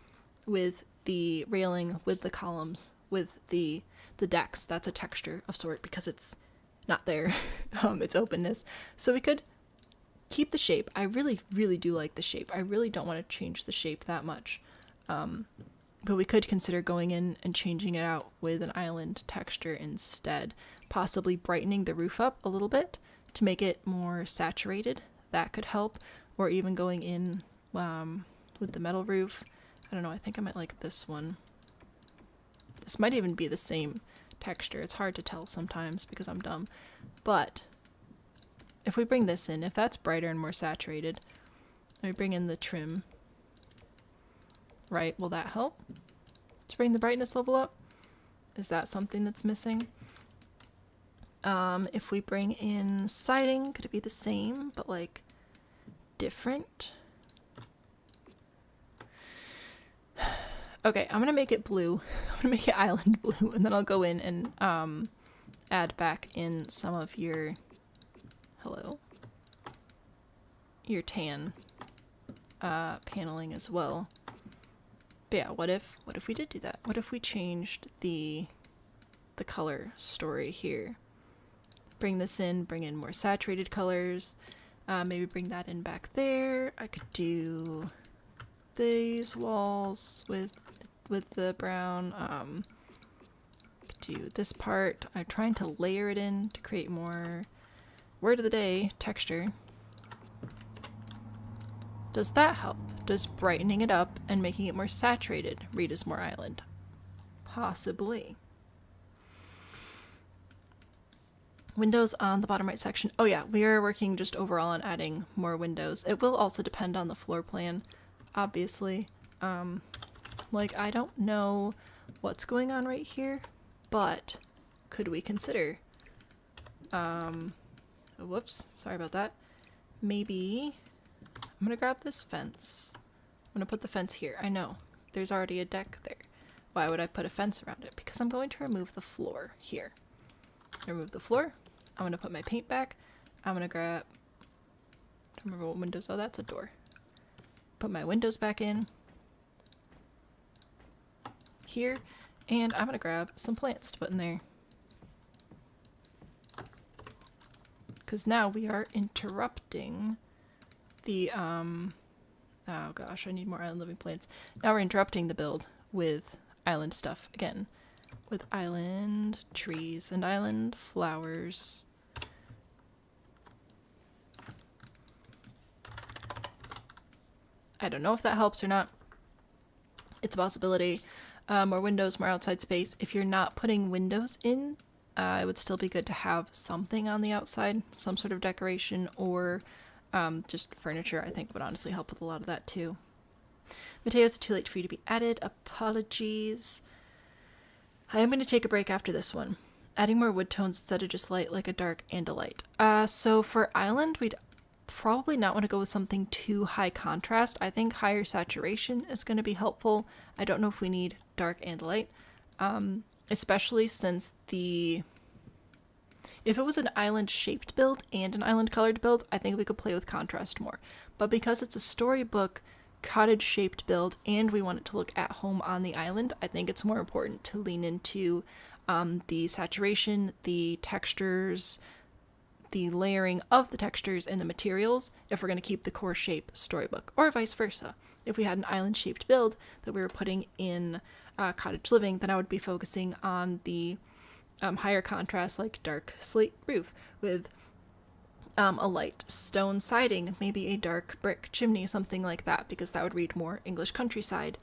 with the railing, with the columns, with the decks. That's a texture of sort because it's not there. It's openness. So we could keep the shape. I really, really do like the shape. I really don't want to change the shape that much. But we could consider going in and changing it out with an island texture instead. Possibly brightening the roof up a little bit to make it more saturated. That could help. Or even going in with the metal roof. I don't know, I think I might like this one. This might even be the same texture. It's hard to tell sometimes because I'm dumb. But if we bring this in, if that's brighter and more saturated, we bring in the trim. Right, will that help to bring the brightness level up? Is that something that's missing? If we bring in siding, could it be the same, but like different. Okay, I'm gonna make it blue. I'm gonna make it island blue, and then I'll go in and add back in some of your your tan paneling as well. But yeah, what if we did do that? What if we changed the color story here? Bring this in, bring in more saturated colors. Maybe bring that in back there. I could do these walls with the brown. Could do this part. I'm trying to layer it in to create more word of the day texture. Does that help? Does brightening it up and making it more saturated read as more island? Possibly. Windows on the bottom right section. Oh yeah, we are working just overall on adding more windows. It will also depend on the floor plan, obviously. Like, I don't know what's going on right here, but could we consider, whoops, sorry about that. Maybe, I'm gonna grab this fence. I'm gonna put the fence here. I know, there's already a deck there. Why would I put a fence around it? Because I'm going to remove the floor here. Remove the floor. I'm gonna put my paint back. I'm gonna grab, I don't remember what windows, oh that's a door. Put my windows back in here, and I'm gonna grab some plants to put in there. Because now we are interrupting the, oh gosh, I need more island living plants. Now we're interrupting the build with island stuff again. With island trees and island flowers. I don't know if that helps or not. It's a possibility. More windows, more outside space. If you're not putting windows in, it would still be good to have something on the outside, some sort of decoration, or just furniture, I think would honestly help with a lot of that too. Mateo's too late for you to be added. Apologies. I am going to take a break after this one. Adding more wood tones instead of just light, like a dark and a light. So for island, we'd probably not want to go with something too high contrast. I think higher saturation is going to be helpful. I don't know if we need dark and light. Especially since if it was an island shaped build and an island colored build, I think we could play with contrast more. But because it's a storybook cottage shaped build and we want it to look at home on the island, I think it's more important to lean into the saturation, the textures, the layering of the textures and the materials if we're going to keep the core shape storybook, or vice versa. If we had an island shaped build that we were putting in cottage living, then I would be focusing on the higher contrast, like dark slate roof with a light stone siding, maybe a dark brick chimney, something like that, because that would read more English countryside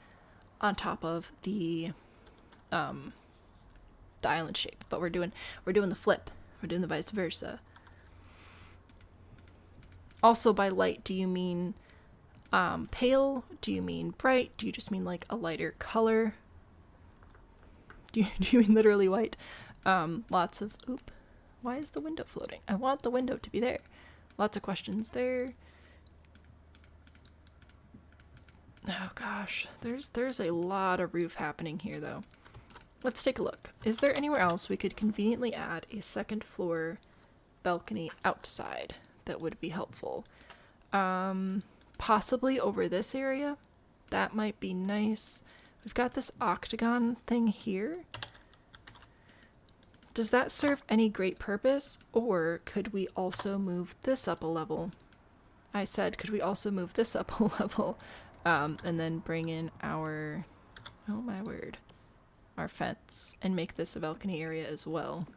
on top of the island shape. But we're doing the flip. We're doing the vice versa. Also, by light, do you mean pale? Do you mean bright? Do you just mean like a lighter color? Do you mean literally white? Lots of, why is the window floating? I want the window to be there. Lots of questions there. Oh gosh, there's a lot of roof happening here though. Let's take a look. Is there anywhere else we could conveniently add a second floor balcony outside that would be helpful? Possibly over this area. That might be nice. We've got this octagon thing here. Does that serve any great purpose, or could we also move this up a level? I said, could we also move this up a level, and then bring in our, oh my word, our fence, and make this a balcony area as well.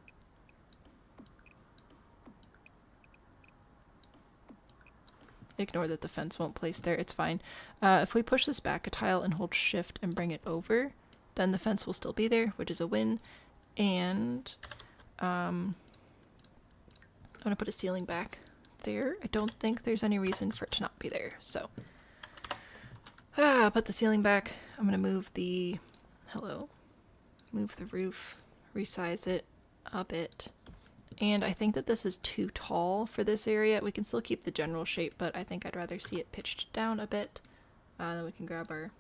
Ignore that the fence won't place there, it's fine. If we push this back a tile and hold shift and bring it over, then the fence will still be there, which is a win. And I'm gonna put a ceiling back there. I don't think there's any reason for it to not be there, so put the ceiling back. I'm gonna move the move the roof, resize it a bit, And I think that this is too tall for this area. We can still keep the general shape, but I think I'd rather see it pitched down a bit. Then we can grab our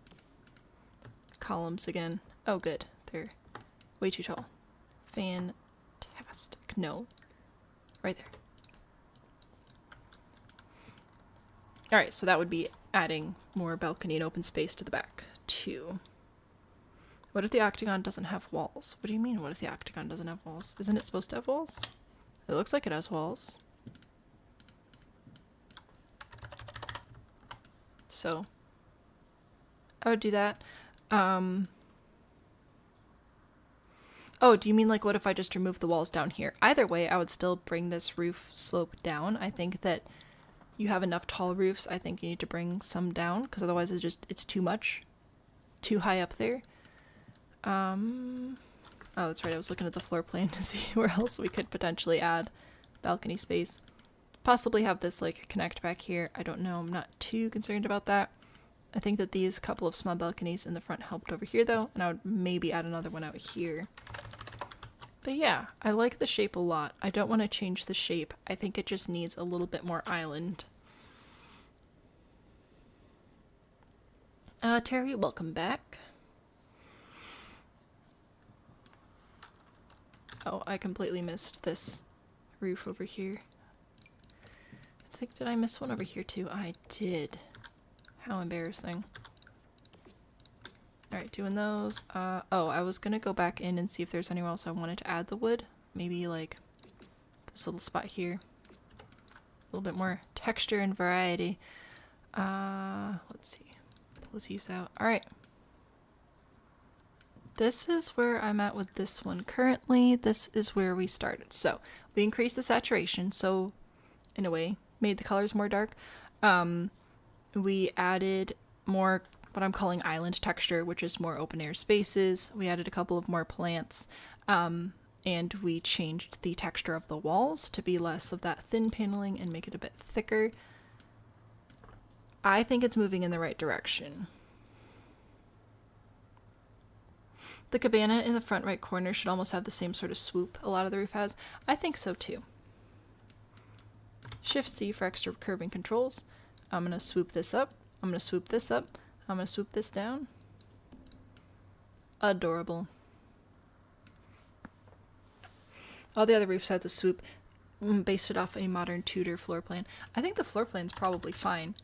columns again. Oh, good. They're way too tall. Fantastic. No. Right there. Alright, so that would be adding more balcony and open space to the back, too. What if the octagon doesn't have walls? What do you mean, what if the octagon doesn't have walls? Isn't it supposed to have walls? It looks like it has walls. So, I would do that. Oh, do you mean like what if I just remove the walls down here? Either way, I would still bring this roof slope down. I think that you have enough tall roofs. I think you need to bring some down because otherwise it's too much. Too high up there. Oh, that's right. I was looking at the floor plan to see where else we could potentially add balcony space. Possibly have this like connect back here. I don't know. I'm not too concerned about that. I think that these couple of small balconies in the front helped over here though, and I would maybe add another one out here. But yeah, I like the shape a lot. I don't want to change the shape. I think it just needs a little bit more island. Terry, welcome back. Oh, I completely missed this roof over here. I think, did I miss one over here too? I did. How embarrassing. Alright, doing those. Oh, I was gonna go back in and see if there's anywhere else I wanted to add the wood. Maybe like this little spot here. A little bit more texture and variety. Let's see. Pull these leaves out. Alright. This is where I'm at with this one currently. This is where we started. So, we increased the saturation, so in a way, made the colors more dark. We added more what I'm calling island texture, which is more open air spaces. We added a couple of more plants, and we changed the texture of the walls to be less of that thin paneling and make it a bit thicker. I think it's moving in the right direction. The cabana in the front right corner should almost have the same sort of swoop a lot of the roof has. I think so too. Shift C for extra curving controls. I'm going to swoop this up. I'm going to swoop this up. I'm going to swoop this down. Adorable. All the other roofs had the swoop. Based it off a modern Tudor floor plan. I think the floor plan's probably fine.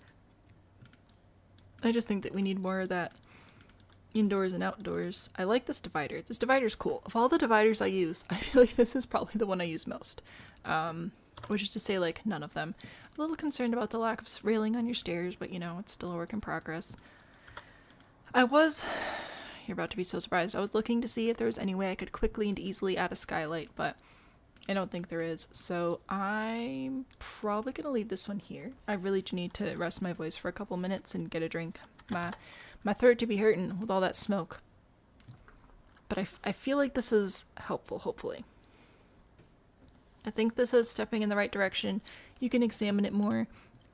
I just think that we need more of that indoors and outdoors. I like this divider. This divider's cool. Of all the dividers I use, I feel like this is probably the one I use most. Which is to say, like, none of them. A little concerned about the lack of railing on your stairs, but you know, it's still a work in progress. You're about to be so surprised. I was looking to see if there was any way I could quickly and easily add a skylight, but I don't think there is. So I'm probably going to leave this one here. I really do need to rest my voice for a couple minutes and get a drink. My throat to be hurting with all that smoke. But I feel like this is helpful, hopefully. I think this is stepping in the right direction. You can examine it more,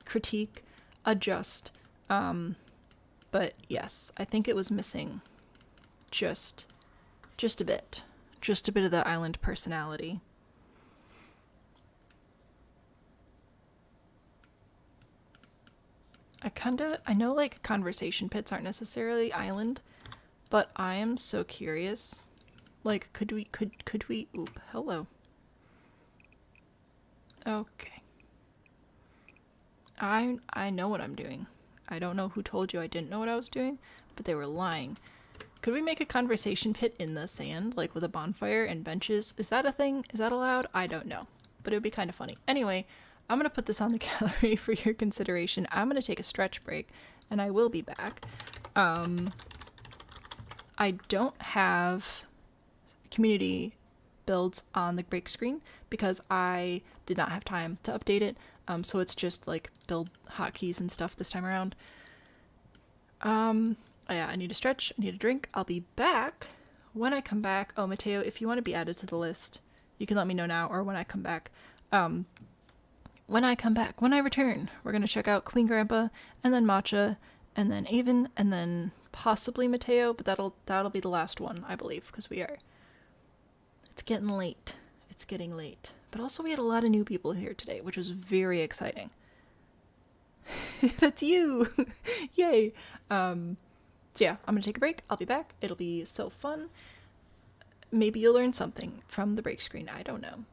critique, adjust. But yes, I think it was missing just a bit. Just a bit of the island personality. I know like conversation pits aren't necessarily island, but I am so curious. Like, could we, oop, hello. Okay. I know what I'm doing. I don't know who told you I didn't know what I was doing, but they were lying. Could we make a conversation pit in the sand, like with a bonfire and benches? Is that a thing? Is that allowed? I don't know, but it would be kind of funny. Anyway, I'm going to put this on the gallery for your consideration. I'm going to take a stretch break, and I will be back. I don't have community builds on the break screen because I did not have time to update it. So it's just like build hotkeys and stuff this time around. Yeah, I need a stretch. I need a drink. I'll be back. When I come back, oh, Mateo, if you want to be added to the list, you can let me know now or when I come back. When I return, we're going to check out Queen Grandpa and then Matcha and then Avon and then possibly Mateo, but that'll be the last one, I believe, because it's getting late. It's getting late. But also we had a lot of new people here today, which was very exciting. That's you! Yay! So yeah, I'm gonna take a break. I'll be back. It'll be so fun. Maybe you'll learn something from the break screen. I don't know.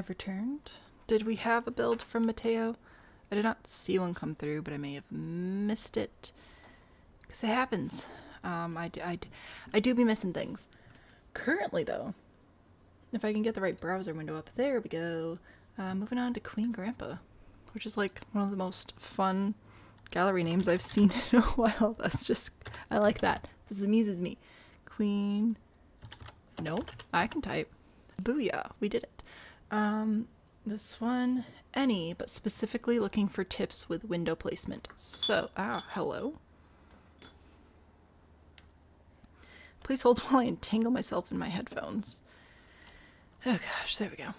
have returned. Did we have a build from Mateo? I did not see one come through, but I may have missed it. Because it happens. I do be missing things. Currently, though, if I can get the right browser window up, there we go. Moving on to Queen Grandpa, which is like one of the most fun gallery names I've seen in a while. That's just, I like that. This amuses me. Queen. Nope, I can type. Booyah, we did it. This one, any, but specifically looking for tips with window placement. So, hello. Please hold while I entangle myself in my headphones. Oh gosh, there we go.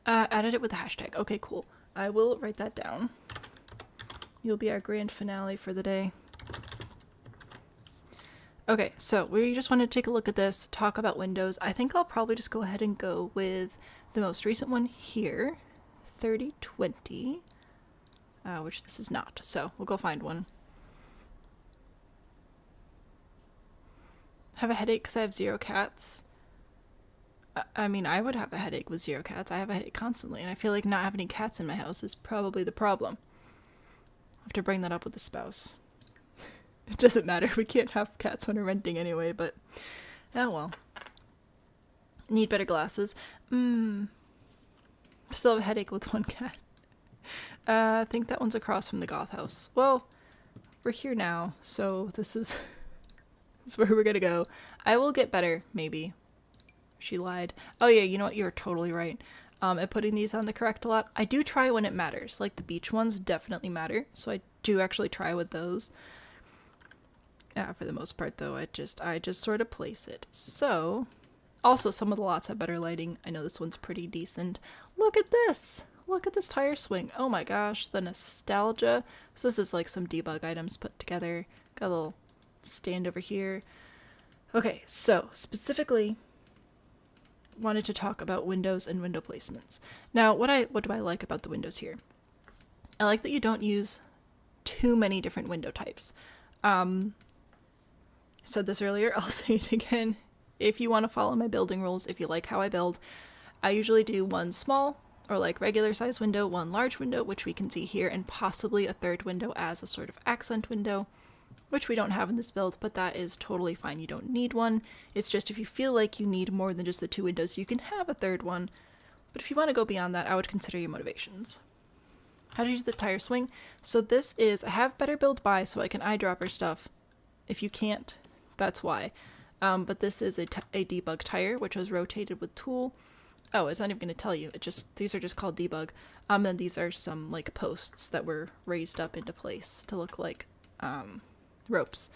Added it with a hashtag. Okay, cool. I will write that down. You'll be our grand finale for the day. Okay, so we just wanted to take a look at this, talk about windows. I think I'll probably just go ahead and go with the most recent one here, 3020, which this is not. So we'll go find one. Have a headache because I have 0 cats. I mean, I would have a headache with 0 cats. I have a headache constantly, and I feel like not having any cats in my house is probably the problem. I have to bring that up with the spouse. It doesn't matter. We can't have cats when we're renting anyway, but oh well. Need better glasses. Still have a headache with 1 cat. I think that one's across from the goth house. Well, we're here now, so this is where we're gonna go. I will get better, maybe. She lied. Oh yeah, you know what? You're totally right. At putting these on the correct a lot. I do try when it matters. Like the beach ones definitely matter, so I do actually try with those. For the most part, though, I just sort of place it. So, also some of the lots have better lighting. I know this one's pretty decent. Look at this! Look at this tire swing. Oh my gosh, the nostalgia. So this is like some debug items put together. Got a little stand over here. Okay, so specifically wanted to talk about windows and window placements. Now, what do I like about the windows here? I like that you don't use too many different window types. I said this earlier, I'll say it again. If you want to follow my building rules, if you like how I build, I usually do 1 small or like regular size window, 1 large window, which we can see here, and possibly a 3rd window as a sort of accent window, which we don't have in this build, but that is totally fine. You don't need one. It's just if you feel like you need more than just the 2 windows, you can have a 3rd one. But if you want to go beyond that, I would consider your motivations. How to use the tire swing? So this is, I have better build by so I can eyedropper stuff. If you can't, that's why. But this is a debug tire, which was rotated with tool. Oh, it's not even going to tell you. These are just called debug. And these are some like posts that were raised up into place to look like ropes.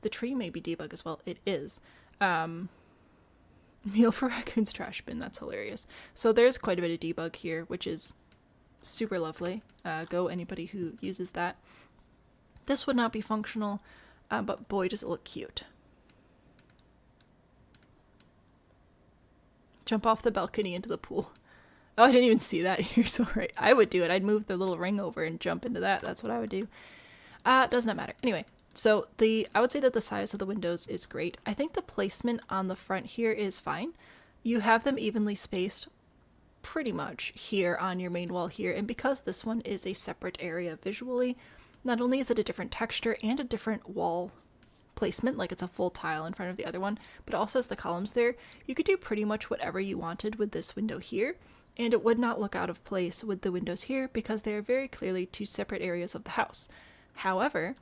The tree may be debug as well. It is. Meal for raccoon's trash bin. That's hilarious. So there's quite a bit of debug here, which is super lovely. Go anybody who uses that. This would not be functional, but boy does it look cute. Jump off the balcony into the pool. Oh, I didn't even see that. You're so right. I would do it. I'd move the little ring over and jump into that. That's what I would do. Does not matter. Anyway, so I would say that the size of the windows is great. I think the placement on the front here is fine. You have them evenly spaced pretty much here on your main wall here. And because this one is a separate area visually, not only is it a different texture and a different wall placement, like it's a full tile in front of the other one, but also has the columns there, you could do pretty much whatever you wanted with this window here, and it would not look out of place with the windows here because they are very clearly 2 separate areas of the house. However,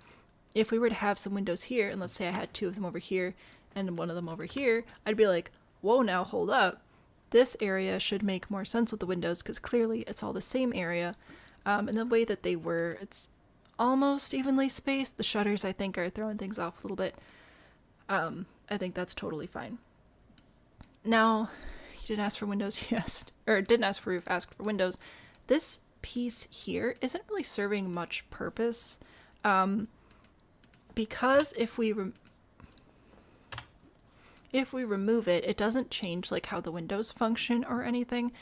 if we were to have some windows here, and let's say I had 2 of them over here and 1 of them over here, I'd be like, whoa, now hold up. This area should make more sense with the windows because clearly it's all the same area. And the way that they were, it's almost evenly spaced. The shutters, I think, are throwing things off a little bit. I think that's totally fine. Now, you didn't ask for windows, yes, or didn't ask for roof, asked for windows. This piece here isn't really serving much purpose, because if we remove it, it doesn't change like how the windows function or anything.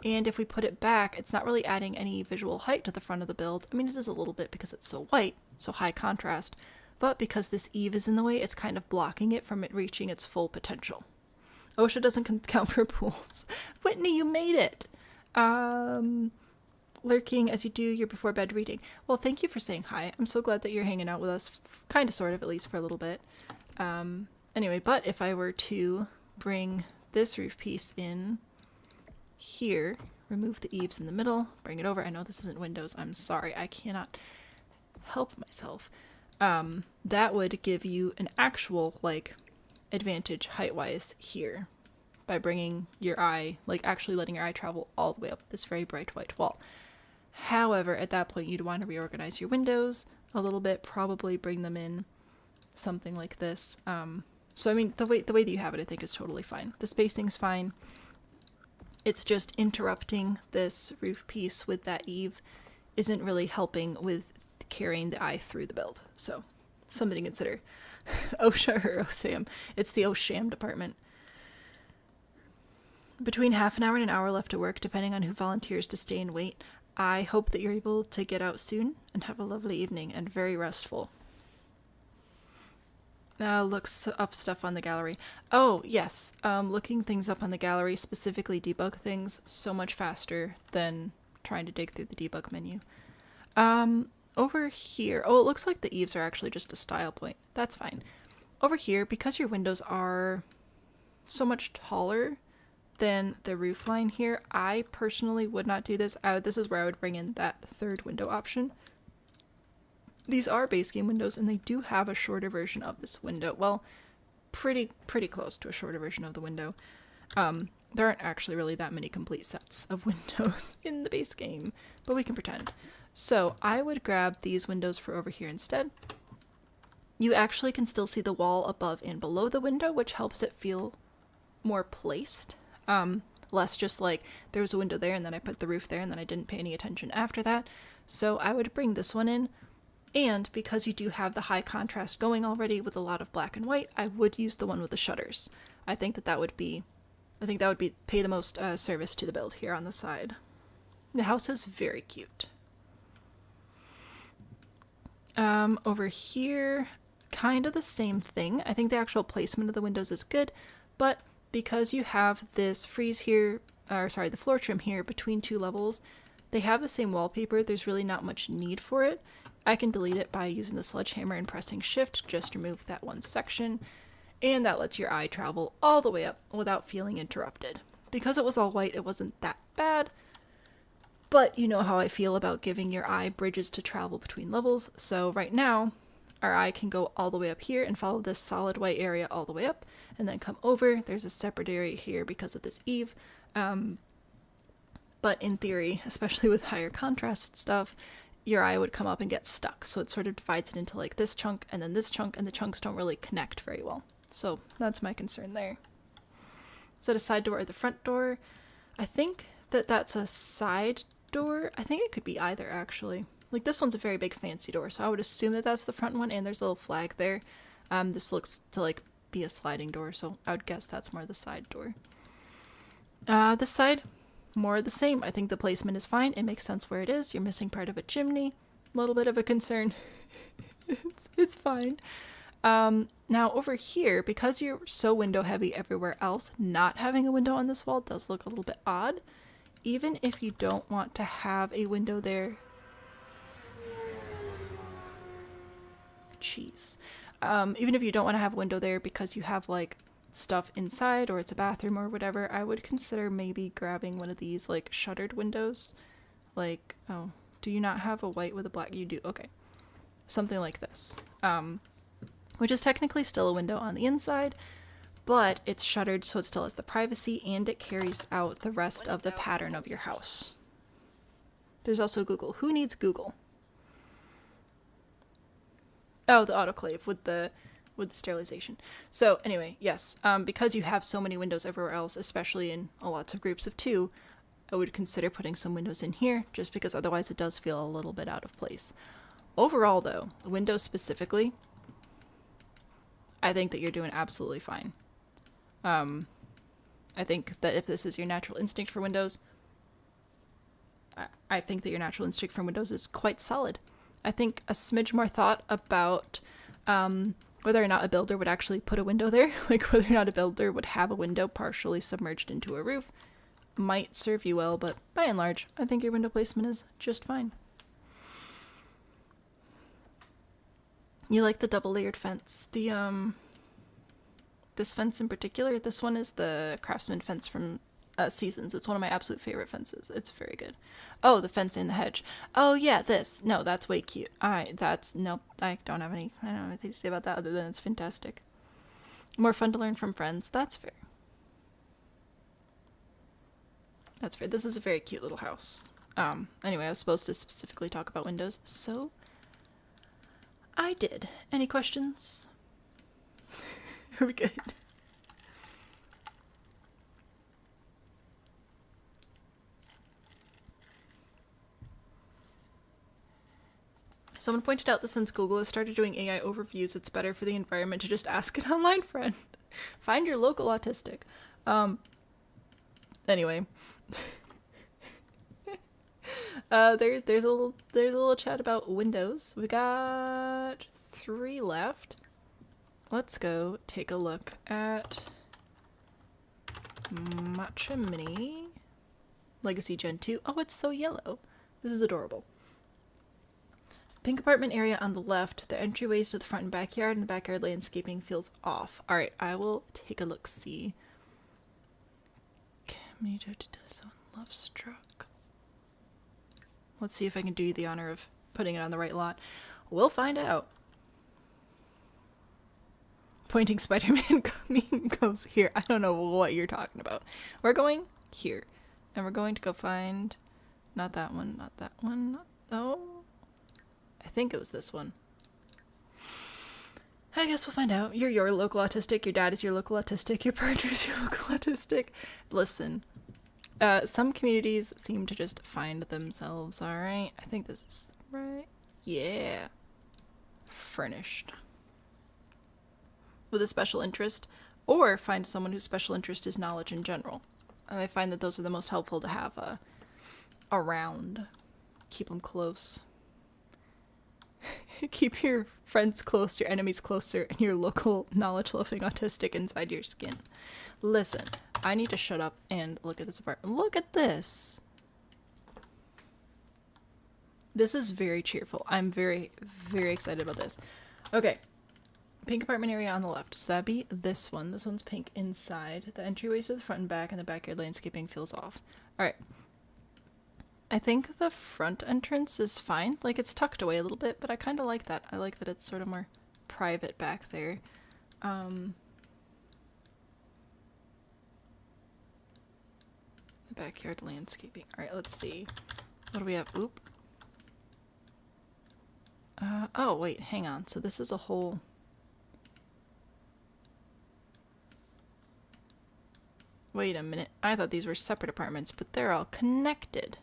And if we put it back, it's not really adding any visual height to the front of the build. I mean, it is a little bit because it's so white, so high contrast, but because this eave is in the way, it's kind of blocking it from it reaching its full potential. OSHA doesn't count for pools. Whitney, you made it! Lurking as you do your before bed reading. Well, thank you for saying hi. I'm so glad that you're hanging out with us, kind of, sort of, at least for a little bit. Anyway, but if I were to bring this roof piece in here, remove the eaves in the middle, bring it over. I know this isn't windows. I'm sorry. I cannot help myself. That would give you an actual, like, advantage height-wise here by bringing your eye, like, actually letting your eye travel all the way up this very bright white wall. However, at that point, you'd want to reorganize your windows a little bit, probably bring them in something like this. So, I mean, the way that you have it, I think, is totally fine. The spacing's fine. It's just interrupting this roof piece with that eave isn't really helping with carrying the eye through the build. So, something to consider. OSHA or OSAM. It's the OSHAM department. Between half an hour and an hour left to work, depending on who volunteers to stay and wait. I hope that you're able to get out soon and have a lovely evening and very restful. Looks up stuff on the gallery. Oh, yes. Looking things up on the gallery, specifically debug things, so much faster than trying to dig through the debug menu. Over here, oh, it looks like the eaves are actually just a style point. That's fine. Over here, because your windows are so much taller than the roof line here, I personally would not do this. This is where I would bring in that third window option. These are base game windows, and they do have a shorter version of this window. Well, pretty close to a shorter version of the window. There aren't actually really that many complete sets of windows in the base game, but we can pretend. So I would grab these windows for over here instead. You actually can still see the wall above and below the window, which helps it feel more placed. Less just like there was a window there and then I put the roof there and then I didn't pay any attention after that. So I would bring this one in, and because you do have the high contrast going already with a lot of black and white, I would use the one with the shutters. I think that would pay the most service to the build here on the side. The house is very cute. Over here, kind of the same thing. I think the actual placement of the windows is good, but because you have this frieze here, the floor trim here between two levels, they have the same wallpaper. There's really not much need for it. I can delete it by using the sledgehammer and pressing shift, just remove that one section, and that lets your eye travel all the way up without feeling interrupted. Because it was all white, it wasn't that bad, but you know how I feel about giving your eye bridges to travel between levels, so right now, our eye can go all the way up here and follow this solid white area all the way up, and then come over. There's a separate area here because of this eave. But in theory, especially with higher contrast stuff, your eye would come up and get stuck. So it sort of divides it into like this chunk and then this chunk, and the chunks don't really connect very well. So that's my concern there. Is that a side door or the front door? I think that's a side door. I think it could be either, actually. Like, this one's a very big fancy door, so I would assume that that's the front one, and there's a little flag there. This looks to, like, be a sliding door, so I would guess that's more the side door. This side, more of the same. I think the placement is fine. It makes sense where it is. You're missing part of a chimney. A little bit of a concern. It's fine. Now, over here, because you're so window heavy everywhere else, not having a window on this wall does look a little bit odd. Even if you don't want to have a window there, even if you don't want to have a window there because you have like stuff inside or it's a bathroom or whatever, I would consider maybe grabbing one of these like shuttered windows. Like, oh, do you not have a white with a black? You do. Okay. Something like this. Which is technically still a window on the inside, but it's shuttered so it still has the privacy and it carries out the rest of the pattern of your house. There's also Google. Who needs Google? Oh, the autoclave with the sterilization. So anyway, yes, because you have so many windows everywhere else, especially in lots of groups of two, I would consider putting some windows in here, just because otherwise it does feel a little bit out of place. Overall, though, windows specifically, I think that you're doing absolutely fine. I think that if this is your natural instinct for windows, I think that your natural instinct for windows is quite solid. I think a smidge more thought about whether or not a builder would actually put a window there, like whether or not a builder would have a window partially submerged into a roof, might serve you well, but by and large, I think your window placement is just fine. You like the double layered fence. This fence in particular, this one is the Craftsman fence from Seasons. It's one of my absolute favorite fences. It's very good. Oh, the fence in the hedge. Oh yeah, this. No, that's way cute. Nope, I don't have anything to say about that other than it's fantastic. More fun to learn from friends. That's fair. That's fair. This is a very cute little house. Anyway, I was supposed to specifically talk about windows, so I did. Any questions? Are we good? Someone pointed out that since Google has started doing AI overviews, it's better for the environment to just ask an online friend. Find your local autistic. Anyway. There's a little chat about windows. We got 3 left. Let's go take a look at Matchamini Legacy Gen 2. Oh, it's so yellow. This is adorable. Pink apartment area on the left. The entryways to the front and backyard, and the backyard landscaping feels off. Alright, I will take a look-see. Love struck. Let's see if I can do you the honor of putting it on the right lot. We'll find out. Pointing Spider-Man goes here. I don't know what you're talking about. We're going here. And we're going to go find... Not that one, not that one, not... Oh... I think it was this one. I guess we'll find out. You're your local autistic, your dad is your local autistic, your partner is your local autistic. Listen, some communities seem to just find themselves, alright? I think this is right. Yeah. Furnished. With a special interest, or find someone whose special interest is knowledge in general. And I find that those are the most helpful to have around. Keep them close. Keep your friends close, your enemies closer, and your local knowledge-loving autistic inside your skin. Listen, I need to shut up and look at this apartment. Look at this! This is very cheerful. I'm very, very excited about this. Okay. Pink apartment area on the left. So that'd be this one. This one's pink inside. The entryways to the front and back, and the backyard landscaping feels off. Alright. I think the front entrance is fine. Like, it's tucked away a little bit, but I kind of like that. I like that it's sort of more private back there. The backyard landscaping. Alright, let's see. What do we have? Oop. Oh, wait, hang on. So this is a whole... Wait a minute. I thought these were separate apartments, but they're all connected.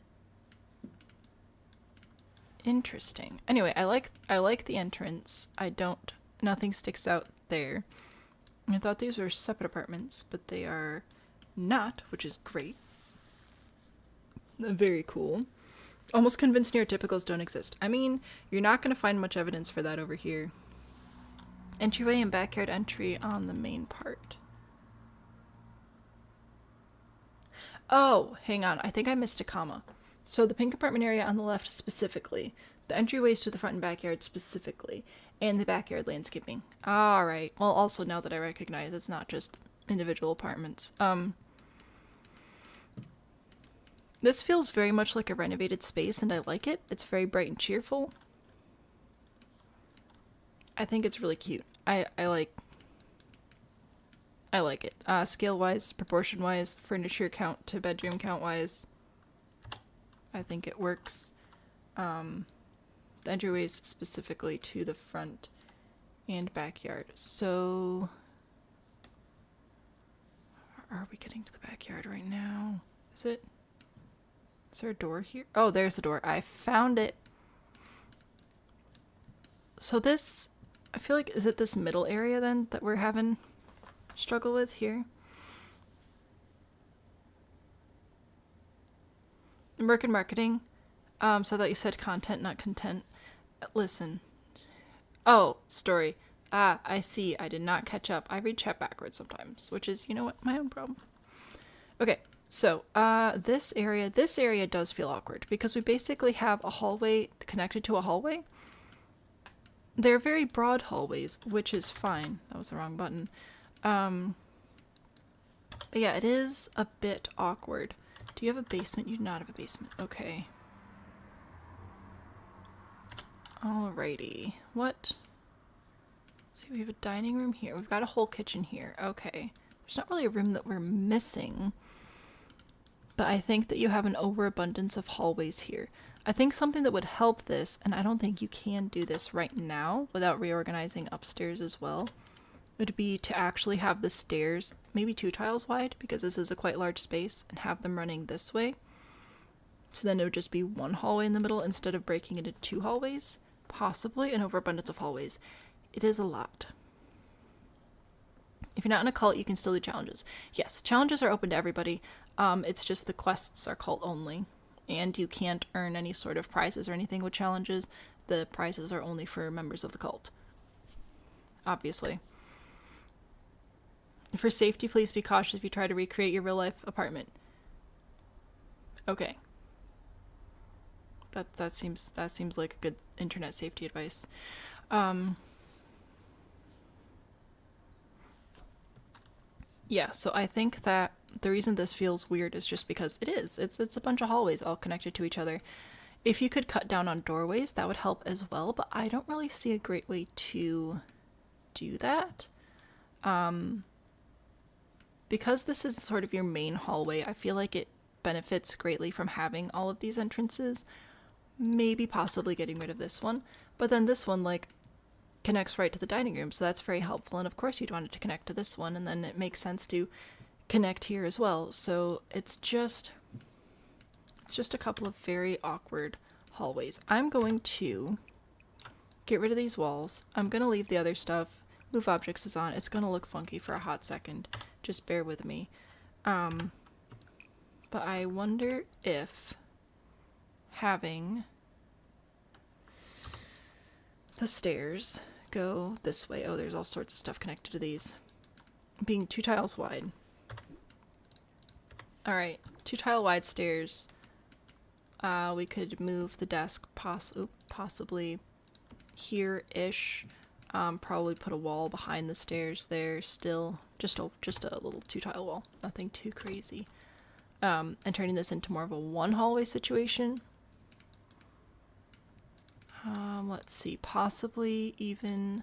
Interesting. Anyway, I like the entrance. Nothing sticks out there. I thought these were separate apartments, but they are not, which is great. Very cool. Almost convinced neurotypicals don't exist. I mean, you're not going to find much evidence for that over here. Entryway and backyard entry on the main part. Oh, hang on. I think I missed a comma. So the pink apartment area on the left specifically, the entryways to the front and backyard specifically, and the backyard landscaping. Alright. Well, also now that I recognize it's not just individual apartments. This feels very much like a renovated space, and I like it. It's very bright and cheerful. I think it's really cute. I like it. Scale-wise, proportion-wise, furniture count to bedroom count-wise, I think it works. The entryways specifically to the front and backyard. So, are we getting to the backyard right now? Is there a door here? Oh, there's the door. I found it. So this, I feel like, is it this middle area then that we're having struggle with here? Work and marketing. So I thought you said content, not content. Listen. Oh, story. Ah, I see. I did not catch up. I read chat backwards sometimes, which is, you know what, my own problem. Okay. So, this area does feel awkward because we basically have a hallway connected to a hallway. They're very broad hallways, which is fine. That was the wrong button. But yeah, it is a bit awkward. Do you have a basement? You do not have a basement. Okay. Alrighty. What? Let's see, we have a dining room here. We've got a whole kitchen here. Okay. There's not really a room that we're missing. But I think that you have an overabundance of hallways here. I think something that would help this, and I don't think you can do this right now without reorganizing upstairs as well, would be to actually have the stairs maybe 2 tiles wide, because this is a quite large space, and have them running this way. So then it would just be 1 hallway in the middle instead of breaking it into 2 hallways. Possibly an overabundance of hallways. It is a lot. If you're not in a cult, you can still do challenges. Yes, challenges are open to everybody. It's just the quests are cult only. And you can't earn any sort of prizes or anything with challenges. The prizes are only for members of the cult. Obviously. For safety, please be cautious if you try to recreate your real-life apartment. Okay. That seems like a good internet safety advice. Yeah, so I think that the reason this feels weird is just because it is. It's a bunch of hallways all connected to each other. If you could cut down on doorways, that would help as well, but I don't really see a great way to do that. Because this is sort of your main hallway, I feel like it benefits greatly from having all of these entrances. Maybe possibly getting rid of this one, but then this one, like, connects right to the dining room, so that's very helpful. And of course you'd want it to connect to this one, and then it makes sense to connect here as well. So it's just a couple of very awkward hallways. I'm going to get rid of these walls. I'm going to leave the other stuff. Move objects is on. It's going to look funky for a hot second. Just bear with me. But I wonder if having the stairs go this way. Oh, there's all sorts of stuff connected to these. Being 2 tiles wide. Alright, 2 tile wide stairs. We could move the desk possibly here-ish. Probably put a wall behind the stairs there still. Just a little 2 tile wall. Nothing too crazy. And turning this into more of a 1 hallway situation. Let's see, possibly even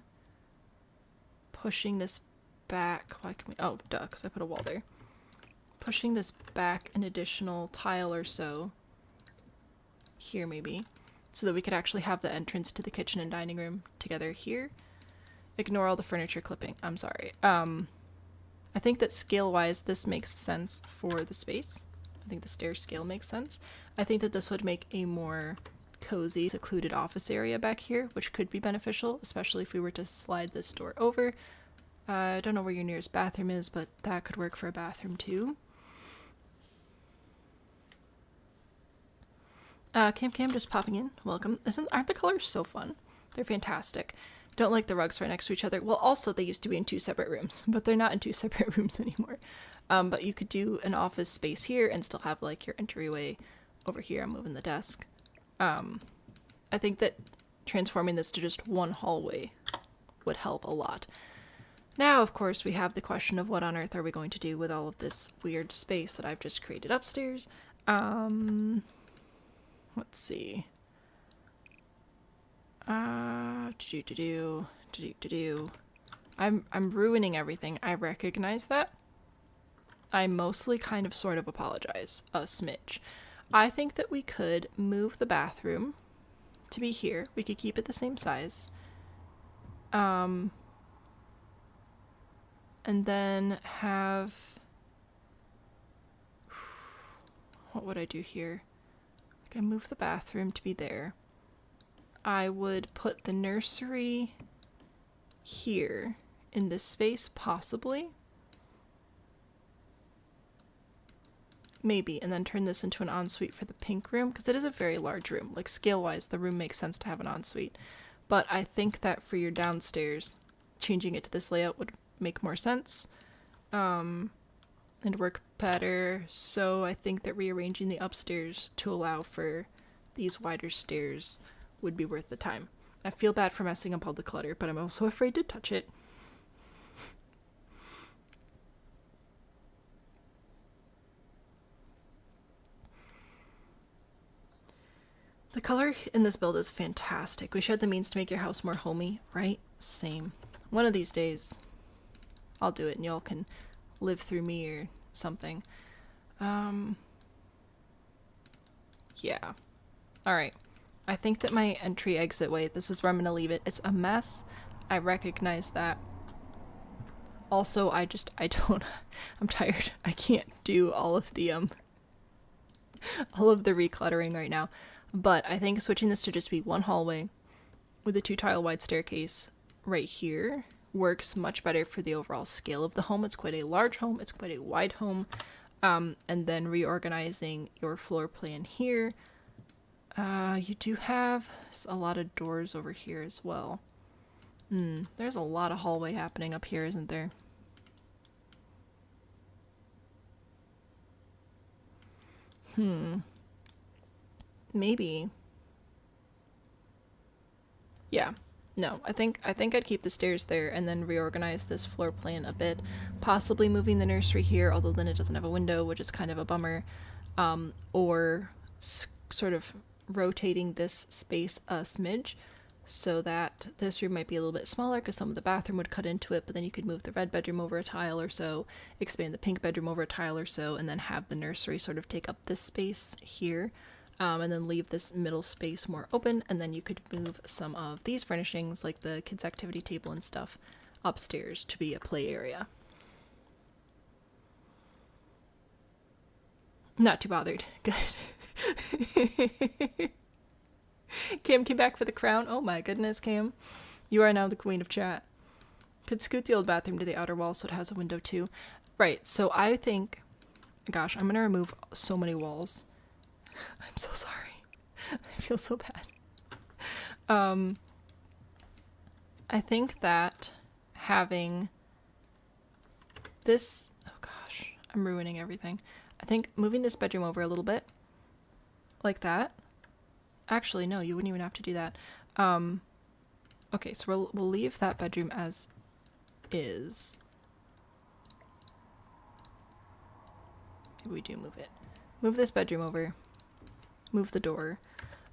pushing this back. Why can we? Oh, duh, because I put a wall there. Pushing this back an additional tile or so. Here, maybe. So that we could actually have the entrance to the kitchen and dining room together here. Ignore all the furniture clipping. I'm sorry. I think that scale-wise, this makes sense for the space. I think the stair scale makes sense. I think that this would make a more cozy, secluded office area back here, which could be beneficial, especially if we were to slide this door over. I don't know where your nearest bathroom is, but that could work for a bathroom too. Kaamkamm just popping in. Welcome. Aren't the colors so fun? They're fantastic. Don't like the rugs right next to each other. Well, also they used to be in 2 separate rooms, but they're not in 2 separate rooms anymore. But you could do an office space here and still have like your entryway over here. I'm moving the desk. I think that transforming this to just 1 hallway would help a lot. Now, of course, we have the question of what on earth are we going to do with all of this weird space that I've just created upstairs. Let's see. I'm ruining everything. I recognize that. I mostly kind of sort of apologize a smidge. I think that we could move the bathroom to be here. We could keep it the same size. And then have... What would I do here? I can move the bathroom to be there. I would put the nursery here in this space, possibly. Maybe, and then turn this into an ensuite for the pink room, because it is a very large room. Like, scale-wise, the room makes sense to have an ensuite. But I think that for your downstairs, changing it to this layout would make more sense. And and work better. So I think that rearranging the upstairs to allow for these wider stairs would be worth the time. I feel bad for messing up all the clutter, but I'm also afraid to touch it. The color in this build is fantastic. Wish you had the means to make your house more homey, right? Same. One of these days, I'll do it and y'all can live through me or something. Yeah. Alright. I think that my entry exit way, this is where I'm gonna leave it. It's a mess. I recognize that. Also, I'm tired. I can't do all of the recluttering right now. But I think switching this to just be one hallway with a 2-tile wide staircase right here works much better for the overall scale of the home. It's quite a large home. It's quite a wide home. And then reorganizing your floor plan here. You do have a lot of doors over here as well. There's a lot of hallway happening up here, isn't there? Maybe. Yeah. No, I think I'd keep the stairs there and then reorganize this floor plan a bit. Possibly moving the nursery here, although then it doesn't have a window, which is kind of a bummer. Or sort of rotating this space a smidge so that this room might be a little bit smaller because some of the bathroom would cut into it, but then you could move the red bedroom over a tile or so, expand the pink bedroom over a tile or so, and then have the nursery sort of take up this space here. And then leave this middle space more open, and then you could move some of these furnishings, like the kids' activity table and stuff, upstairs to be a play area. Not too bothered. Good. Cam came back for the crown. Oh my goodness, Cam. You are now the queen of chat. Could scoot the old bathroom to the outer wall so it has a window too. Right, so I think... Gosh, I'm gonna remove so many walls. I'm so sorry. I feel so bad. I think that having this... Oh gosh, I'm ruining everything. I think moving this bedroom over a little bit, like that. Actually, no, you wouldn't even have to do that. Okay, so we'll leave that bedroom as is. Maybe we do move it. Move this bedroom over. Move the door,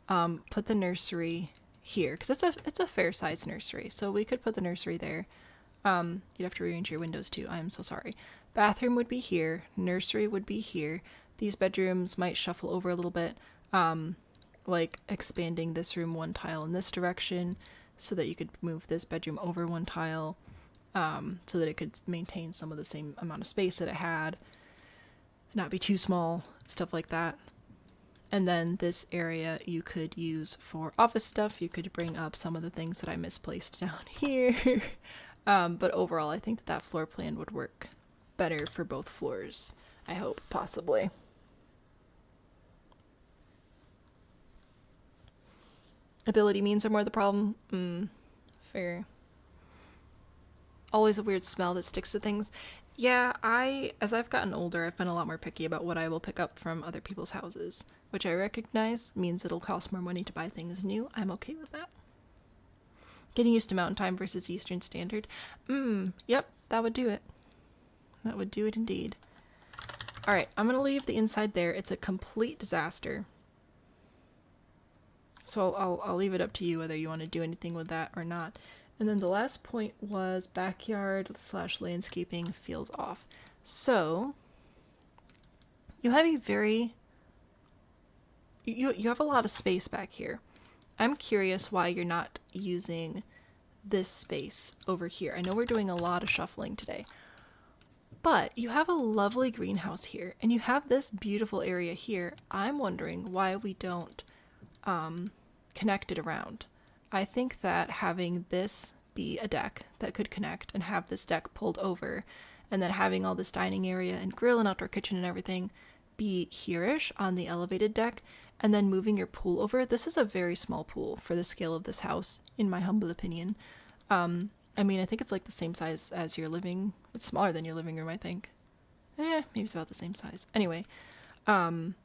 put the nursery here, because it's a fair-sized nursery, so we could put the nursery there. You'd have to rearrange your windows too, I'm so sorry. Bathroom would be here, nursery would be here. These bedrooms might shuffle over a little bit, like expanding this room 1 tile in this direction, so that you could move this bedroom over 1 tile, so that it could maintain some of the same amount of space that it had, not be too small, stuff like that. And then this area you could use for office stuff. You could bring up some of the things that I misplaced down here. But overall, I think that floor plan would work better for both floors. I hope, possibly. Ability means are more the problem. Fair. Always a weird smell that sticks to things. Yeah, as I've gotten older, I've been a lot more picky about what I will pick up from other people's houses, which I recognize means it'll cost more money to buy things new. I'm okay with that. Getting used to Mountain Time versus Eastern Standard. Yep, that would do it. That would do it indeed. Alright, I'm gonna leave the inside there. It's a complete disaster. So I'll leave it up to you whether you want to do anything with that or not. And then the last point was backyard/landscaping feels off. So you have you have a lot of space back here. I'm curious why you're not using this space over here. I know we're doing a lot of shuffling today, but you have a lovely greenhouse here and you have this beautiful area here. I'm wondering why we don't connect it around. I think that having this be a deck that could connect and have this deck pulled over, and then having all this dining area and grill and outdoor kitchen and everything be here-ish on the elevated deck, and then moving your pool over. This is a very small pool for the scale of this house, in my humble opinion. I mean, I think it's like the same size as your living... It's smaller than your living room, I think. maybe it's about the same size. Anyway, I'm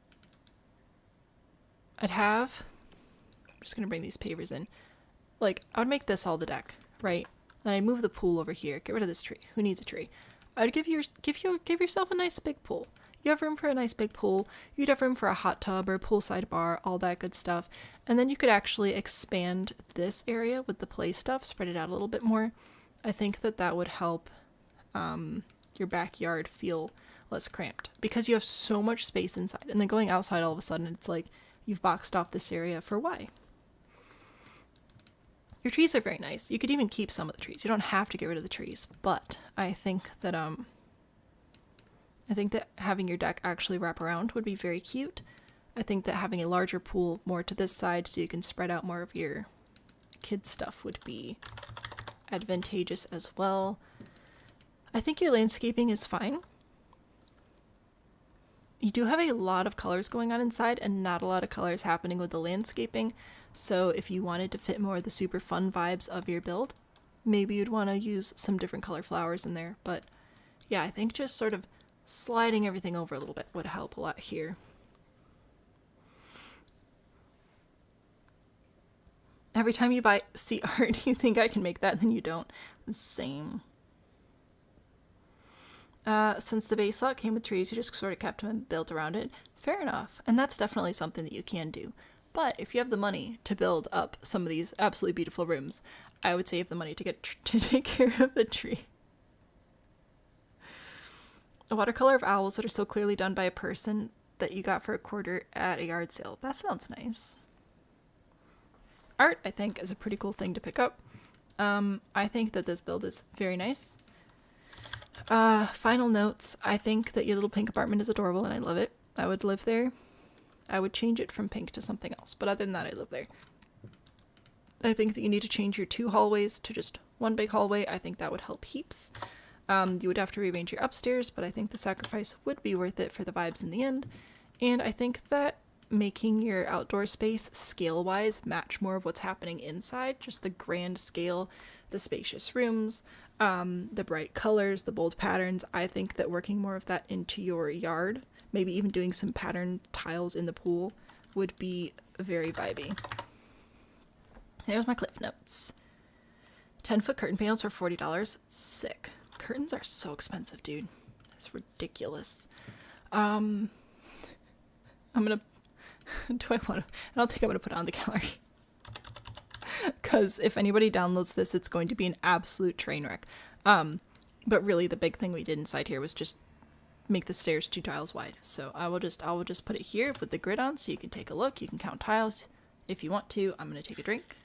just gonna bring these pavers in. Like, I would make this all the deck, right? Then I move the pool over here. Get rid of this tree. Who needs a tree? I'd give yourself a nice big pool. You have room for a nice big pool. You'd have room for a hot tub or a poolside bar, all that good stuff. And then you could actually expand this area with the play stuff, spread it out a little bit more. I think that would help your backyard feel less cramped because you have so much space inside. And then going outside all of a sudden, it's like you've boxed off this area for why? Your trees are very nice. You could even keep some of the trees. You don't have to get rid of the trees. But I think that having your deck actually wrap around would be very cute. I think that having a larger pool more to this side so you can spread out more of your kids' stuff would be advantageous as well. I think your landscaping is fine. You do have a lot of colors going on inside and not a lot of colors happening with the landscaping. So if you wanted to fit more of the super fun vibes of your build, maybe you'd want to use some different color flowers in there. But yeah, I think just sort of sliding everything over a little bit would help a lot here. Every time you see art, you think I can make that, and then you don't. Same. Since the base lot came with trees, you just sort of kept them and built around it. Fair enough. And that's definitely something that you can do. But if you have the money to build up some of these absolutely beautiful rooms, I would save the money to take care of the tree. A watercolor of owls that are so clearly done by a person that you got for a quarter at a yard sale. That sounds nice. Art, I think, is a pretty cool thing to pick up. I think that this build is very nice. Final notes. I think that your little pink apartment is adorable and I love it. I would live there. I would change it from pink to something else, but other than that, I live there. I think that you need to change your 2 hallways to just 1 big hallway. I think that would help heaps. You would have to rearrange your upstairs, but I think the sacrifice would be worth it for the vibes in the end. And I think that making your outdoor space scale-wise match more of what's happening inside, just the grand scale, the spacious rooms, the bright colors, the bold patterns. I think that working more of that into your yard, maybe even doing some pattern tiles in the pool, would be very vibey. There's my cliff notes. 10-foot curtain panels for $40. Sick. Curtains are so expensive, dude. It's ridiculous. I'm gonna... Do I want to... I don't think I'm gonna put it on the gallery. Because if anybody downloads this, it's going to be an absolute train wreck. But really, the big thing we did inside here was just make the stairs 2 tiles wide. So I will just put it here with the grid on so you can take a look. You can count tiles if you want to. I'm going to take a drink.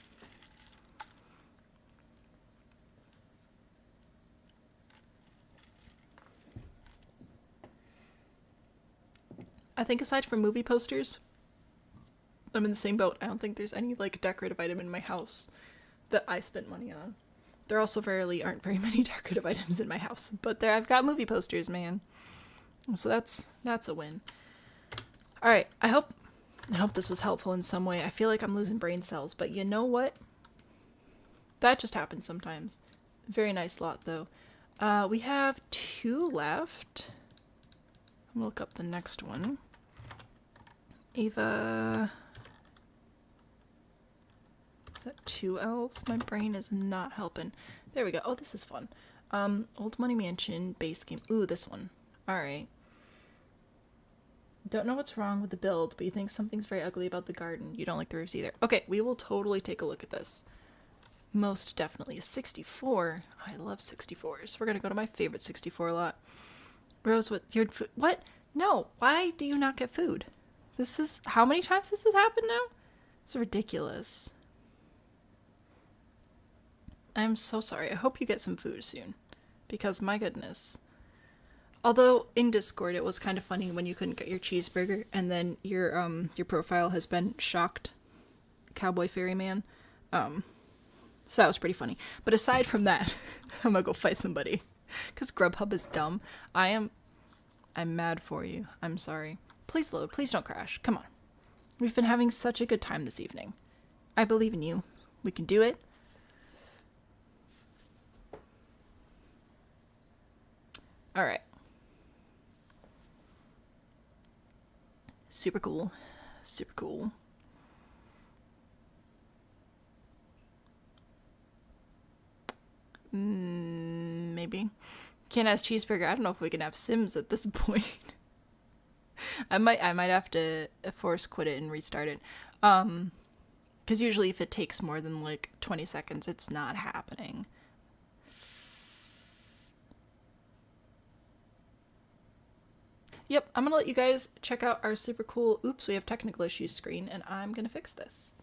I think aside from movie posters, I'm in the same boat. I don't think there's any like decorative item in my house that I spent money on. There also aren't very many decorative items in my house, but I've got movie posters, man. So that's a win. All right, I hope this was helpful in some way. I feel like I'm losing brain cells, but you know what? That just happens sometimes. Very nice lot though. We have 2 left. I'm gonna look up the next one. Ava. Is that 2 L's? My brain is not helping. There we go. Oh, this is fun. Old Money Mansion base game. Ooh, this one. Alright. Don't know what's wrong with the build, but you think something's very ugly about the garden. You don't like the roofs either. Okay, we will totally take a look at this. Most definitely. 64. I love 64s. We're gonna go to my favorite 64 lot. Rose, what? No! Why do you not get food? This is... How many times this has happened now? It's ridiculous. I'm so sorry. I hope you get some food soon. Because, my goodness. Although, in Discord, it was kind of funny when you couldn't get your cheeseburger, and then your profile has been shocked. Cowboy Ferryman. So that was pretty funny. But aside from that, I'm gonna go fight somebody. Because Grubhub is dumb. I'm mad for you. I'm sorry. Please load. Please don't crash. Come on. We've been having such a good time this evening. I believe in you. We can do it. Alright. Super cool. Super cool. Maybe. Can't ask Cheeseburger. I don't know if we can have Sims at this point. I might have to force quit it and restart it. Because usually if it takes more than like 20 seconds, it's not happening. Yep, I'm gonna let you guys check out our super cool oops, we have technical issues screen, and I'm gonna fix this.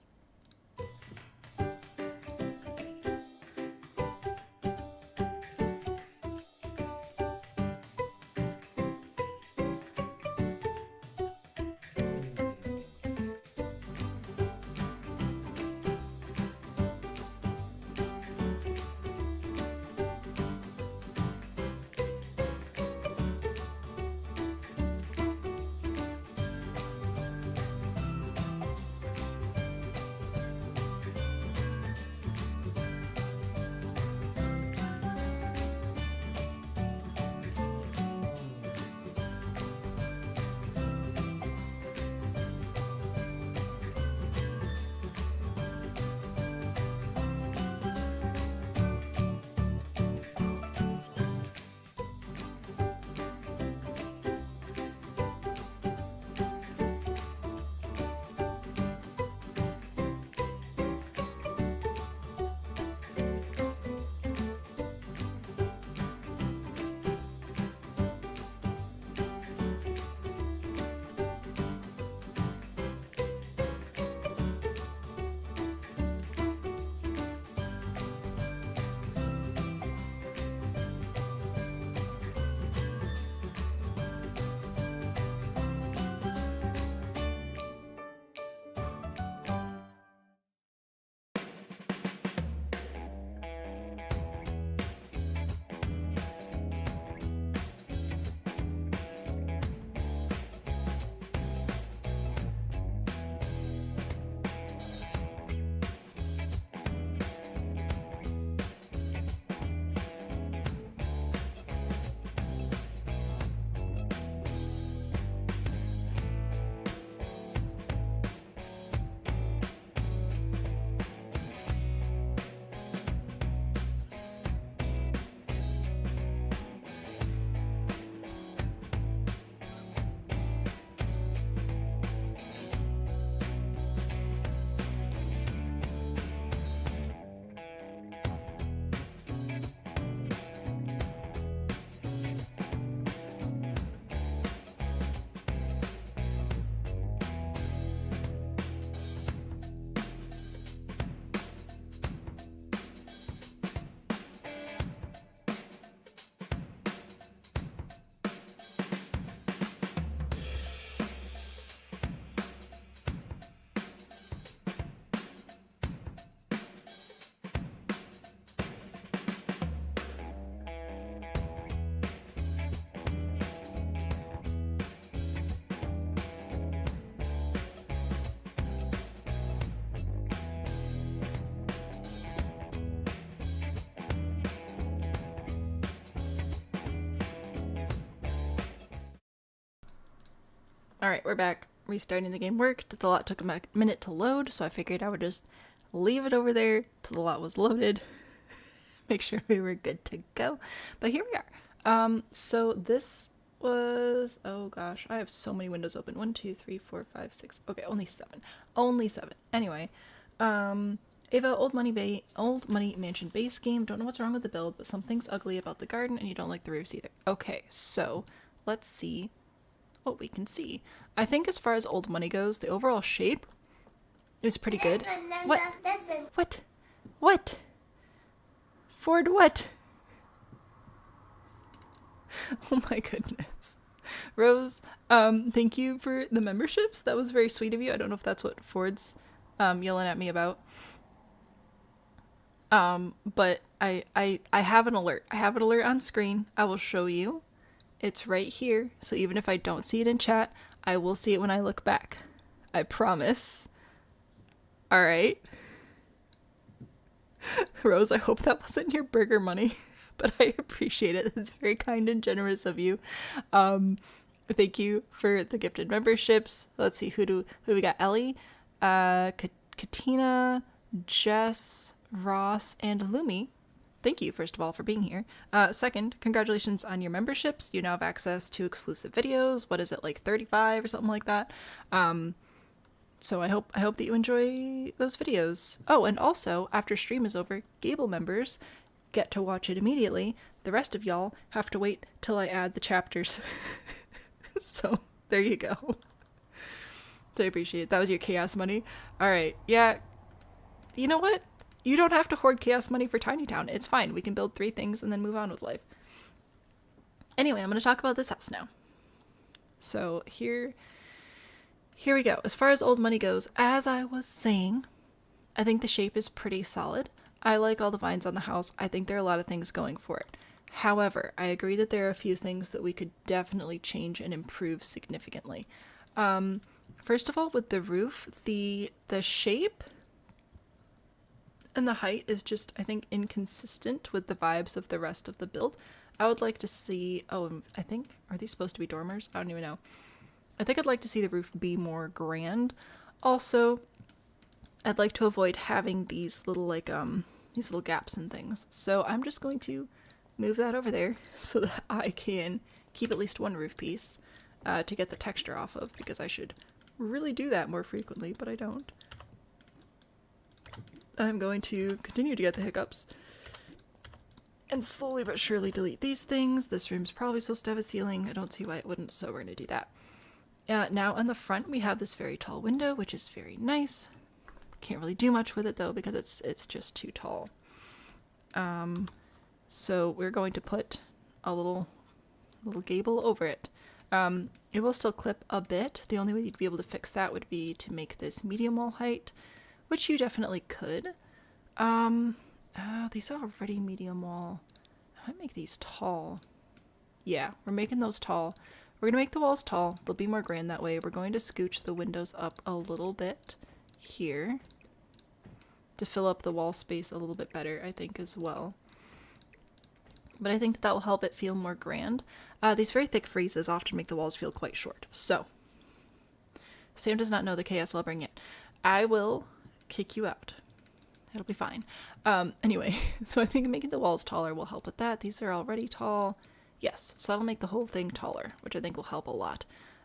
Alright, we're back. Restarting the game worked. The lot took a minute to load, so I figured I would just leave it over there till the lot was loaded. Make sure we were good to go. But here we are. So this was... Oh gosh, I have so many windows open. 1, 2, 3, 4, 5, 6... Okay, only 7. Only 7. Anyway, Ava, old money mansion base game. Don't know what's wrong with the build, but something's ugly about the garden and you don't like the roofs either. Okay, so let's see what we can see. I think as far as old money goes, the overall shape is pretty good. What? What? What? Ford what? Oh my goodness. Rose, thank you for the memberships. That was very sweet of you. I don't know if that's what Ford's yelling at me about. But I have an alert. I have an alert on screen. I will show you. It's right here. So even if I don't see it in chat, I will see it when I look back. I promise. All right. Rose, I hope that wasn't your burger money, but I appreciate it. It's very kind and generous of you. Thank you for the gifted memberships. Let's see, who do we got? Ellie, Katina, Jess, Ross, and Lumi. Thank you, first of all, for being here. Second, congratulations on your memberships. You now have access to exclusive videos. What is it, like 35 or something like that? So I hope that you enjoy those videos. Oh, and also, after stream is over, Gable members get to watch it immediately. The rest of y'all have to wait till I add the chapters. So, there you go. So I appreciate it. That was your chaos money. Alright, yeah. You know what? You don't have to hoard chaos money for Tiny Town. It's fine. We can build 3 things and then move on with life. Anyway, I'm going to talk about this house now. So, here we go. As far as old money goes, as I was saying, I think the shape is pretty solid. I like all the vines on the house. I think there are a lot of things going for it. However, I agree that there are a few things that we could definitely change and improve significantly. First of all, with the roof, the shape and the height is just, I think, inconsistent with the vibes of the rest of the build. I would like to see, I think, are these supposed to be dormers? I don't even know. I think I'd like to see the roof be more grand. Also, I'd like to avoid having these little, these little gaps and things. So I'm just going to move that over there so that I can keep at least one roof piece to get the texture off of, because I should really do that more frequently, but I don't. I'm going to continue to get the hiccups and slowly but surely delete these things. This room's probably supposed to have a ceiling. I don't see why it wouldn't, so we're going to do that. Now on the front we have this very tall window, which is very nice. Can't really do much with it though because it's just too tall. So we're going to put a little gable over it. It will still clip a bit. The only way you'd be able to fix that would be to make this medium wall height, which you definitely could. These are already medium wall. I might make these tall. Yeah, we're making those tall. We're gonna make the walls tall. They'll be more grand that way. We're going to scooch the windows up a little bit here to fill up the wall space a little bit better, I think, as well. But I think that will help it feel more grand. These very thick friezes often make the walls feel quite short. So, Sam does not know the chaos I'll bring yet. I will kick you out. It'll be fine. Anyway, so I think making the walls taller will help with that. These are already tall. Yes, so that'll make the whole thing taller, which I think will help a lot.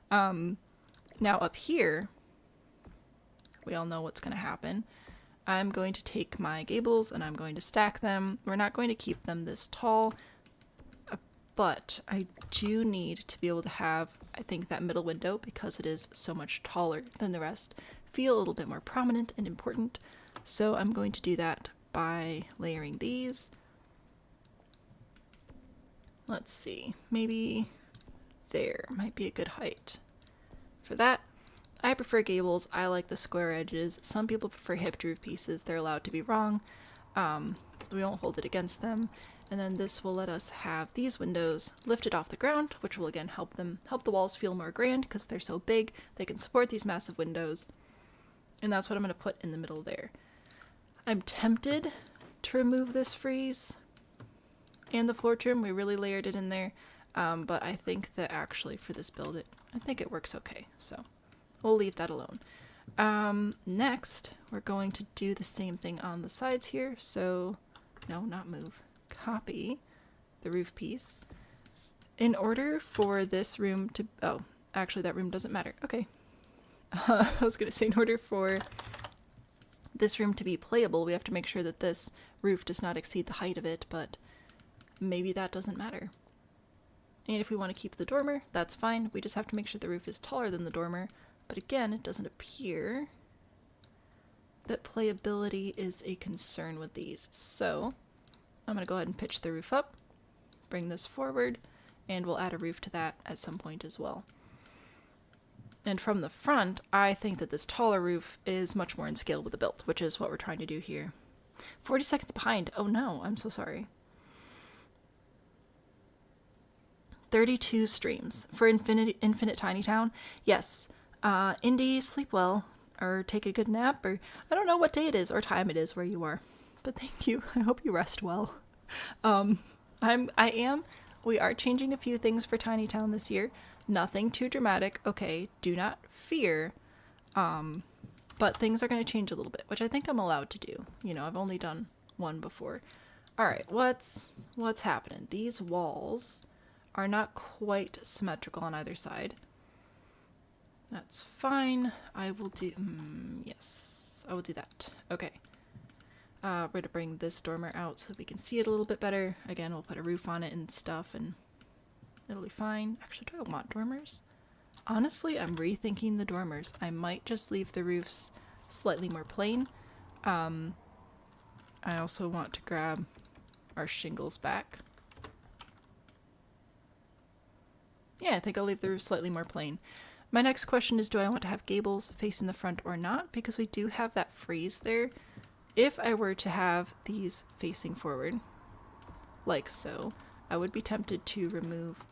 Now up here, we all know what's going to happen. I'm going to take my gables and I'm going to stack them. We're not going to keep them this tall, but I do need to be able to have, I think, that middle window, because it is so much taller than the rest, feel a little bit more prominent and important. So I'm going to do that by layering these. Let's see, maybe there might be a good height for that. I prefer gables. I like the square edges. Some people prefer hipped roof pieces. They're allowed to be wrong. We won't hold it against them. And then this will let us have these windows lifted off the ground, which will again help the walls feel more grand because they're so big. They can support these massive windows. And that's what I'm going to put in the middle there. I'm tempted to remove this frieze and the floor trim. We really layered it in there. But I think that actually for this build, I think it works okay. So we'll leave that alone. Next, we're going to do the same thing on the sides here. So, no, not move. Copy the roof piece. In order for this room to... Oh, actually that room doesn't matter. Okay. I was going to say in order for this room to be playable, we have to make sure that this roof does not exceed the height of it, but maybe that doesn't matter. And if we want to keep the dormer, that's fine. We just have to make sure the roof is taller than the dormer. But again, it doesn't appear that playability is a concern with these. So I'm going to go ahead and pitch the roof up, bring this forward, and we'll add a roof to that at some point as well. And from the front, I think that this taller roof is much more in scale with the build, which is what we're trying to do here. 40 seconds behind. Oh no, I'm so sorry. 32 streams for Infinite Tiny Town. Yes. Indy, sleep well, or take a good nap, or I don't know what day it is or time it is where you are. But thank you. I hope you rest well. I am we are changing a few things for Tiny Town this year. Nothing too dramatic, okay, do not fear. But things are going to change a little bit, which I think I'm allowed to do. You know, I've only done one before. Alright, what's happening? These walls are not quite symmetrical on either side. That's fine. I will do... yes, I will do that. Okay. We're going to bring this dormer out so that we can see it a little bit better. Again, we'll put a roof on it and stuff, and it'll be fine. Actually, do I want dormers? Honestly, I'm rethinking the dormers. I might just leave the roofs slightly more plain. I also want to grab our shingles back. Yeah, I think I'll leave the roof slightly more plain. My next question is, do I want to have gables facing the front or not? Because we do have that frieze there. If I were to have these facing forward, like so, I would be tempted to remove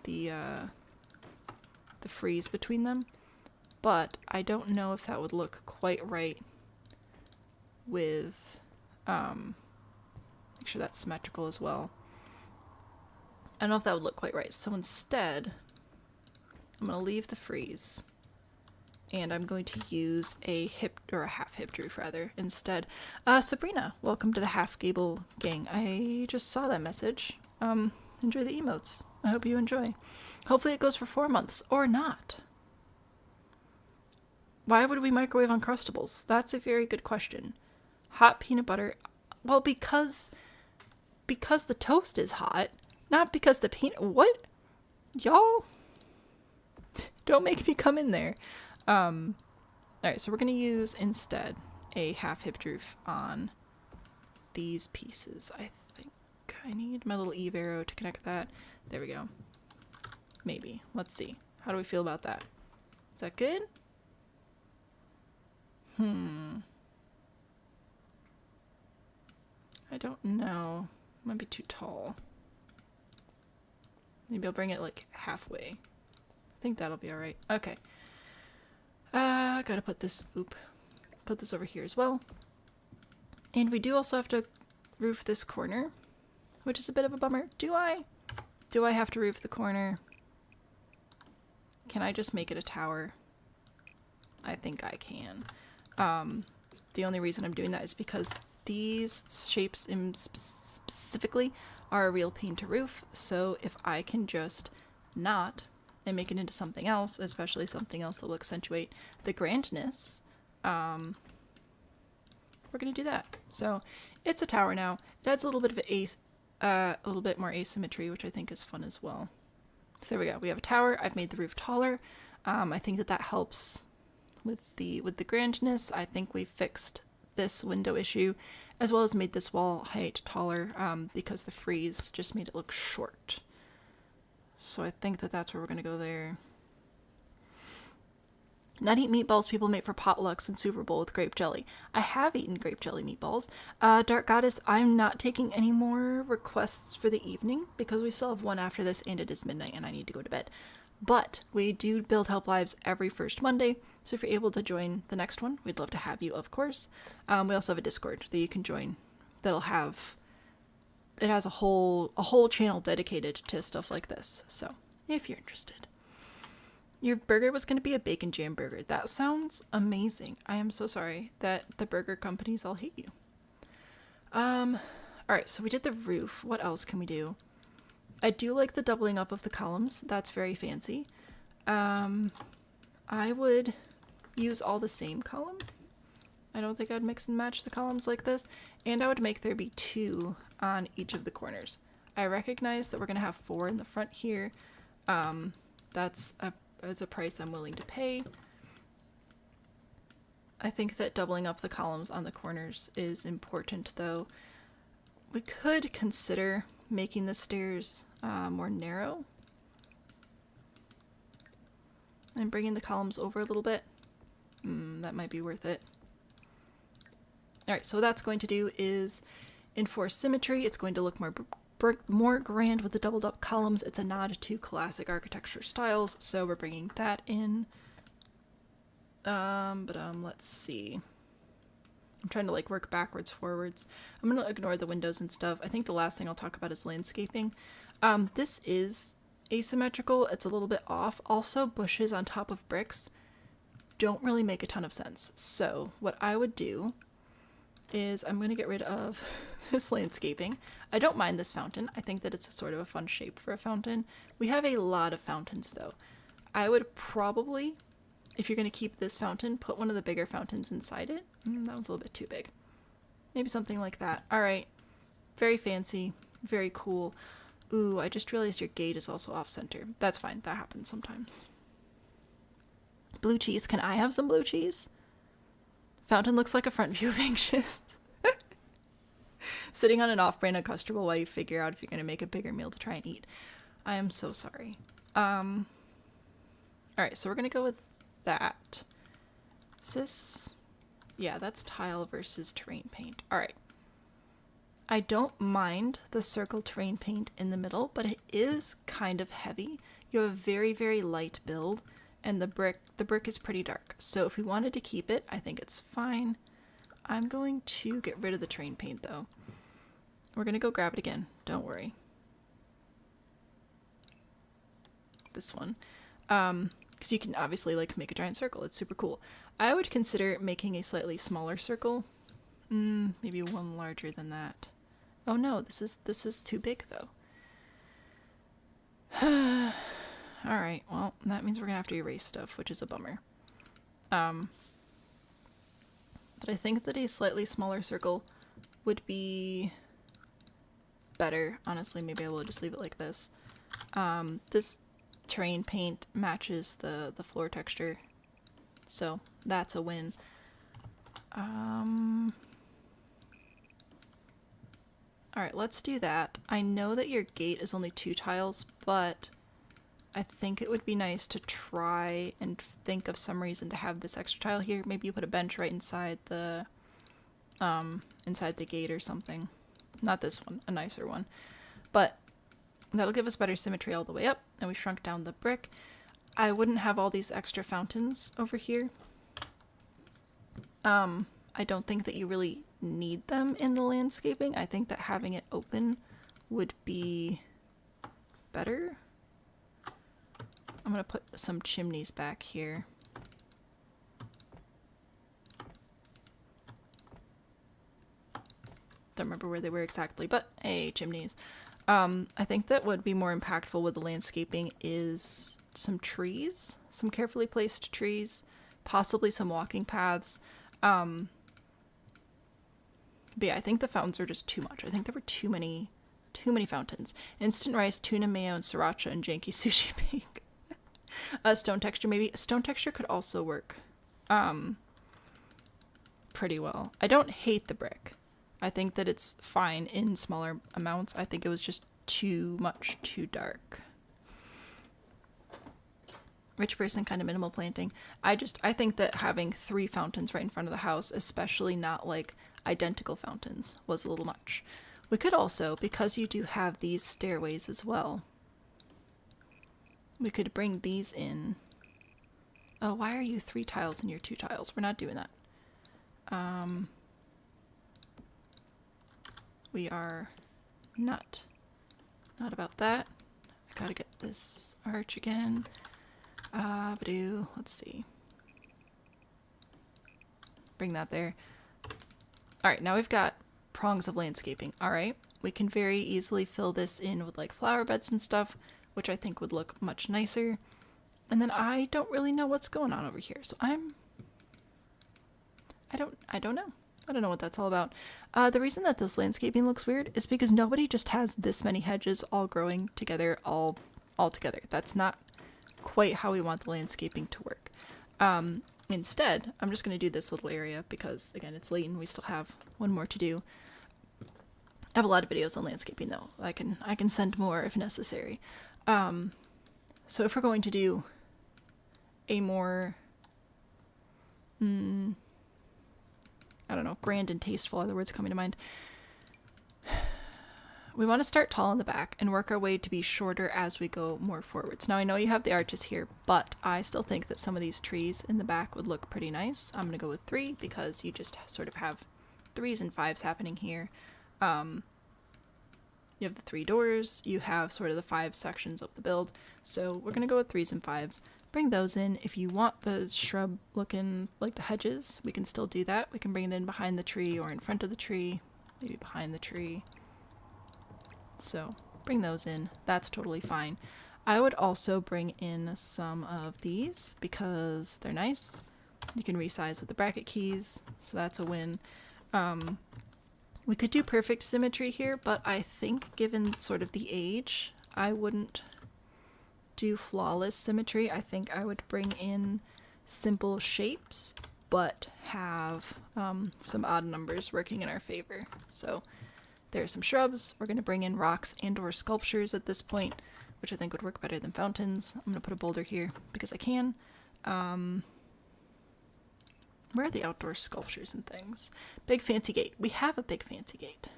the frieze between them, but I don't know if that would look quite right with, make sure that's symmetrical as well. I don't know if that would look quite right, so instead, I'm going to leave the frieze, and I'm going to use a half-hipped roof rather, instead. Sabrina, welcome to the Half Gable gang. I just saw that message. Enjoy the emotes. I hope you enjoy. Hopefully it goes for 4 months, or not. Why would we microwave Uncrustables? That's a very good question. Hot peanut butter. Well, because the toast is hot, not because the peanut... What? Y'all? Don't make me come in there. Alright, so we're going to use instead a half-hipped roof on these pieces. I think I need my little Eve arrow to connect that. There we go. Maybe. Let's see. How do we feel about that? Is that good? I don't know. Might be too tall. Maybe I'll bring it like halfway. I think that'll be alright. Okay. Gotta put this over here as well. And we do also have to roof this corner, which is a bit of a bummer. Do I have to roof the corner? Can I just make it a tower? I think I can. The only reason I'm doing that is because these shapes specifically are a real pain to roof, so if I can just not and make it into something else, especially something else that will accentuate the grandness, we're gonna do that. So it's a tower now. It adds a little bit of a little bit more asymmetry, which I think is fun as well. So there we go. We have a tower. I've made the roof taller. I think that helps with the grandness. I think we fixed this window issue, as well as made this wall height taller, because the frieze just made it look short. So I think that that's where we're gonna go there. Not eat meatballs people make for potlucks and Super Bowl with grape jelly. I have eaten grape jelly meatballs. Dark Goddess, I'm not taking any more requests for the evening because we still have one after this and it is midnight and I need to go to bed. But we do build Help Lives every first Monday, so if you're able to join the next one, we'd love to have you, of course. We also have a Discord that you can join that'll have... It has a whole channel dedicated to stuff like this, so if you're interested. Your burger was going to be a bacon jam burger. That sounds amazing. I am so sorry that the burger companies all hate you. Alright, so we did the roof. What else can we do? I do like the doubling up of the columns. That's very fancy. I would use all the same column. I don't think I'd mix and match the columns like this. And I would make there be 2 on each of the corners. I recognize that we're going to have 4 in the front here. That's a price I'm willing to pay. I think that doubling up the columns on the corners is important, though. We could consider making the stairs more narrow and bringing the columns over a little bit. That might be worth it. Alright, so what that's going to do is enforce symmetry. It's going to look more grand with the doubled up columns. It's a nod to classic architecture styles, so we're bringing that in. Let's see. I'm trying to like work backwards, forwards. I'm going to ignore the windows and stuff. I think the last thing I'll talk about is landscaping. This is asymmetrical. It's a little bit off. Also, bushes on top of bricks don't really make a ton of sense. So what I would do is I'm going to get rid of this landscaping. I don't mind this fountain. I think that it's a sort of a fun shape for a fountain. We have a lot of fountains though. I would probably, if you're going to keep this fountain, put one of the bigger fountains inside it. That one's a little bit too big. Maybe something like that. All right. Very fancy. Very cool. Ooh, I just realized your gate is also off center. That's fine. That happens sometimes. Blue cheese. Can I have some blue cheese? Fountain looks like a front view of anxious. Sitting on an off-brand uncomfortable while you figure out if you're going to make a bigger meal to try and eat. I am so sorry. Alright, so we're going to go with that. Is this... Yeah, that's tile versus terrain paint. Alright. I don't mind the circle terrain paint in the middle, but it is kind of heavy. You have a very, very light build, and the brick is pretty dark. So if we wanted to keep it, I think it's fine. I'm going to get rid of the terrain paint though. We're going to go grab it again. Don't worry. This one. Because you can obviously like make a giant circle. It's super cool. I would consider making a slightly smaller circle. Maybe one larger than that. Oh no, this is too big though. Alright, well, that means we're gonna have to erase stuff, which is a bummer. But I think that a slightly smaller circle would be better. Honestly, maybe I will just leave it like this. This terrain paint matches the floor texture, so that's a win. Alright, let's do that. I know that your gate is only 2 tiles, but I think it would be nice to try and think of some reason to have this extra tile here. Maybe you put a bench right inside the gate or something. Not this one, a nicer one. But that'll give us better symmetry all the way up, and we shrunk down the brick. I wouldn't have all these extra fountains over here. I don't think that you really need them in the landscaping. I think that having it open would be better. I'm gonna put some chimneys back here. Don't remember where they were exactly, but hey, chimneys. I think that would be more impactful with the landscaping is some trees, some carefully placed trees, possibly some walking paths. But yeah, I think the fountains are just too much. I think there were too many fountains. Instant rice, tuna mayo, and sriracha, and janky sushi bake. Stone texture, maybe. Stone texture could also work pretty well. I don't hate the brick. I think that it's fine in smaller amounts. I think it was just too much, too dark. Rich person, kind of minimal planting. I think that having 3 fountains right in front of the house, especially not like identical fountains, was a little much. We could also, because you do have these stairways as well, we could bring these in. Oh, why are you 3 tiles and you're 2 tiles? We're not doing that. We are not about that. I gotta get this arch again. Let's see. Bring that there. Alright, now we've got prongs of landscaping. Alright, we can very easily fill this in with like flower beds and stuff, which I think would look much nicer. And then I don't really know what's going on over here, so I don't know. I don't know what that's all about. The reason that this landscaping looks weird is because nobody just has this many hedges all growing together, all together. That's not quite how we want the landscaping to work. Instead, I'm just going to do this little area because, again, it's late and we still have one more to do. I have a lot of videos on landscaping, though. I can send more if necessary. So if we're going to do a more, I don't know, grand and tasteful, other words coming to mind, we want to start tall in the back and work our way to be shorter as we go more forwards. Now I know you have the arches here, but I still think that some of these trees in the back would look pretty nice. I'm going to go with 3 because you just sort of have 3s and 5s happening here. You have the 3 doors, you have sort of the 5 sections of the build, so we're going to go with 3s and 5s. Bring those in. If you want the shrub looking like the hedges, we can still do that. We can bring it in behind the tree or in front of the tree, maybe behind the tree. So bring those in. That's totally fine. I would also bring in some of these because they're nice. You can resize with the bracket keys, so that's a win. We could do perfect symmetry here, but I think given sort of the age, I wouldn't do flawless symmetry. I think I would bring in simple shapes, but have some odd numbers working in our favor. So there are some shrubs. We're going to bring in rocks and or sculptures at this point, which I think would work better than fountains. I'm going to put a boulder here because I can. Where are the outdoor sculptures and things? Big fancy gate. We have a big fancy gate.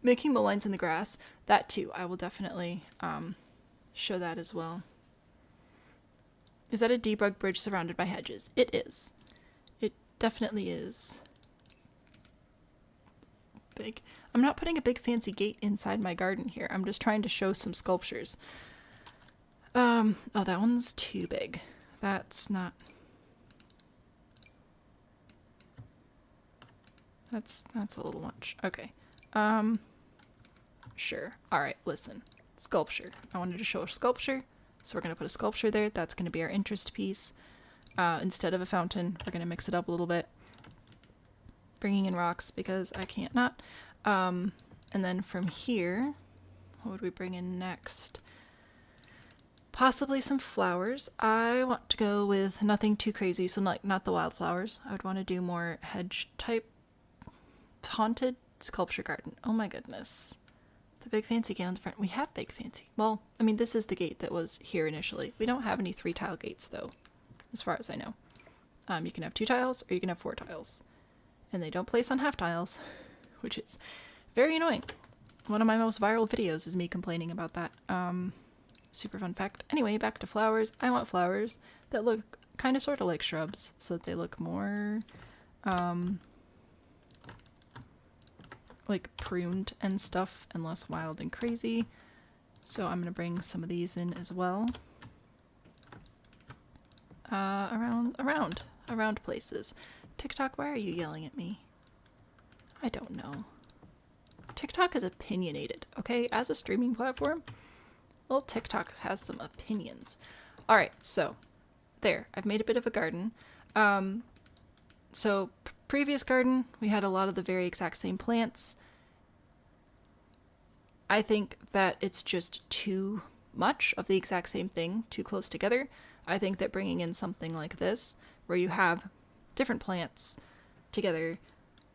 Making the lines in the grass, that too, I will definitely show that as well. Is that a debug bridge surrounded by hedges? It is. It definitely is. Big. I'm not putting a big fancy gate inside my garden here. I'm just trying to show some sculptures. Oh, that one's too big. That's not... That's a little much. Okay. Sure. Alright, listen. Sculpture. I wanted to show a sculpture, so we're going to put a sculpture there. That's going to be our interest piece. Instead of a fountain, we're going to mix it up a little bit. Bringing in rocks because I can't not. And then from here, what would we bring in next? Possibly some flowers. I want to go with nothing too crazy, so not the wildflowers. I would want to do more hedge type haunted sculpture garden. Oh my goodness. The big fancy gate on the front. We have big fancy. Well, I mean, this is the gate that was here initially. We don't have any 3-tile gates though, as far as I know. You can have 2 tiles or you can have 4 tiles. And they don't place on half tiles, which is very annoying. One of my most viral videos is me complaining about that. Super fun fact. Anyway, back to flowers. I want flowers that look kind of sort of like shrubs, so that they look more like pruned and stuff and less wild and crazy. So I'm gonna bring some of these in as well. Around places. TikTok, why are you yelling at me? I don't know. TikTok is opinionated, okay? As a streaming platform, well, TikTok has some opinions. Alright, so there. I've made a bit of a garden. So previous garden, we had a lot of the very exact same plants. I think that it's just too much of the exact same thing, too close together. I think that bringing in something like this, where you have different plants together,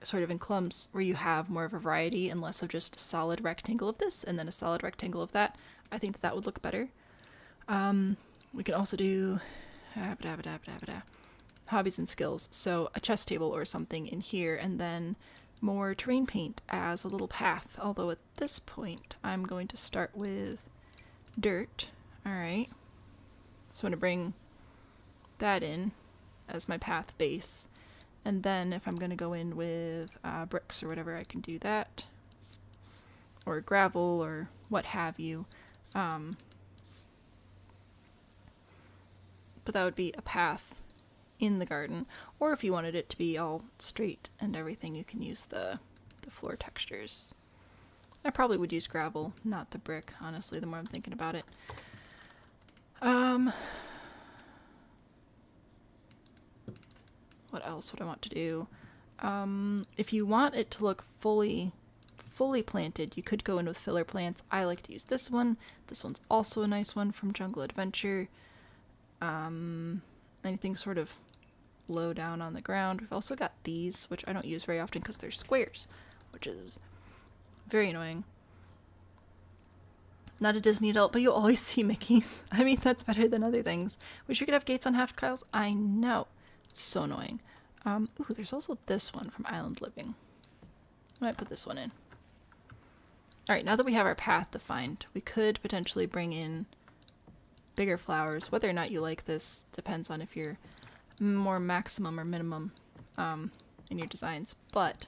sort of in clumps, where you have more of a variety and less of just a solid rectangle of this and then a solid rectangle of that, I think that would look better. We can also do hobbies and skills, so a chess table or something in here, and then more terrain paint as a little path, although at this point I'm going to start with dirt. Alright, so I'm going to bring that in as my path base, and then if I'm going to go in with bricks or whatever, I can do that, or gravel or what have you. But that would be a path in the garden, or if you wanted it to be all straight and everything, you can use the floor textures. I probably would use gravel, not the brick, honestly, the more I'm thinking about it. What else would I want to do? If you want it to look fully planted, you could go in with filler plants. I like to use this one. This one's also a nice one from Jungle Adventure. Anything sort of low down on the ground. We've also got these, which I don't use very often because they're squares, which is very annoying. Not a Disney adult, but you'll always see Mickeys. I mean, that's better than other things. Wish you could have gates on half tiles. I know. It's so annoying. Ooh, there's also this one from Island Living. I might put this one in. Alright, now that we have our path defined, we could potentially bring in bigger flowers. Whether or not you like this depends on if you're more maximum or minimum. in your designs, but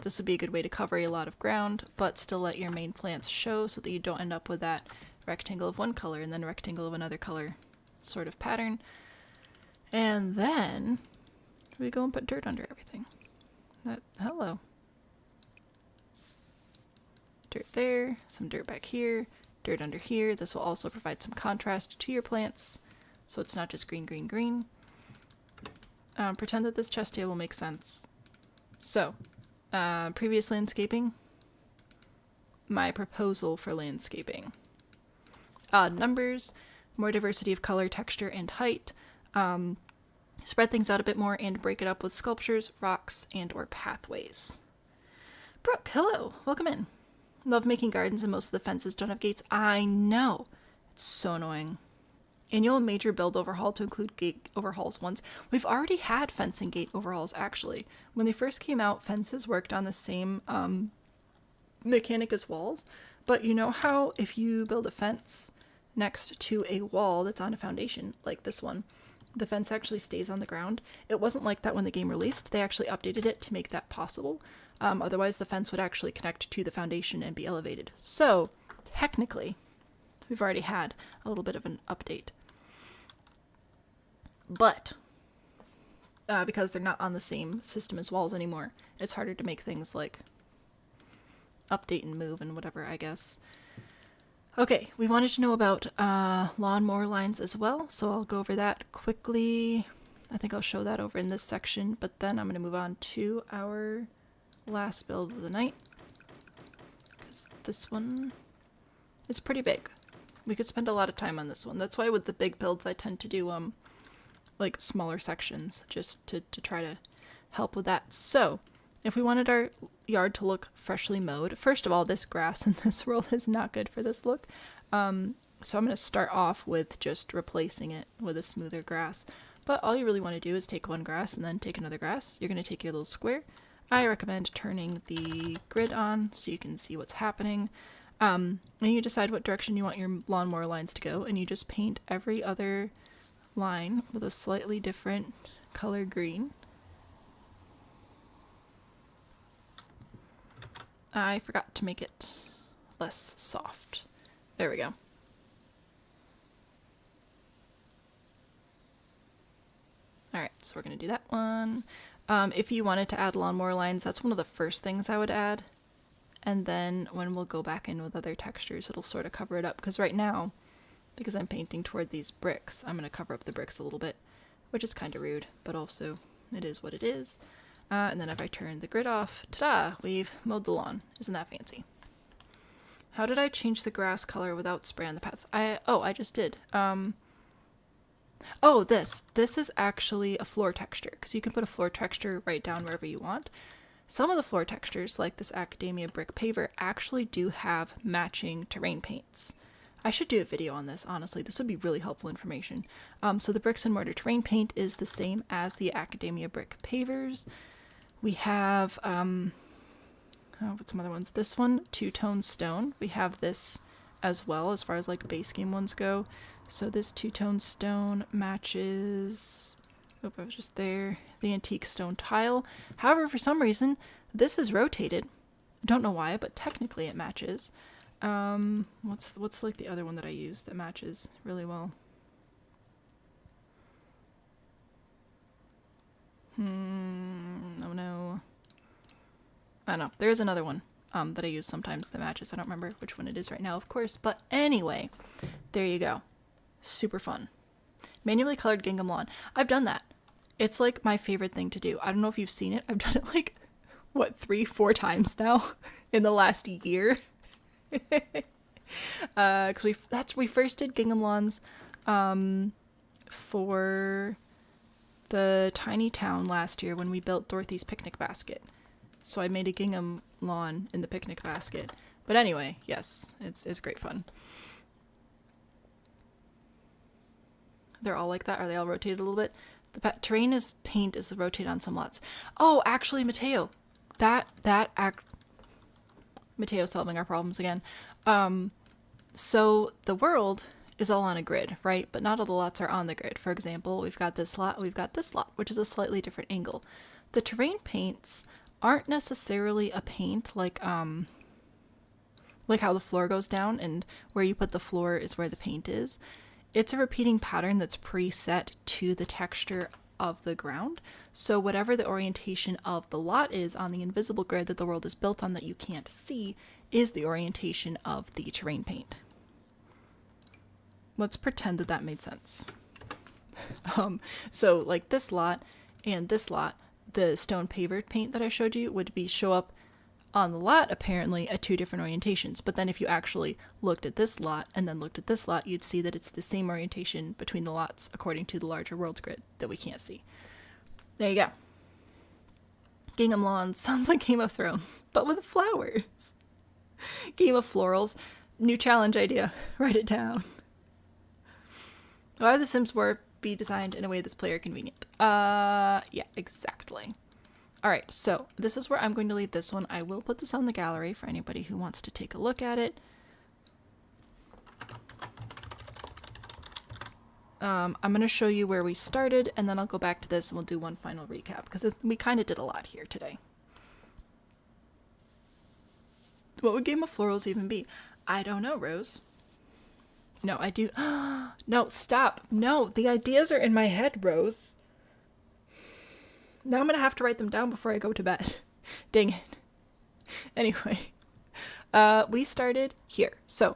this would be a good way to cover a lot of ground, but still let your main plants show so that you don't end up with that rectangle of one color and then rectangle of another color sort of pattern. And then we go and put dirt under everything. Hello. Dirt there, some dirt back here, dirt under here. This will also provide some contrast to your plants, so it's not just green, green, green. Pretend that this chest table makes sense. So, previous landscaping, my proposal for landscaping. Odd numbers, more diversity of color, texture, and height. Spread things out a bit more and break it up with sculptures, rocks, and or pathways. Brooke, hello, welcome in. Love making gardens and most of the fences don't have gates. I know. It's so annoying. Annual major build overhaul to include gate overhauls once. We've already had fence and gate overhauls, actually. When they first came out, fences worked on the same mechanic as walls. But you know how if you build a fence next to a wall that's on a foundation, like this one, the fence actually stays on the ground? It wasn't like that when the game released. They actually updated it to make that possible. Otherwise, the fence would actually connect to the foundation and be elevated. So, technically, we've already had a little bit of an update. But, because they're not on the same system as walls anymore, it's harder to make things like update and move and whatever, I guess. Okay, we wanted to know about lawnmower lines as well, so I'll go over that quickly. I think I'll show that over in this section, but then I'm going to move on to our last build of the night, because this one is pretty big. We could spend a lot of time on this one. That's why with the big builds I tend to do like smaller sections, just to try to help with that. So if we wanted our yard to look freshly mowed, first of all, this grass in this world is not good for this look. So I'm going to start off with just replacing it with a smoother grass. But all you really want to do is take one grass and then take another grass. You're going to take your little square. I recommend turning the grid on so you can see what's happening. And you decide what direction you want your lawnmower lines to go, and you just paint every other line with a slightly different color green. I forgot to make it less soft. There we go. Alright, so we're going to do that one. If you wanted to add lawnmower lines, that's one of the first things I would add. And then when we'll go back in with other textures, it'll sort of cover it up. Because right now, because I'm painting toward these bricks, I'm going to cover up the bricks a little bit, which is kind of rude, but also it is what it is. And then if I turn the grid off, ta-da, we've mowed the lawn. Isn't that fancy? How did I change the grass color without spraying the paths? I just did. Oh, this is actually a floor texture, because you can put a floor texture right down wherever you want. Some of the floor textures, like this Academia brick paver, actually do have matching terrain paints. I should do a video on this, honestly. This would be really helpful information. So the bricks and mortar terrain paint is the same as the Academia brick pavers. We have, what's some other ones? This one, two-tone stone. We have this as well as far as like base game ones go. So this two-tone stone matches, oh, I was just there, the antique stone tile. However, for some reason, this is rotated. I don't know why, but technically it matches. What's like the other one that I use that matches really well? Oh no. I don't know. There's another one that I use sometimes that matches. I don't remember which one it is right now, of course. But anyway, there you go. Super fun. Manually colored gingham lawn. I've done that. It's like my favorite thing to do. I don't know if you've seen it. I've done it like, what, 3-4 times now in the last year. Because we first did gingham lawns for the tiny town last year when we built Dorothy's picnic basket. So I made a gingham lawn in the picnic basket. But anyway, yes, it's great fun. They're all like that. Are they all rotated a little bit? The terrain paint is rotated on some lots. Oh, actually, Mateo, Mateo's solving our problems again. So the world is all on a grid, right? But not all the lots are on the grid. For example, we've got this lot, which is a slightly different angle. the terrain paints aren't necessarily a paint like how the floor goes down and where you put the floor is where the paint is. It's a repeating pattern that's preset to the texture of the ground. So whatever the orientation of the lot is on the invisible grid that the world is built on that you can't see is the orientation of the terrain paint. Let's pretend that that made sense. So like this lot and this lot, the stone paver paint that I showed you would show up on the lot apparently at 2 different orientations. But then if you actually looked at this lot and then looked at this lot, you'd see that it's the same orientation between the lots according to the larger world grid that we can't see. There you go. Gingham Lawns sounds like Game of Thrones, but with flowers. Game of Florals. New challenge idea. Write it down. Why the Sims were be designed in a way that's player convenient. Yeah, exactly. Alright, so this is where I'm going to leave this one. I will put this on the gallery for anybody who wants to take a look at it. I'm going to show you where we started, and then I'll go back to this and we'll do one final recap, because we kind of did a lot here today. What would Game of Florals even be? I don't know, Rose. No, I do. No, stop. No, the ideas are in my head, Rose. Now I'm going to have to write them down before I go to bed. Dang it. Anyway, we started here. So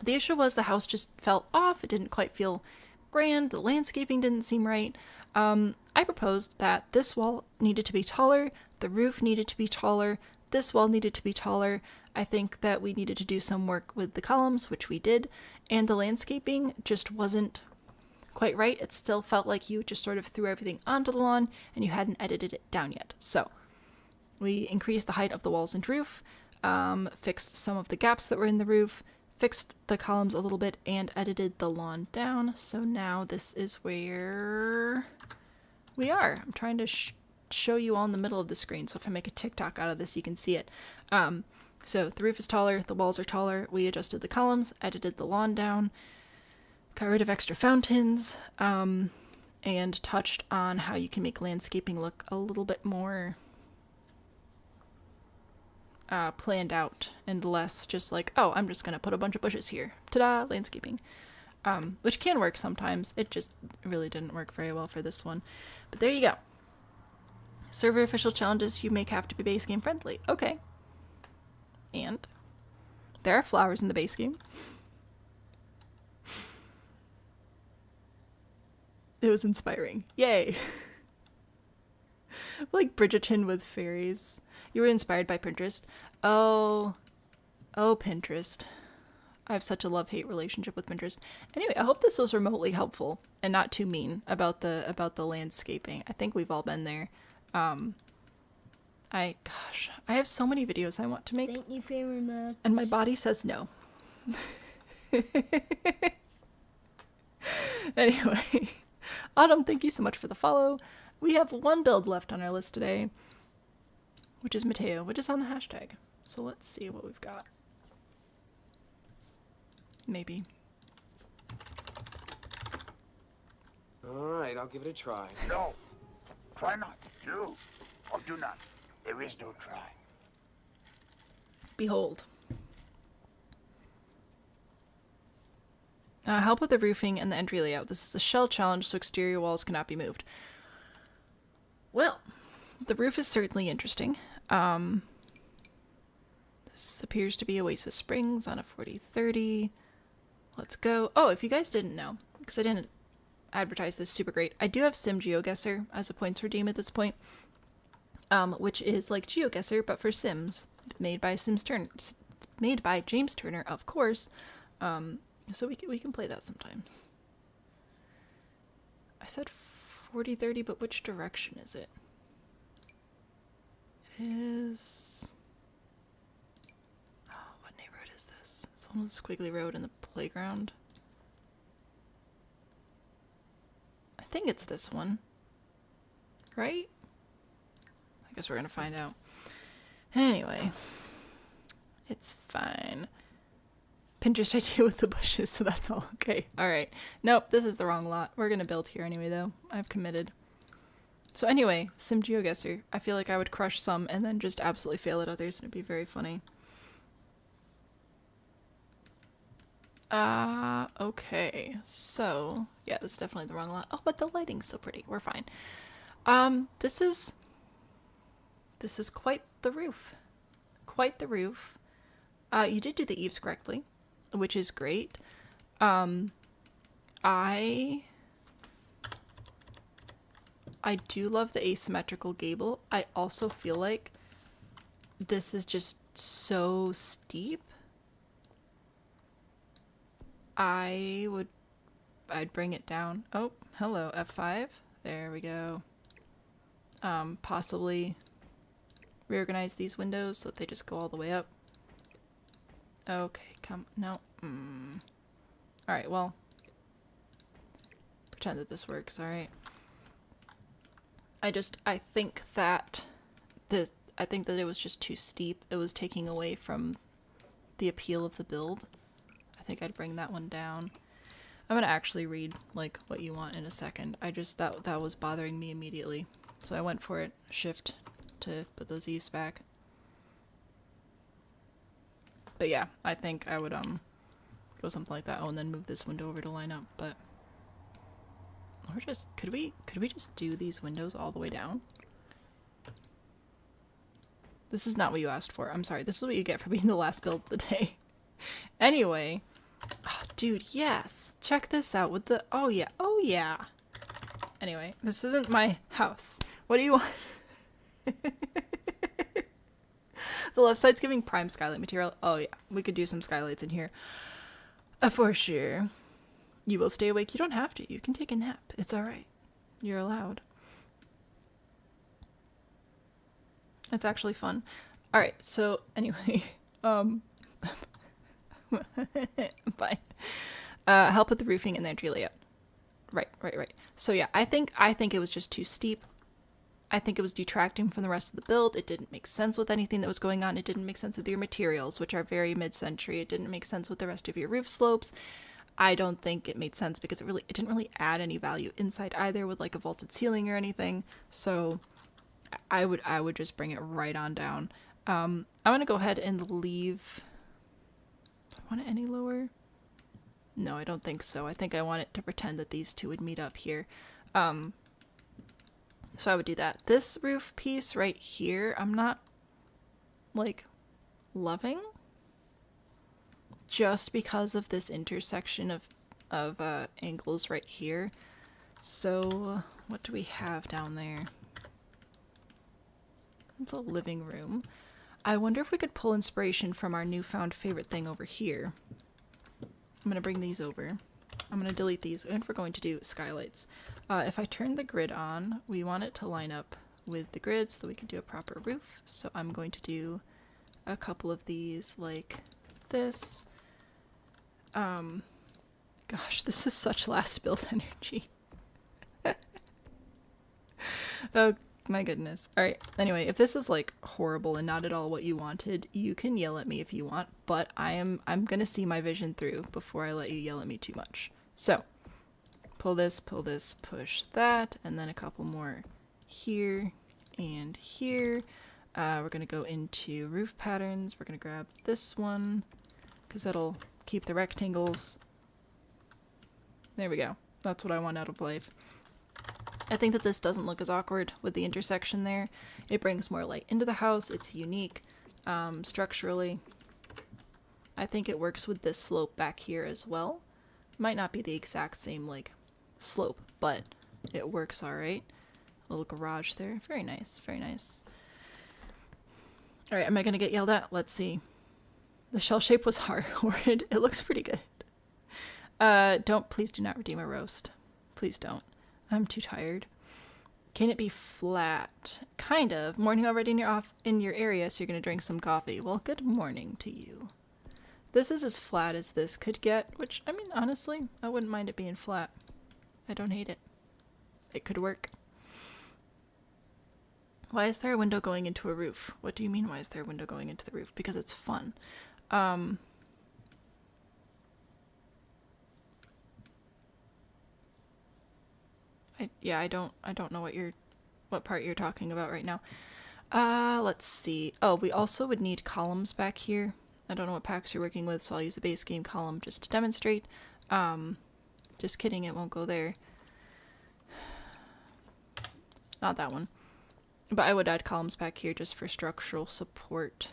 the issue was the house just felt off. It didn't quite feel grand. The landscaping didn't seem right. I proposed that this wall needed to be taller. The roof needed to be taller. This wall needed to be taller. I think that we needed to do some work with the columns, which we did. And the landscaping just wasn't quite right. It still felt like you just sort of threw everything onto the lawn and you hadn't edited it down yet. So we increased the height of the walls and roof, fixed some of the gaps that were in the roof, fixed the columns a little bit, and edited the lawn down. So now this is where we are. I'm trying to show you all in the middle of the screen, so if I make a TikTok out of this, you can see it. So the roof is taller, the walls are taller, we adjusted the columns, edited the lawn down, got rid of extra fountains, and touched on how you can make landscaping look a little bit more planned out and less just like, oh, I'm just gonna put a bunch of bushes here. Ta-da, landscaping. Which can work sometimes. It just really didn't work very well for this one. But there you go. Server official challenges, you make have to be base game friendly. Okay. And there are flowers in the base game. It was inspiring. Yay. Like Bridgerton with fairies. You were inspired by Pinterest. Oh, Pinterest. I have such a love-hate relationship with Pinterest. Anyway, I hope this was remotely helpful and not too mean about the landscaping. I think we've all been there. I have so many videos I want to make. Thank you very much. And my body says no. Anyway, Autumn, thank you so much for the follow. We have one build left on our list today, which is Mateo, which is on the hashtag. So let's see what we've got. Maybe. Alright, I'll give it a try. No. Try not. Do. Or do not. There is no try. Behold. Help with the roofing and the entry layout. This is a shell challenge, so exterior walls cannot be moved. Well, the roof is certainly interesting. This appears to be Oasis Springs on a 4030. Let's go. Oh, if you guys didn't know, because I didn't advertise this super great, I do have Sim GeoGuessr as a points redeem at this point, which is like GeoGuessr but for Sims, made by James Turner, of course. So we can play that sometimes. I said 4030, but which direction is it? It is. Oh, what neighborhood is this? It's on the squiggly road in the playground. I think it's this one. Right? I guess we're gonna find out. Anyway. It's fine. Pinterest idea with the bushes, so that's all okay. Alright. Nope, this is the wrong lot. We're gonna build here anyway, though. I've committed. So anyway, Sim GeoGuessr. I feel like I would crush some and then just absolutely fail at others, and it'd be very funny. Okay. So, yeah, this is definitely the wrong lot. Oh, but the lighting's so pretty. We're fine. This is quite the roof. Quite the roof. You did do the eaves correctly, which is great. I do love the asymmetrical gable. I also feel like this is just so steep. I'd bring it down. Oh, hello, F5. There we go. Possibly reorganize these windows so that they just go all the way up. Okay, no. Alright, well. Pretend that this works, alright. I think that it was just too steep. It was taking away from the appeal of the build. I think I'd bring that one down. I'm gonna actually read, like, what you want in a second. That was bothering me immediately. So I went for it. Shift to put those eaves back. But yeah, I think I would, go something like that. Oh, and then move this window over to line up, but... Or just, could we just do these windows all the way down? This is not what you asked for. I'm sorry. This is what you get for being the last build of the day. Anyway. Oh, dude, yes. Check this out with the... Oh, yeah. Oh, yeah. Anyway, this isn't my house. What do you want? The left side's giving prime skylight material. Oh, yeah. We could do some skylights in here. For sure. You will stay awake. You don't have to. You can take a nap. It's alright. You're allowed. It's actually fun. Alright, so anyway, bye. Help with the roofing and the entry layout. Right. So yeah, I think it was just too steep. I think it was detracting from the rest of the build. It didn't make sense with anything that was going on. It didn't make sense with your materials, which are very mid-century. It didn't make sense with the rest of your roof slopes. I don't think it made sense because it didn't really add any value inside either with like a vaulted ceiling or anything. So I would just bring it right on down. I'm gonna go ahead and leave. Do I want it any lower? No, I don't think so. I think I want it to pretend that these two would meet up here. So I would do that. This roof piece right here, I'm not like loving. Just because of this intersection of angles right here. So what do we have down there? It's a living room. I wonder if we could pull inspiration from our newfound favorite thing over here. I'm gonna bring these over. I'm gonna delete these, and we're going to do skylights. If I turn the grid on, we want it to line up with the grid so that we can do a proper roof. So I'm going to do a couple of these like this. Gosh, this is such last build energy. Oh my goodness. Alright, anyway, if this is like horrible and not at all what you wanted, you can yell at me if you want, but I'm gonna see my vision through before I let you yell at me too much. So, pull this, push that, and then a couple more here and here. We're gonna go into roof patterns. We're gonna grab this one, because that'll keep the rectangles. There we go. That's what I want out of life. I think that this doesn't look as awkward with the intersection there. It brings more light into the house. It's unique structurally. I think it works with this slope back here as well. Might not be the exact same like slope, but it works alright. A little garage there. Very nice, very nice. Alright, am I gonna get yelled at? Let's see. The shell shape was horrid. It looks pretty good. Please do not redeem a roast. Please don't. I'm too tired. Can it be flat? Kind of. Morning already in your area, so you're gonna drink some coffee. Well, good morning to you. This is as flat as this could get, which, I mean, honestly, I wouldn't mind it being flat. I don't hate it. It could work. Why is there a window going into a roof? What do you mean, why is there a window going into the roof? Because it's fun. I don't know what you're what part you're talking about right now. Let's see. Oh, we also would need columns back here. I don't know what packs you're working with, so I'll use a base game column just to demonstrate. Just kidding, it won't go there. Not that one. But I would add columns back here just for structural support.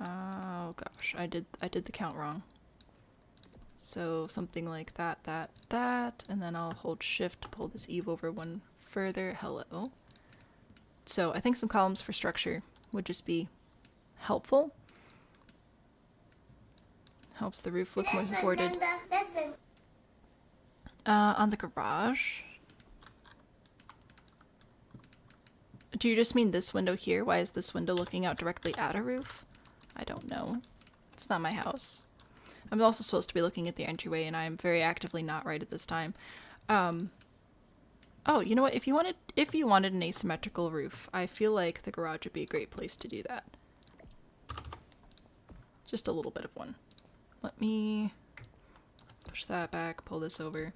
Oh gosh, I did the count wrong. So something like that, and then I'll hold shift to pull this Eve over one further. Hello. So I think some columns for structure would just be helpful. Helps the roof look more supported. On the garage. Do you just mean this window here? Why is this window looking out directly at a roof? I don't know. It's not my house. I'm also supposed to be looking at the entryway, and I'm very actively not right at this time. Oh, you know what? If you wanted an asymmetrical roof, I feel like the garage would be a great place to do that. Just a little bit of one. Let me push that back, pull this over.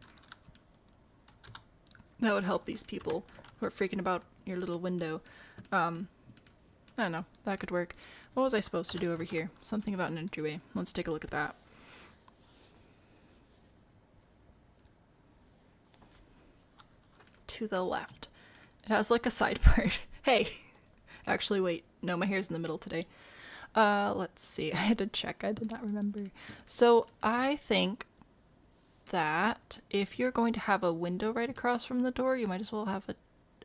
That would help these people who are freaking about your little window. I don't know. That could work. What was I supposed to do over here? Something about an entryway. Let's take a look at that. To the left. It has like a side part. Hey! Actually, wait. No, my hair's in the middle today. Let's see. I had to check. I did not remember. So, I think that if you're going to have a window right across from the door, you might as well have a...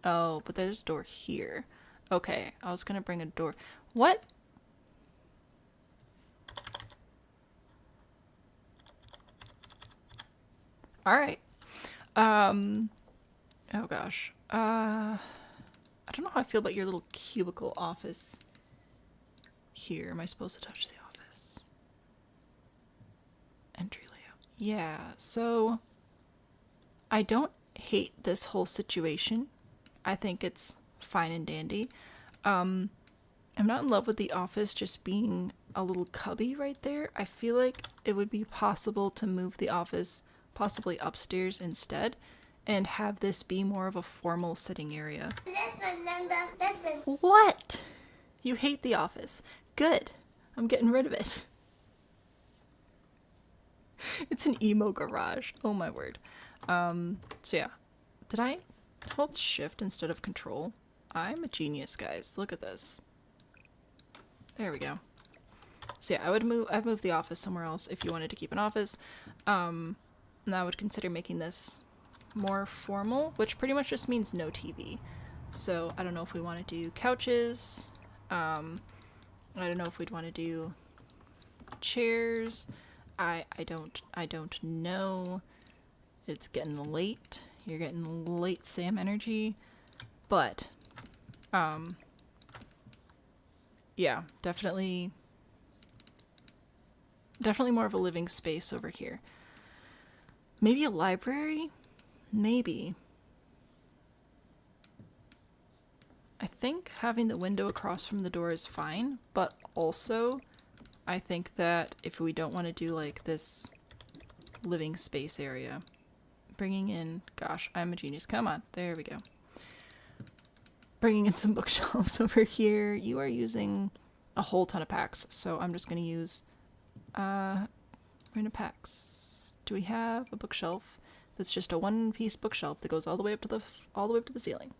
Oh, but there's a door here. Okay, I was gonna bring a door. What? Alright. Oh gosh. I don't know how I feel about your little cubicle office here. Am I supposed to touch the office? Entry layout. Yeah, so I don't hate this whole situation. I think it's fine and dandy. I'm not in love with the office just being a little cubby right there. I feel like it would be possible to move the office possibly upstairs instead and have this be more of a formal sitting area. Listen. What? You hate the office. Good. I'm getting rid of it. It's an emo garage. Oh my word. So yeah. Did I hold shift instead of control? I'm a genius, guys. Look at this. There we go. So yeah, I'd move the office somewhere else if you wanted to keep an office. And I would consider making this more formal, which pretty much just means no TV. So I don't know if we want to do couches. I don't know if we'd want to do chairs. I don't know. It's getting late. You're getting late Sam energy. But yeah, definitely more of a living space over here. Maybe a library? Maybe. I think having the window across from the door is fine, but also I think that if we don't want to do like this living space area, bringing in, gosh, I'm a genius. Come on, there we go. Bringing in some bookshelves over here. You are using a whole ton of packs, so I'm just going to use random packs. Do we have a bookshelf that's just a one-piece bookshelf that goes all the way up to the ceiling?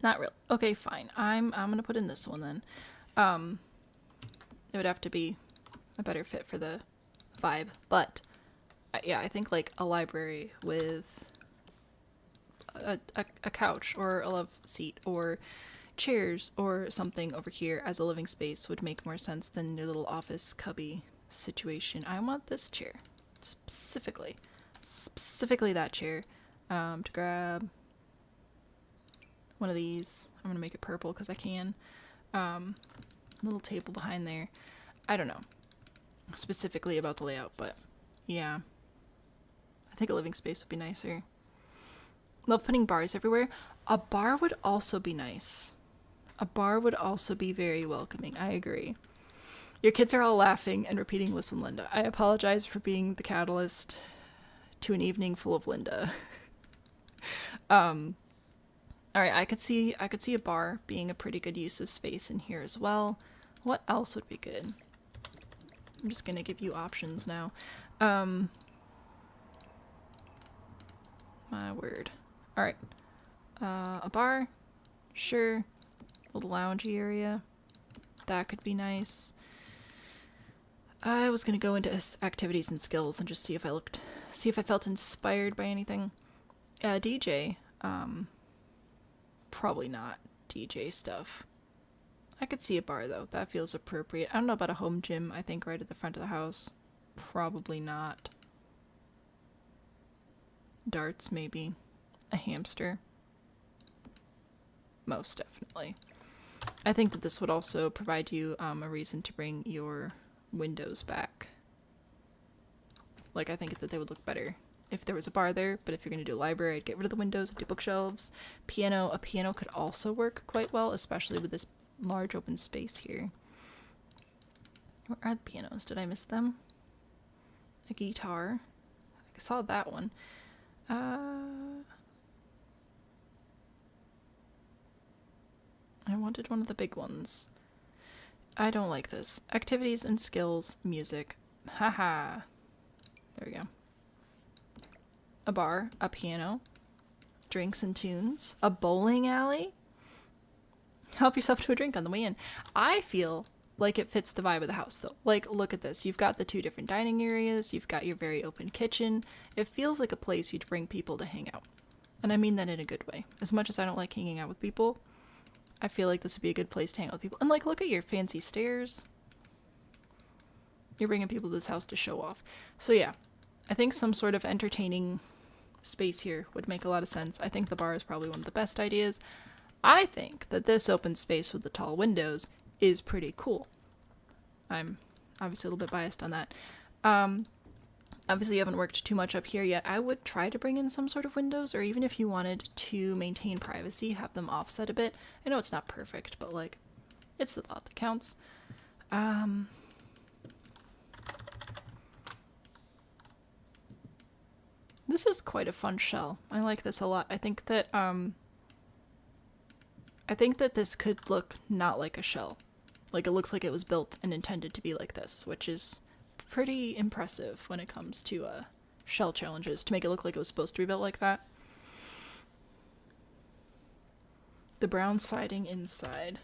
Not really. Okay, fine. I'm gonna put in this one then. It would have to be a better fit for the vibe, but yeah, I think like a library with a couch or a love seat or chairs or something over here as a living space would make more sense than your little office cubby situation. I want this chair specifically that chair to grab one of these. I'm gonna make it purple because I can. Little table behind there. I don't know specifically about the layout, but yeah, I think a living space would be nicer. Love putting bars everywhere. A bar would also be nice. A bar would also be very welcoming. I agree. Your kids are all laughing and repeating, "Listen, Linda." I apologize for being the catalyst to an evening full of Linda. All right, I could see a bar being a pretty good use of space in here as well. What else would be good? I'm just gonna give you options now. My word. All right, a bar, sure. Little loungy area, that could be nice. I was gonna go into activities and skills and just see if I felt inspired by anything. DJ, probably not DJ stuff. I could see a bar though, that feels appropriate. I don't know about a home gym, I think right at the front of the house. Probably not. Darts, maybe. A hamster. Most definitely. I think that this would also provide you a reason to bring your windows back. Like, I think that they would look better if there was a bar there, but if you're going to do a library, I'd get rid of the windows and do bookshelves. Piano, a piano could also work quite well, especially with this large open space here. Where are the pianos? Did I miss them? A guitar. I saw that one. I wanted one of the big ones. I don't like this. Activities and skills, music. Haha. There we go. A bar, a piano, drinks and tunes, a bowling alley. Help yourself to a drink on the way in. I feel like it fits the vibe of the house though. Like, look at this. You've got the 2 different dining areas. You've got your very open kitchen. It feels like a place you'd bring people to hang out. And I mean that in a good way. As much as I don't like hanging out with people, I feel like this would be a good place to hang out with people. And like, look at your fancy stairs. You're bringing people to this house to show off. So yeah, I think some sort of entertaining space here would make a lot of sense. I think the bar is probably one of the best ideas. I think that this open space with the tall windows is pretty cool. I'm obviously a little bit biased on that. Obviously you haven't worked too much up here yet. I would try to bring in some sort of windows, or even if you wanted to maintain privacy, have them offset a bit. I know it's not perfect, but like, it's the thought that counts. This is quite a fun shell. I like this a lot. I think that this could look not like a shell. Like, it looks like it was built and intended to be like this, which is pretty impressive when it comes to shell challenges, to make it look like it was supposed to be built like that. The brown siding inside.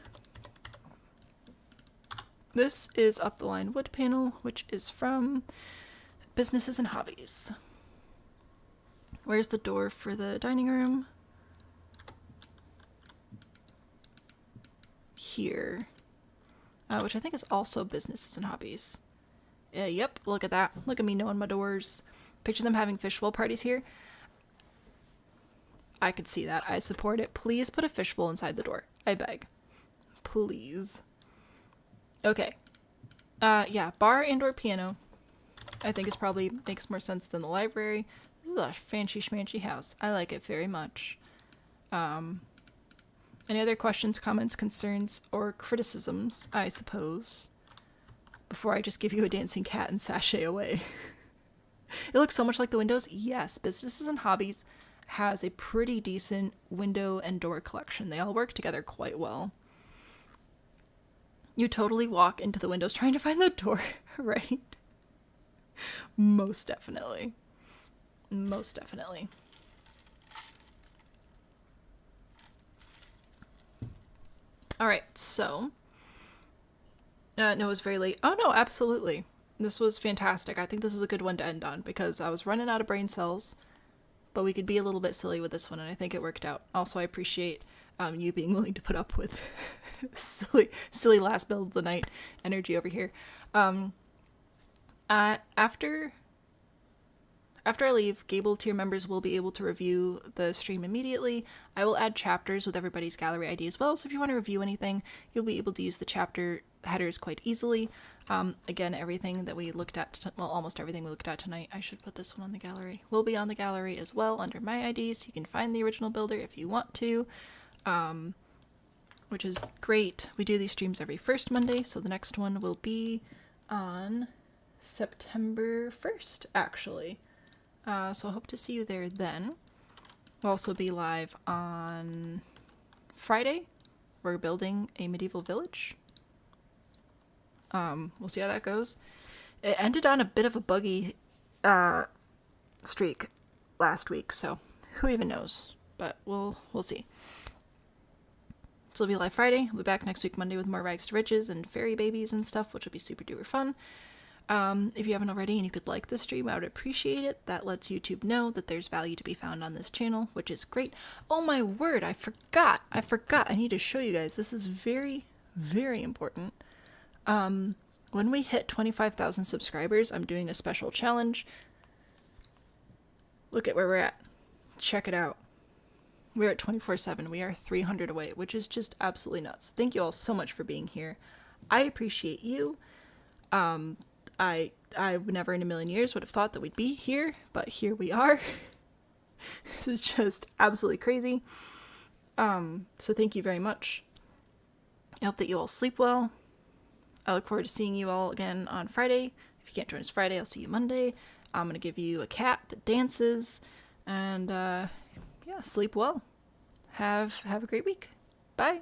This is up the line wood panel, which is from Businesses and Hobbies. Where's the door for the dining room? Here. Which I think is also Businesses and Hobbies. Yep, look at that. Look at me knowing my doors. Picture them having fishbowl parties here. I could see that. I support it. Please put a fishbowl inside the door. I beg. Please. Okay. Yeah, bar and/or piano. I think is probably makes more sense than the library. This is a fancy schmancy house. I like it very much. Any other questions, comments, concerns, or criticisms, I suppose? Before I just give you a dancing cat and sashay away. It looks so much like the windows. Yes, Businesses and Hobbies has a pretty decent window and door collection. They all work together quite well. You totally walk into the windows trying to find the door, right? Most definitely. Most definitely. Alright, so. No, it was very late. Oh no, absolutely. This was fantastic. I think this is a good one to end on because I was running out of brain cells, but we could be a little bit silly with this one, and I think it worked out. Also, I appreciate you being willing to put up with silly last build of the night energy over here. After I leave, Gable tier members will be able to review the stream immediately. I will add chapters with everybody's gallery ID as well, so if you want to review anything, you'll be able to use the chapter headers quite easily. Again, everything that we looked at, well, almost everything we looked at tonight, I should put this one on the gallery, will be on the gallery as well under my ID, so you can find the original builder if you want to, which is great. We do these streams every first Monday, so the next one will be on September 1st, actually. So I hope to see you there then. We'll also be live on Friday, we're building a medieval village. We'll see how that goes. It ended on a bit of a buggy streak last week, so who even knows? But we'll see. So it'll be live Friday. We'll be back next week Monday with more rags to riches and fairy babies and stuff, which will be super duper fun. If you haven't already and you could like the stream, I would appreciate it. That lets YouTube know that there's value to be found on this channel, which is great. Oh my word, I forgot. I need to show you guys. This is very, very important. When we hit 25,000 subscribers, I'm doing a special challenge. Look at where we're at. Check it out. We're at 24/7. We are 300 away, which is just absolutely nuts. Thank you all so much for being here. I appreciate you. I never in a million years would have thought that we'd be here, but here we are. This is just absolutely crazy. So thank you very much. I hope that you all sleep well. I look forward to seeing you all again on Friday. If you can't join us Friday, I'll see you Monday. I'm going to give you a cat that dances. And, yeah, sleep well. Have a great week. Bye.